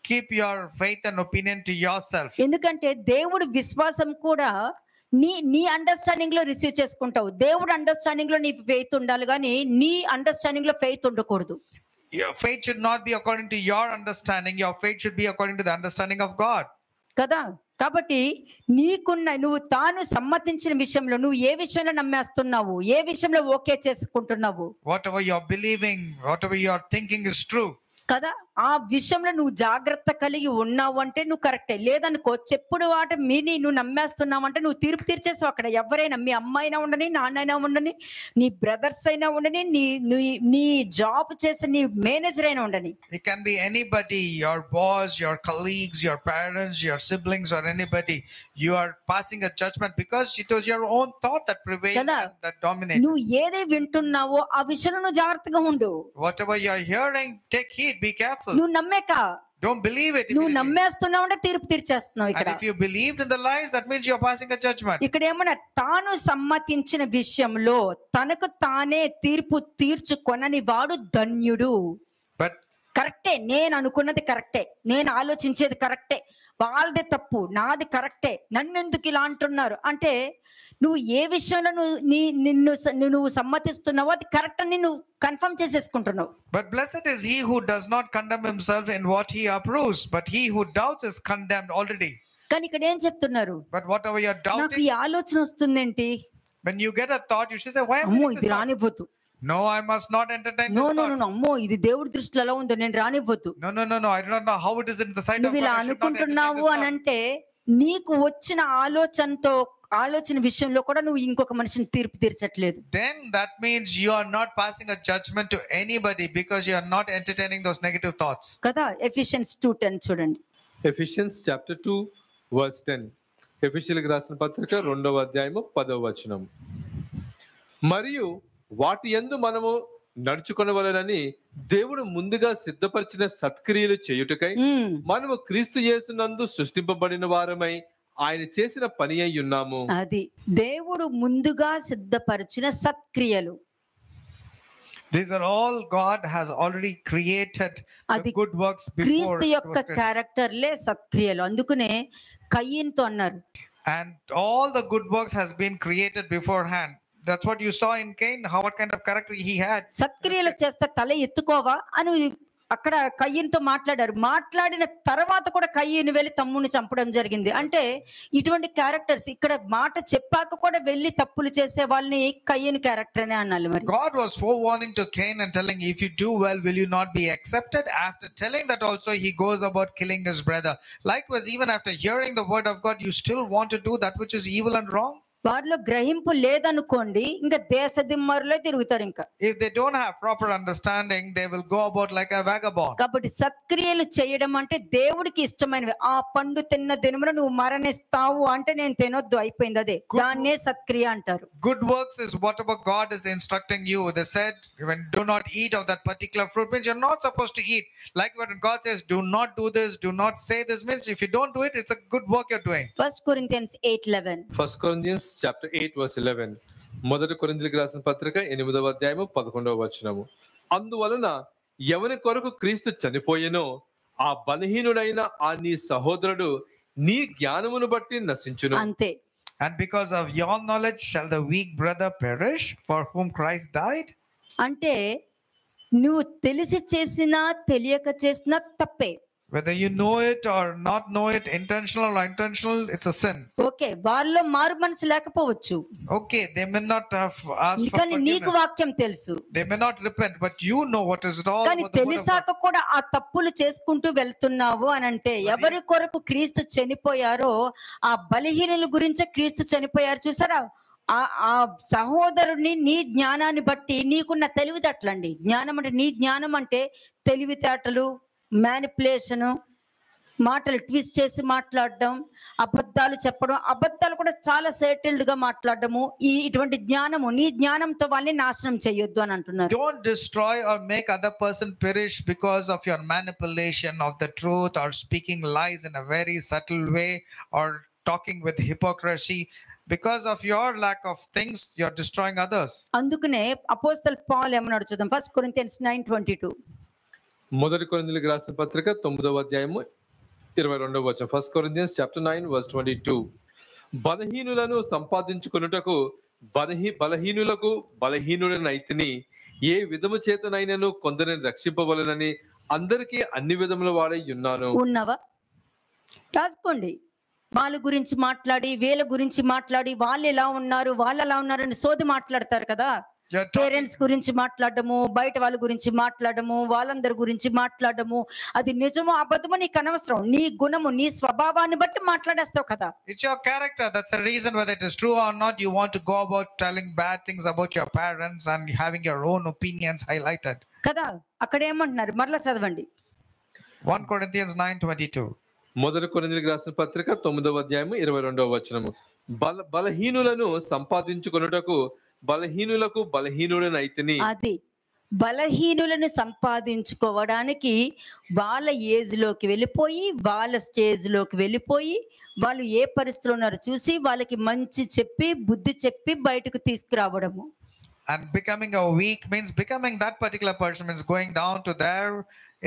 Keep your faith and opinion to yourself. ఎందుకంటే దేవుడి విశ్వాసం కూడా నీ అండర్స్టాండింగ్ లో రిసీవ్ చేసుకుంటావు. దేవుడి అండర్స్టాండింగ్ లో నీ ఫెయిత్ ఉండాలి, కానీ నీ అండర్స్టాండింగ్ లో ఫెయిత్ ఉండకూడదు. Your faith should not be according to your understanding. Your faith should be according to the understanding of God. కదా. కాబట్టి నువ్వు తాను సమ్మతించిన విషయంలో నువ్వు ఏ విషయంలో నమ్మేస్తున్నావు, ఏ విషయంలో ఓకే చేసుకుంటున్నావు, Whatever you're believing, whatever you're thinking is true. కదా, ఆ విషయంలో నువ్వు జాగ్రత్త కలిగి ఉన్నావు అంటే నువ్వు కరెక్టే. లేదనుకో, చెప్పుడు వాట మీని నువ్వు నమ్మేస్తున్నావు అంటే నువ్వు తీర్పు తీర్చేసావు. అక్కడ ఎవరైనా, మీ అమ్మాయినా ఉండని, నాన్నైనా ఉండని, నీ బ్రదర్స్ అయినా ఉండని, నీ జాబ్ చేసే నీ మేనేజర్ అయినా ఉండని. It can be anybody, your boss, your colleagues, your parents, your siblings, or anybody. You are passing a judgment because it was your own thought that prevailed and that dominated. నువ్వు ఏదే వింటున్నావో ఆ విషయంలో నువ్వు జాగ్రత్తగా ఉండు. Whatever you're hearing, take heed, be careful. నువ్వు నమ్మేక, Don't believe it. నువ్వు నమ్మేస్తున్నావు అంటే తీర్పు తీర్చేస్తున్నావు. And ఇక్కడ if you believed in the lies, that means you're passing a judgment. ఇక్కడ ఏమన్నా, తాను సమ్మతించిన విషయంలో తనకు తానే తీర్పు తీర్చుకొనని వాడు ధన్యుడు. But కరెక్టే, నేను అనుకున్నది కరెక్టే, నేను ఆలోచించేది కరెక్టే, వాళ్ళదే తప్పు, నాది కరెక్టే, నన్ను ఎందుకు ఇలా అంటున్నారు అంటే నువ్వు ఏ విషయంలో నువ్వు సమ్మతిస్తున్నావో అది కరెక్ట్ అని నువ్వు confirm చేసేసుకుంటున్నావు. But blessed is he who does not condemn himself in what he approves, but he who doubts is condemned already. కానీ ఇక్కడ ఏం చెప్తున్నారు? But whatever you're నాకు doubting, ఈ ఆలోచన వస్తుందేంటి, when you get a thought, you should say, why am I అమ్మో getting ఇది this thought? రానివ్వద్దు, No, I must not entertain this no no thought. No, అమ్మో ఇది దేవుడి దృష్టిలో ఎలా ఉందో నేను రానివ్వద్దు. No, I do not know how it is in the sight of నువ్వు God. ఇలా I should not entertain అనుకుంటున్నావు this అని thought. అంటే నీకు వచ్చిన ఆలోచన విషయంలో కూడా నువ్వు ఇంకొక మనిషిని తీర్పు తీర్చట్లేదు. Then that means you are not passing a judgment to anybody because you are not entertaining those negative thoughts. కదా. Ephesians 2:10 చూడండి. Ephesians chapter 2 verse 10. ఎఫెసీయులకు రాసిన పత్రిక 2వ అధ్యాయము 10వ వచనం. మరియు వాటి యందు మనము నడుచుకొనవలెనని దేవుడు ముందుగా సిద్ధపరిచిన సత్క్రియలు చేయుటకై మనము క్రీస్తు యేసునందు సృష్టింపబడిన వారమై ఆయన చేసిన పని అయి ఉన్నాము. అది దేవుడు ముందుగా సిద్ధపరిచిన సత్క్రియలు. These are all God has already created the good works before. క్రీస్తు యొక్క క్యారెక్టర్లే సత్క్రియలు. అందుకనే కయ్యనుతో అన్నారు, and all the good works has been created beforehand. That's what you saw in Cain, what kind of character he had. సత్క్రియలు చేస్తే తల ఎత్తుకోవా అని అక్కడ కయ్యనుతో మాట్లాడిన తర్వాత కూడా కయ్యను వెళ్ళి తమ్ముని చంపడం జరిగింది. అంటే ఇటువంటి క్యారెక్టర్స్ ఇక్కడ మాట చెప్పాక కూడా వెళ్ళి తప్పులు చేసే వాళ్ళని కయ్యను క్యారెక్టర్ అనే అనాలి. మరి God was forewarning to Cain and telling, if you do well, will you not be accepted? After telling that also, he goes about killing his brother. Likewise, even after hearing the word of God, you still want to do that which is evil and wrong. వారిలో గ్రహింపు లేదనుకోండి, ఇంకా దేశ దిమ్మరులో తిరుగుతారు. ఇంకా if they don't have proper understanding, they will go about like a vagabond. కాబట్టి సత్క్రియలు చేయడం అంటే దేవుడికి ఇష్టమైనవి. ఆ పండు తిన్న దినమున నువ్వు మరణిస్తావు అంటే నేను తినొద్దు, అయిపోయింది, అదే దాన్నే సత్క్రియ అంటారు. Good works is whatever God is instructing you. They said, when do not eat of that particular fruit, means you're not supposed to eat. Like when God says, do not do this, do not say this, means if you don't do it, it's a good work you're doing. 1 Corinthians 8:11. 1 Corinthians chapter 8 verse 11. మొదటి కొరింథీయులకు రాసిన పత్రిక 8వ అధ్యాయము 11వ వచనము. అందువలన ఎవరి కొరకు క్రీస్తు చనిపోయెనో ఆ బలహీనుడైన ఆ నీ సహోదరుడు నీ జ్ఞానమును బట్టి నశించును. అంతే. And because of your knowledge shall the weak brother perish for whom Christ died. అంటే నువ్వు తెలిసి చేసినా తెలియక చేసినా తప్పే. Whether you know it or not know it, intentional or unintentional, it's a sin. Okay, వాళ్ళలో మారు మనసు లేకపోవచ్చు. Okay, they may not have asked for కానీ నీకు forgiveness. వాక్యం తెలుసు. They may not repent, but you know what is wrong. కానీ తెలిసాక కూడా ఆ తప్పులు చేసుకుంటూ వెళ్తున్నావు అని అంటే, ఎవరి కొరకు క్రీస్తు చనిపోయారో ఆ బలహీనుల గురించే క్రీస్తు చనిపోయారు. చూసారా, ఆ సహోదరుని నీ జ్ఞానాన్ని బట్టి నీకున్న తెలివితేటలండి. జ్ఞానం అంటే నీ జ్ఞానం అంటే తెలివితేటలు, మ్యానిపులేషను, మాటలు ట్విస్ట్ చేసి మాట్లాడడం, అబద్ధాలు చెప్పడం, అబద్ధాలు కూడా చాలా సెటిల్డ్గా మాట్లాడడము, ఇటువంటి జ్ఞానము నీ జ్ఞానంతో వాళ్ళని నాశనం చేయొద్దు అని అంటున్నారు. Don't destroy or make other person perish because of your manipulation of the truth or speaking lies in a very subtle way or talking with hypocrisy. Because of your lack of things, you're destroying others. అందుకనే అపోస్తలు పౌలు ఏమన్నాడు చూద్దాం. 1 Corinthians 9:22. మొదటి కొరింథీయులకు రాసిన పత్రిక 9వ అధ్యాయము 22వ వచనం. 1 Corinthians chapter 9 verse 22. బలహీనులను సంపాదించుకొనుటకు బలహీనులకు బలహీనుడనైతిని, ఏ విధము చేతనైనను కొందరిని రక్షింపవలెనని అందరికీ అన్ని విధముల వాడై ఉన్నాను. ఉన్నావా? రాసుకోండి. వాళ్ళ గురించి మాట్లాడి, వీళ్ళ గురించి మాట్లాడి, వాళ్ళు ఎలా ఉన్నారు, వాళ్ళు ఎలా ఉన్నారు అని సోది మాట్లాడతారు కదా. పేరెంట్స్ గురించి మాట్లాడము, బయట వాళ్ళ గురించి మాట్లాడము, వాళ్ళందరి గురించి మాట్లాడము, అది నిజమో అబద్ధమో నీకు అనవసరం. నీ గుణము, నీ స్వభావాన్ని బట్టి మాట్లాడేస్తావు కదా. It's your character. That's the reason whether it is true or not. You want to go about telling bad things about your parents and having your own opinions highlighted. కదా. అక్కడ ఏమంటున్నారు మరలా చదవండి. 1 Corinthians 9:22. మొదటి కొరింథీయులకు రాసిన పత్రిక 9వ అధ్యాయము 22వ వచనము. బలహీనులను సంపాదించుకొనుటకు బలహీనులకు బలహీనుడనైతిని. అది బలహీనులను సంపాదించుకోవడానికి వాళ్ళ ఏజ్ లోకి వెళ్ళిపోయి, వాళ్ళ స్టేజ్ లోకి వెళ్ళిపోయి, వాళ్ళు ఏ పరిస్థితిలో ఉన్నారో చూసి వాళ్ళకి మంచి చెప్పి, బుద్ధి చెప్పి బయటకు తీసుకురావడము. And becoming a weak means becoming that particular person means going down to their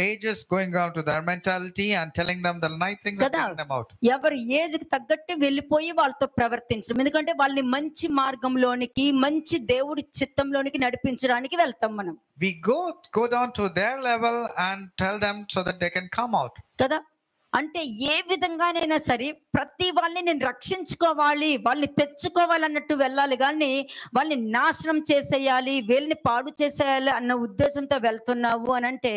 ages, going down to their mentality and telling them the nice things and taking them out. ఎవరి ఏజ్ కి తగ్గట్టు వెళ్ళిపోయి వాళ్ళతో ప్రవర్తించడం. ఎందుకంటే వాళ్ళని మంచి మార్గంలోనికి, మంచి దేవుడి చిత్తంలోనికి నడిపించడానికి వెళ్తాం మనం. We go down to their level and tell them so that they can come out. కదా. అంటే ఏ విధంగానైనా సరే ప్రతి వాళ్ళని నేను రక్షించుకోవాలి, వాళ్ళని తెచ్చుకోవాలి అన్నట్టు వెళ్ళాలి, కానీ వాళ్ళని నాశనం చేసేయాలి, వీళ్ళని పాడు చేసేయాలి అన్న ఉద్దేశంతో వెళ్తున్నావు అని అంటే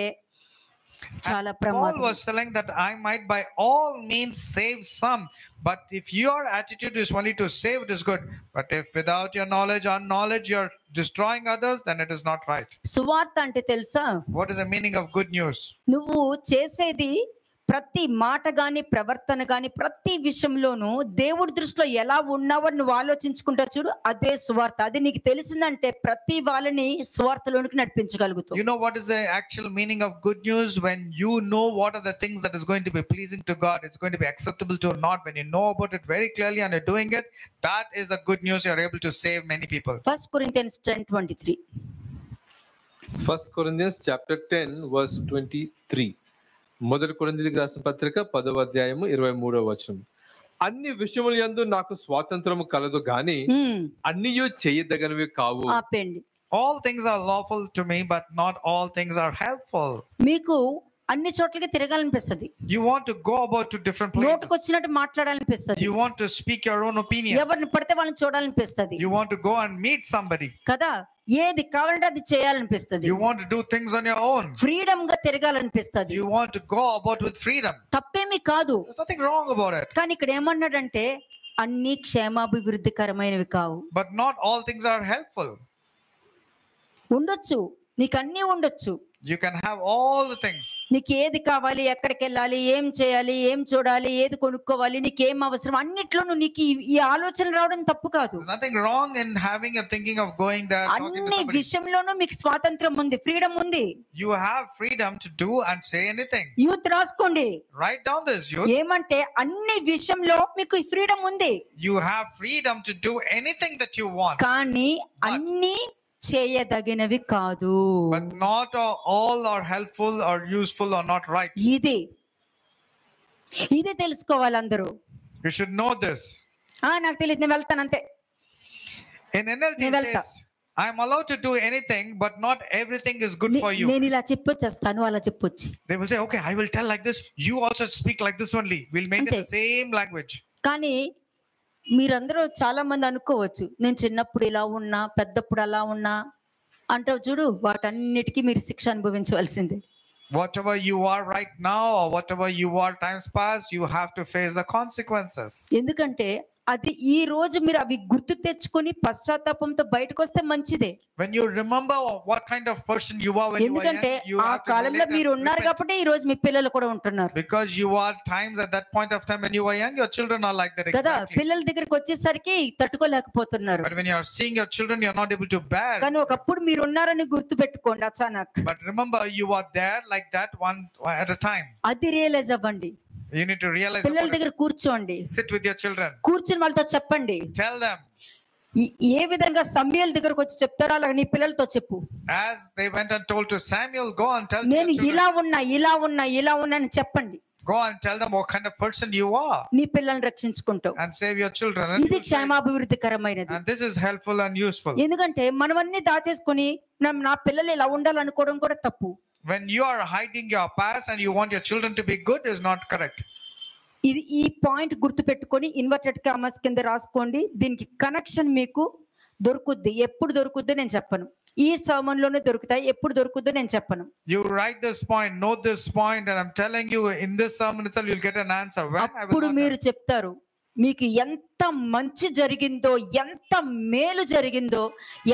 చాలా ప్రమాదం. Paul was telling that I might by all means save some, but if your attitude is only to save, it is good, but if without your knowledge or knowledge you're destroying others, then it is not right. సువార్త అంటే తెలుసా? What is the meaning of good news? నువ్వు చేసేది ప్రతి మాట గాని, ప్రవర్తన గాని, ప్రతి విషయంలోనూ దేవుడి దృష్టిలో ఎలా ఉన్నావో నువ్వు ఆలోచించుకుంటా చూడు, అదే సువార్త. అది నీకు తెలిసిందంటే ప్రతి వాళ్ళని సువార్తలోనికి నడిపించగలుగుతావు. You know what is the actual meaning of good news? When you know what are the things that is going to be pleasing to God, it's going to be acceptable to or not, when you know about it very clearly and you're doing it, that is the good news. You're able to save many people. 1 Corinthians 10:23. 1 Corinthians chapter 10 verse 23. మొదటి కొరింథీయులకు రాసిన పత్రిక 10వ అధ్యాయము 23వ వచనం. అన్ని విషయముల యందు నాకు స్వాతంత్రము కలదు గాని అన్నియు చేయదగనివి కావు. ఆపండి. All things are lawful to me, but not all things are helpful. మీకు అన్ని చోట్లకి తిరగాలనిపిస్తుంది. You want to go about to different places. నోటికి వచ్చినట్టు మాట్లాడాలనిపిస్తుంది. You want to speak your own opinion. ఎవరిని పడితే వాళ్ళని చూడాలనిపిస్తుంది. You want to go and meet somebody. కదా. ఏది కావాలంటే అది చేయాలనిపిస్తుంది. You want to do things on your own. Freedom గా తిరగాలనిపిస్తుంది. You want to go about with freedom. తప్పేమీ కాదు. There's nothing wrong about it. కానీ ఇక్కడ ఏమన్నాడంటే అన్ని క్షేమాభివృద్ధికరమైనవి కావు. But not all things are helpful. ఉండొచ్చు, నీకు అన్నీ ఉండొచ్చు. You can have all the things. నీకు ఏది కావాలి, ఎక్కడికి వెళ్ళాలి, ఏం చేయాలి, ఏం చూడాలి, ఏది కొనుక్కోవాలి, నీకు ఏం అవసరం, అన్నిట్లోనూ నీకు ఈ ఆలోచన రావడం తప్పు కాదు. Nothing wrong in having a thinking of going there, talking to అన్ని somebody. విషయంలోనూ మీకు స్వాతంత్రం ఉంది, ఫ్రీడమ్ ఉంది. You have freedom to do and say anything. Youth రాసుకోండి. Write down this, youth. ఏమంటే అన్ని విషయంలో మీకు ఫ్రీడమ్ ఉంది. You have freedom to do anything that you want. కానీ అన్ని చేయదగినవి కాదు. But not all are helpful or useful or not right. ఇది తెలుసుకోవాలి అందరూ. You should know this. నాకు తెలియదు, నేను వెళ్తాను అంతే. In NLT says, I am allowed to do anything, but not everything is good for you. నేను ఇలా చెప్పొచ్చేస్తాను, అలా చెప్పొచ్చి. They will say, okay, I will tell like this. You also speak like this only. We'll maintain the same language. కానీ మీరందరూ చాలా మంది అనుకోవచ్చు, నేను చిన్నప్పుడు ఇలా ఉన్నా, పెద్దప్పుడు అలా ఉన్నా అంటావు చూడు, వాటన్నిటికీ మీరు శిక్ష అనుభవించవలసిందే. Whatever you are right now or whatever you are times past, you have to face the consequences. ఎందుకంటే అది ఈ రోజు మీరు అవి గుర్తు తెచ్చుకొని పశ్చాత్తాపంతో బయటకు వస్తే మంచిదే. When you remember what kind of person you are when you are ఎందుకంటే young, you ఆ have to కాలంలో relate మీరు and ఉన్నారు repent. కాబట్టి ఈ రోజు మీ పిల్లలు కూడా ఉంటున్నారు Because you are times at that point of time when you were young, your children are like that కదా. exactly. పిల్లల దగ్గరికి వచ్చేసరికి తట్టుకోలేకపోతున్నారు. But when you are seeing your children, you are not able to bear. కానీ ఒకప్పుడు మీరు ఉన్నారని గుర్తు పెట్టుకోండి. అచానక్ But remember, you are there like that one at a time. అది రియలైజ్ అవ్వండి. You need to realize పిల్లల about it. దగ్గర కూర్చోండి, Sit with your children. కూర్చుని వాళ్ళతో చెప్పండి. Tell them. ఏ విధంగా సమూయేలు దగ్గరకు వచ్చి చెప్తారో అలా నీ పిల్లలతో చెప్పు. As they went and told to Samuel, go and tell to నేను your children. ఇలా ఉన్నా అని చెప్పండి. Go and tell them what kind of person you are నీ పిల్లల్ని రక్షించుకుంటావు. and save your children. And ఇది క్షేమాభివృద్ధికరమైనది. this is helpful and useful. ఎందుకంటే మనమన్నీ దాచేసుకొని నా పిల్లలు ఇలా ఉండాలనుకోవడం కూడా తప్పు. When you are hiding your past and you want your children to be good is not correct. ఇది ఈ పాయింట్ గుర్తు పెట్టుకొని ఇన్వర్టెడ్ కామర్స్ కింద రాసుకోండి. దీనికి కనెక్షన్ మీకు దొరుకుద్ది. ఎప్పుడు దొరుకుద్దో నేను చెప్పను. ఈ సమయంలోనే దొరుకుతాయి. ఎప్పుడు దొరుకుద్దో నేను చెప్పను. You write this point, note this point, and I'm telling you in this sermon itself you'll get an answer. When I will అప్పుడు not మీరు చెప్తారు మీకు ఎంత మంచి జరిగిందో, ఎంత మేలు జరిగిందో,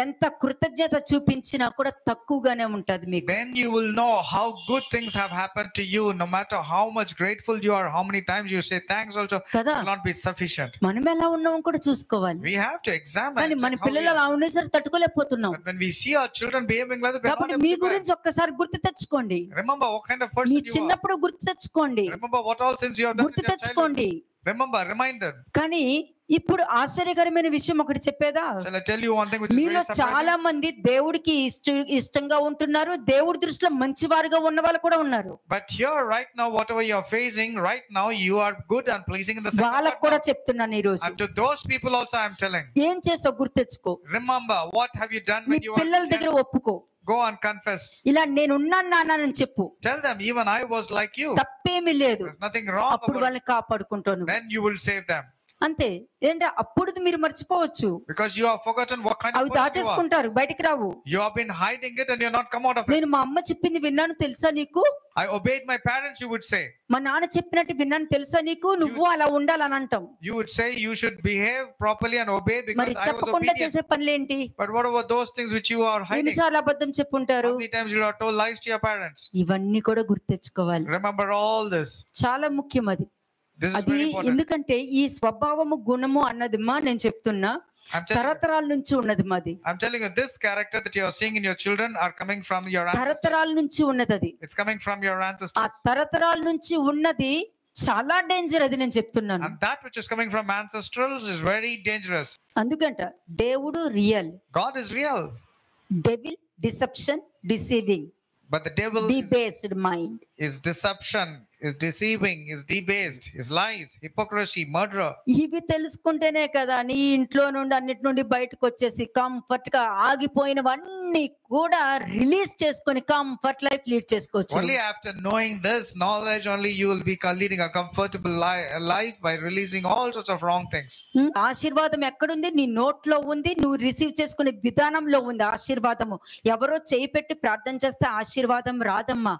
ఎంత కృతజ్ఞత చూపించినా కూడా తక్కువగానే ఉంటది మీకు. then you will know how good things have happened to you. No matter how much grateful you are, how many times you say thanks also కదా. will not be sufficient. మనం ఎలా ఉన్నాం కూడా చూసుకోవాలి. We have to examine కానీ మన check how we పిల్లలు are. అలా ఉండేసరికి తట్టుకోలేకపోతున్నాం. But when we see our children behaving like that, we're not కాబట్టి able మీ to bear. గురించి ఒక్కసారి గుర్తు తెచ్చుకోండి. Remember what kind of me person you are. చిన్నప్పుడు గుర్తు తెచ్చుకోండి, Remember what all sins you have done గుర్తు in your childhood. తెచ్చుకోండి. Remember, reminder. కానీ ఇప్పుడు ఆశ్చర్యకరమైన విషయం ఒకటి చెప్పేదా, Shall I tell you one thing which is మీలో very చాలా surprising? మంది దేవుడికి ఇష్టంగా ఉంటున్నారు, దేవుడి దృష్టిలో మంచివారుగా ఉన్న వాళ్ళు కూడా ఉన్నారు. But here right now, whatever you are facing right now, you are good and pleasing in the sight of వాళ్ళకు God కూడా now. చెప్తున్నాను ఈ రోజు, And to those people also I am telling, ఏం చేసావు గుర్తు తెచ్చుకో. remember what have you done me when you were పిల్లల దగ్గర young? ఒప్పుకో. Go and confess. ఇలా నేనున్నాను నాన్నని చెప్పు. Tell them even I was like you. తప్పేమీ లేదు. There's nothing wrong అప్పుడు about it. వాళ్ళని కాపాడుకుంటాను. Then you will save them. అంతే. ఏంటంటే అప్పుడు మీరు మర్చిపోవచ్చు, Because you have forgotten what kind of అవి person you are. దాచేసుకుంటారు, బయటికి రావు. You have been hiding it and you're not come out of it. నేను మా అమ్మ చెప్పింది విన్నాను తెలుసా నీకు, I obeyed my parents, you would say. మా నాన్న చెప్పినట్టు విన్నాను తెలుసా నీకు, నువ్వు అలా ఉండాలని అంటాం. You would say you should behave properly and obey మరి because I was చెప్పకుండా obedient. చేసే పనులేంటి? But what about those things which you are hiding? ఎన్నిసార్లు అబద్ధం చెప్పుంటారు? How many times you have told lies to your parents? ఇవన్నీ కూడా గుర్తెచ్చుకోవాలి. Remember all this. చాలా ముఖ్యం అది. This is అది very important. ఎందుకంటే ఈ స్వభావము గుణము అన్నది మా నేను చెప్తున్నా I'm telling you, తరతరాల నుంచి ఉన్నది మాది. I'm telling you, this character that you are seeing in your children are coming from your ancestors. తరతరాల నుంచి ఉన్నది అది. It's coming from your ఆ ancestors. తరతరాల నుంచి ఉన్నది చాలా డేంజర్, అది నేను చెప్తున్నాను. And that which is coming from ancestrals is very dangerous. అందుకంట దేవుడు real, God is real, devil deception, deceiving, but the devil debased mind. is deception, is deceiving, is debased, is lies, hypocrisy, murderer. ఇవి తెలుసుకుంటేనే కదా నీ ఇంట్లో నుండి అన్నిటి నుండి బయటకు వచ్చేసి కంఫర్ట్ గా ఆగిపోయినవన్నీ కూడా రిలీజ్ చేసుకొని కంఫర్ట్ లైఫ్ లీడ్ చేసుకోవచ్చు. Only after knowing this knowledge, only you will be leading a comfortable life by releasing all sorts of wrong things. ఆశీర్వాదం ఎక్కడుంది? నీ నోట్లో ఉంది, నువ్వు రిసీవ్ చేసుకునే విధానంలో ఉంది ఆశీర్వాదము. ఎవరో చేయి పెట్టి ప్రార్థన చేస్తే ఆశీర్వాదం రాదమ్మా.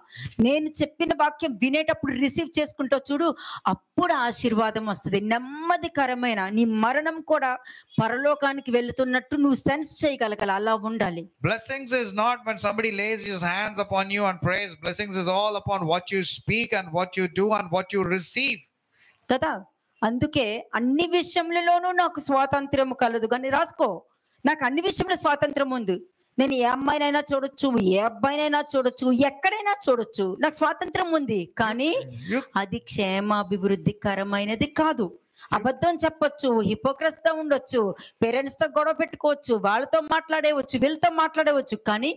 నేను చెప్పిన వాక్యం వినేటప్పుడు రిసీవ్ చేసుకుంటావు చూడు, అప్పుడు ఆశీర్వాదం వస్తుంది. నెమ్మదికరమైన నీ మరణం కూడా పరలోకానికి వెళ్తున్నట్టు నువ్వు సెన్స్ చేయగలగాలి, అలా ఉండాలి. Blessings is not when somebody lays his hands upon you and prays. Blessings is all upon what you speak and what you do and what you receive. కదా, అందుకే అన్ని విషయములలోనూ నాకు స్వాతంత్ర్యం కలదు. కానీ రాసుకో, నాకు అన్ని విషయంలో స్వాతంత్రం ఉంది. నేను ఏ అమ్మాయినైనా చూడొచ్చు, ఏ అబ్బాయినైనా చూడొచ్చు, ఎక్కడైనా చూడొచ్చు, నాకు స్వాతంత్రం ఉంది. కానీ అది క్షేమాభివృద్ధికరమైనది కాదు. అబద్ధం చెప్పొచ్చు, హిపోక్రస్ తో ఉండొచ్చు, పేరెంట్స్ తో గొడవ పెట్టుకోవచ్చు, వాళ్ళతో మాట్లాడేవచ్చు, వీళ్ళతో మాట్లాడేవచ్చు, కానీ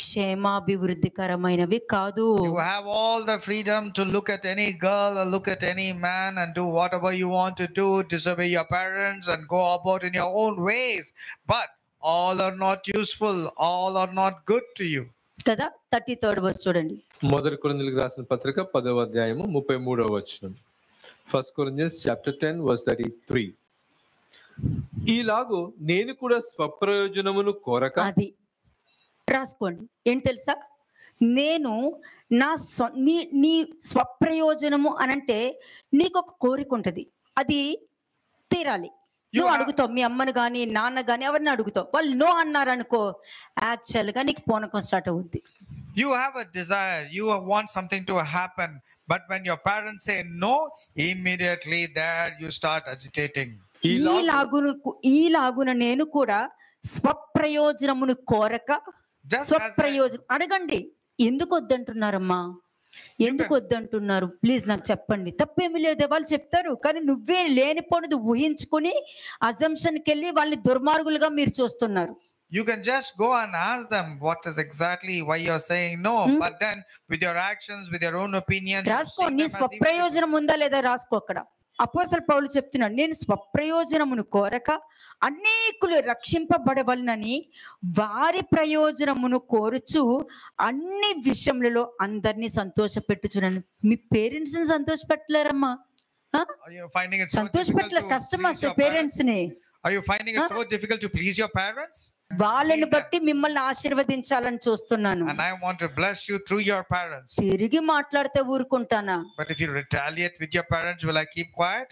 క్షేమాభివృద్ధికరమైనవి కాదు. You have all the freedom to look at any girl or look at any man and do whatever you want to do, disobey your parents and go about in your own ways. But all are not useful, all are not good to you. కదా. 33rd verse చూడండి. మొదటి కొరింథీయులకు రాసిన పత్రిక 10వ అధ్యాయము 33వ వచనం. 1 Corinthians chapter 10 verse 33. ఈలాగు నేను కూడా స్వప్రయోజనమును కోరక, అది రాసుకోండి. ఏంటి తెలుసా, నేను నా నీ స్వప్రయోజనము అనంటే నీకు ఒక కోరిక ఉంటది, అది తీరాలి. నువ్వు have- అడుగుతావు మీ అమ్మని కానీ నాన్న కానీ ఎవరిని అడుగుతావు, వాళ్ళు నో అన్నారనుకో యాక్చువల్ గా నీకు పూనకం స్టార్ట్ అవుద్ది. You have a desire, you want something to happen, but when your parents say no, immediately there you start agitating. ఈలాగున నేను కూడా స్వప్రయోజనమును కోరక, Just as స్వప్రయోజనం అడగండి. ఎందుకు వద్దంటున్నారమ్మా, ఎందుకు వద్దంటున్నారు ప్లీజ్ నాకు చెప్పండి. తప్పేమి లేదే, వాళ్ళు చెప్తారు. కానీ నువ్వే లేనిపోనిది ఊహించుకుని అజంప్షన్కి వెళ్ళి వాళ్ళని దుర్మార్గులుగా మీరు చూస్తున్నారు. You can just go and ask them what is exactly why you're saying no, but then with your actions, with your own opinions, you రాసుకో, see నీ them as evil. స్వప్రయోజనం ఉందా లేదా రాసుకో. అక్కడ అపోస్తలుడు పౌలు చెప్తున్నాడు, నేను స్వప్రయోజనమును కోరక అనేకులు రక్షింపబడవలనని వారి ప్రయోజనమును కోరుచు అన్ని విషయములలో అందరినీ సంతోషపెట్టుచున్నాను. మీ పేరెంట్స్ ని సంతోషపెట్టలేరమ్మా, Are you finding it so difficult సంతోషపెట్టలే, to కష్టం please అసలు your parents? పేరెంట్స్ ని. Are you finding it so difficult to please your parents? వాళ్ళని బట్టి మిమ్మల్ని ఆశీర్వదించాలని చూస్తున్నాను. And I want to bless you through your parents. తిరిగి మాట్లాడితే ఊరుకుంటానా? But if you retaliate with your parents, will I keep quiet?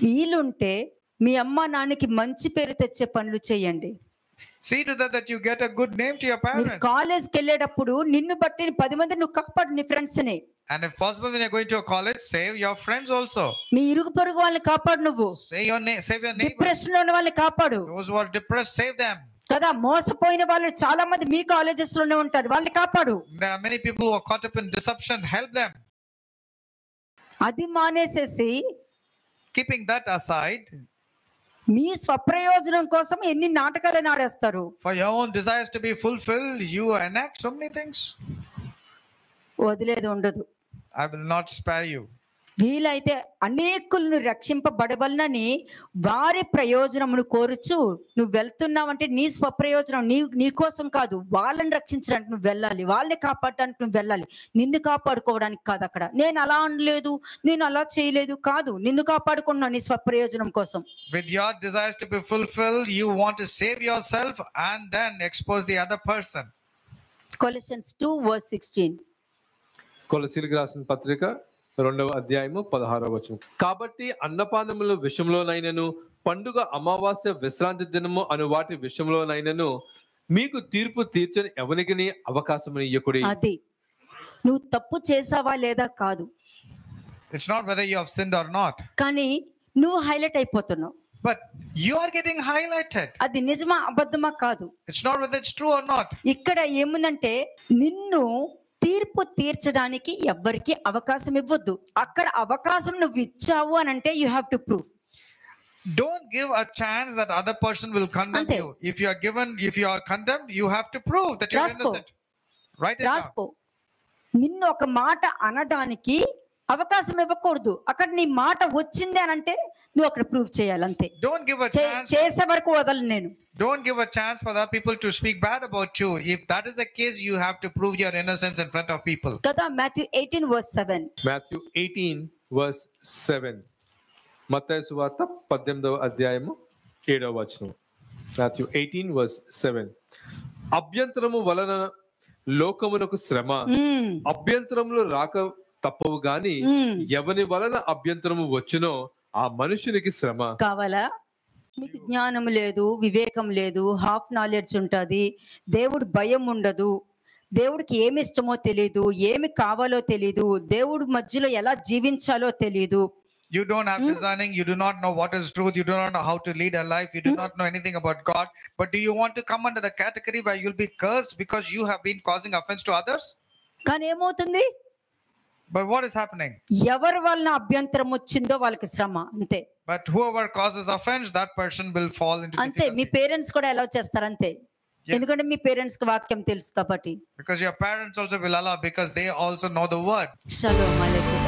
వీలుంటే మీ అమ్మ నాన్నకి మంచి పేరు తెచ్చే పనులు చేయండి. See to that you get a good name to your మీరు parents. కాలేజ్కి వెళ్ళేటప్పుడు నిన్ను బట్టి 10 మంది నువ్వు కాపాడు, నీ ఫ్రెండ్స్ ని. And if possible, when you're going to a college, save your friends also. మీ ఇరుగు పొరుగు వాళ్ళని కాపాడు, నువ్వు Save your neighbor. డిప్రెషన్ లో ఉన్న వాళ్ళని కాపాడు Those who are depressed, save them. కదా. మోసపోయిన వాళ్ళు చాలా మంది మీ కాలేజెస్ లోనే ఉంటారు, వాళ్ళని కాపాడు. There are many people who are caught up in deception. Help them. అది మానేసేసి Keeping that aside, మీ స్వప్రయోజనం కోసం ఎన్ని నాటకాలను ఆడేస్తారు. for your own desires to be fulfilled, you enact so many things. వదిలేది ఉండదు. I will not spare you. వీలైతే అనేకులను రక్షింపబడవలనని వారి ప్రయోజనమును కోరుచు నువ్వు వెళ్తున్నావంటే నీ స్వప్రయోజనం, నీ కోసం కాదు, వాళ్ళని రక్షించడానికి నువ్వు వెళ్ళాలి, వాళ్ళని కాపాడడానికి నువ్వు వెళ్ళాలి, నిన్ను కాపాడుకోవడానికి కాదు. అక్కడ నేను అలా అనలేదు, నేను అలా చేయలేదు కాదు, నిన్ను కాపాడుకున్నావు నీ స్వప్రయోజనం కోసం. With your desires to be fulfilled, you want to save yourself and then expose the other person. Colossians 2:16. కొలసీలకు రాసిన పత్రిక 2వ అధ్యాయము 16వ వచనం. కాబట్టి అన్నపానముల విషయంలోనైనను పండుగ అమావాస్య విశ్రాంతి దినము అను వాటి విషయంలోనైనను మీకు తీర్పు తీర్చని ఎవనికిని అవకాశం ఇయ్యకుడి. అది నువ్వు తప్పు చేసావా లేదా కాదు, It's not whether you have sinned or not, కానీ నువ్వు highlight అయిపోతున్నావు. but you are getting highlighted. అది నిజమా అబద్ధమా కాదు. It's not whether it's true or not. ఇక్కడ ఏముందంటే నిన్ను తీర్పు తీర్చడానికి ఎవ్వరికి అవకాశం ఇవ్వద్దు. అక్కడ అవకాశం నువ్వు ఇచ్చావు అని అంటే you have to prove. Don't give a chance that other person will condemn Ante. you. If you are condemned, you have to prove that you're Rasko. innocent. Write it down. రాసుకో. నిన్ను ఒక మాట అనడానికి అవకాశం ఇవ్వకూడదు. అక్కడ నీ మాట వచ్చింది అని అంటే నువ్వు అక్కడ ప్రూవ్ చేయాలి అంతే. Don't give a chance. చేసే వరకు వదలను నేను. Don't give a chance for other people to speak bad about you. If that is the case, you have to prove your innocence in front of people. కదా. Matthew 18:7. Matthew 18:7. మత్తయి సువార్త 18వ అధ్యాయము 7వ వచనం. Matthew 18:7. అభ్యంతరము వలన లోకమునకు శ్రమ, అభ్యంతరములు రాక తప్పవు గాని ఎవని వలన అభ్యంతరము వచ్చునో ఆ మనుషునికి శ్రమ. కావాలా? మీకు జ్ఞానం లేదు, వివేకం లేదు, హాఫ్ నాలెడ్జ్ ఉంటుంది, దేవుడు భయం ఉండదు, దేవుడికి ఏమి ఇష్టమో తెలియదు, ఏమి కావాలో తెలియదు, దేవుడి మధ్యలో ఎలా జీవించాలో తెలియదు. You don't have discerning. You do not know what is truth. You do not know how to lead a life. You do not know anything about God. But do you want to come under the category where you'll be cursed because you have been causing offense to others? కానీ ఏమవుతుంది? But what is happening? ఎవరి వలన అభ్యంతరం వచ్చిందో వాళ్ళకి శ్రమ అంతే. But whoever causes offense, that person will fall into అంతే. మీ difficulty. పేరెంట్స్ కూడా ఎలా చేస్తారు అంతే. ఎందుకంటే మీ పేరెంట్స్ కి వాక్యం తెలుసు కాబట్టి. Because your parents also will allow, because they also know the word. Shalom అలైకుం.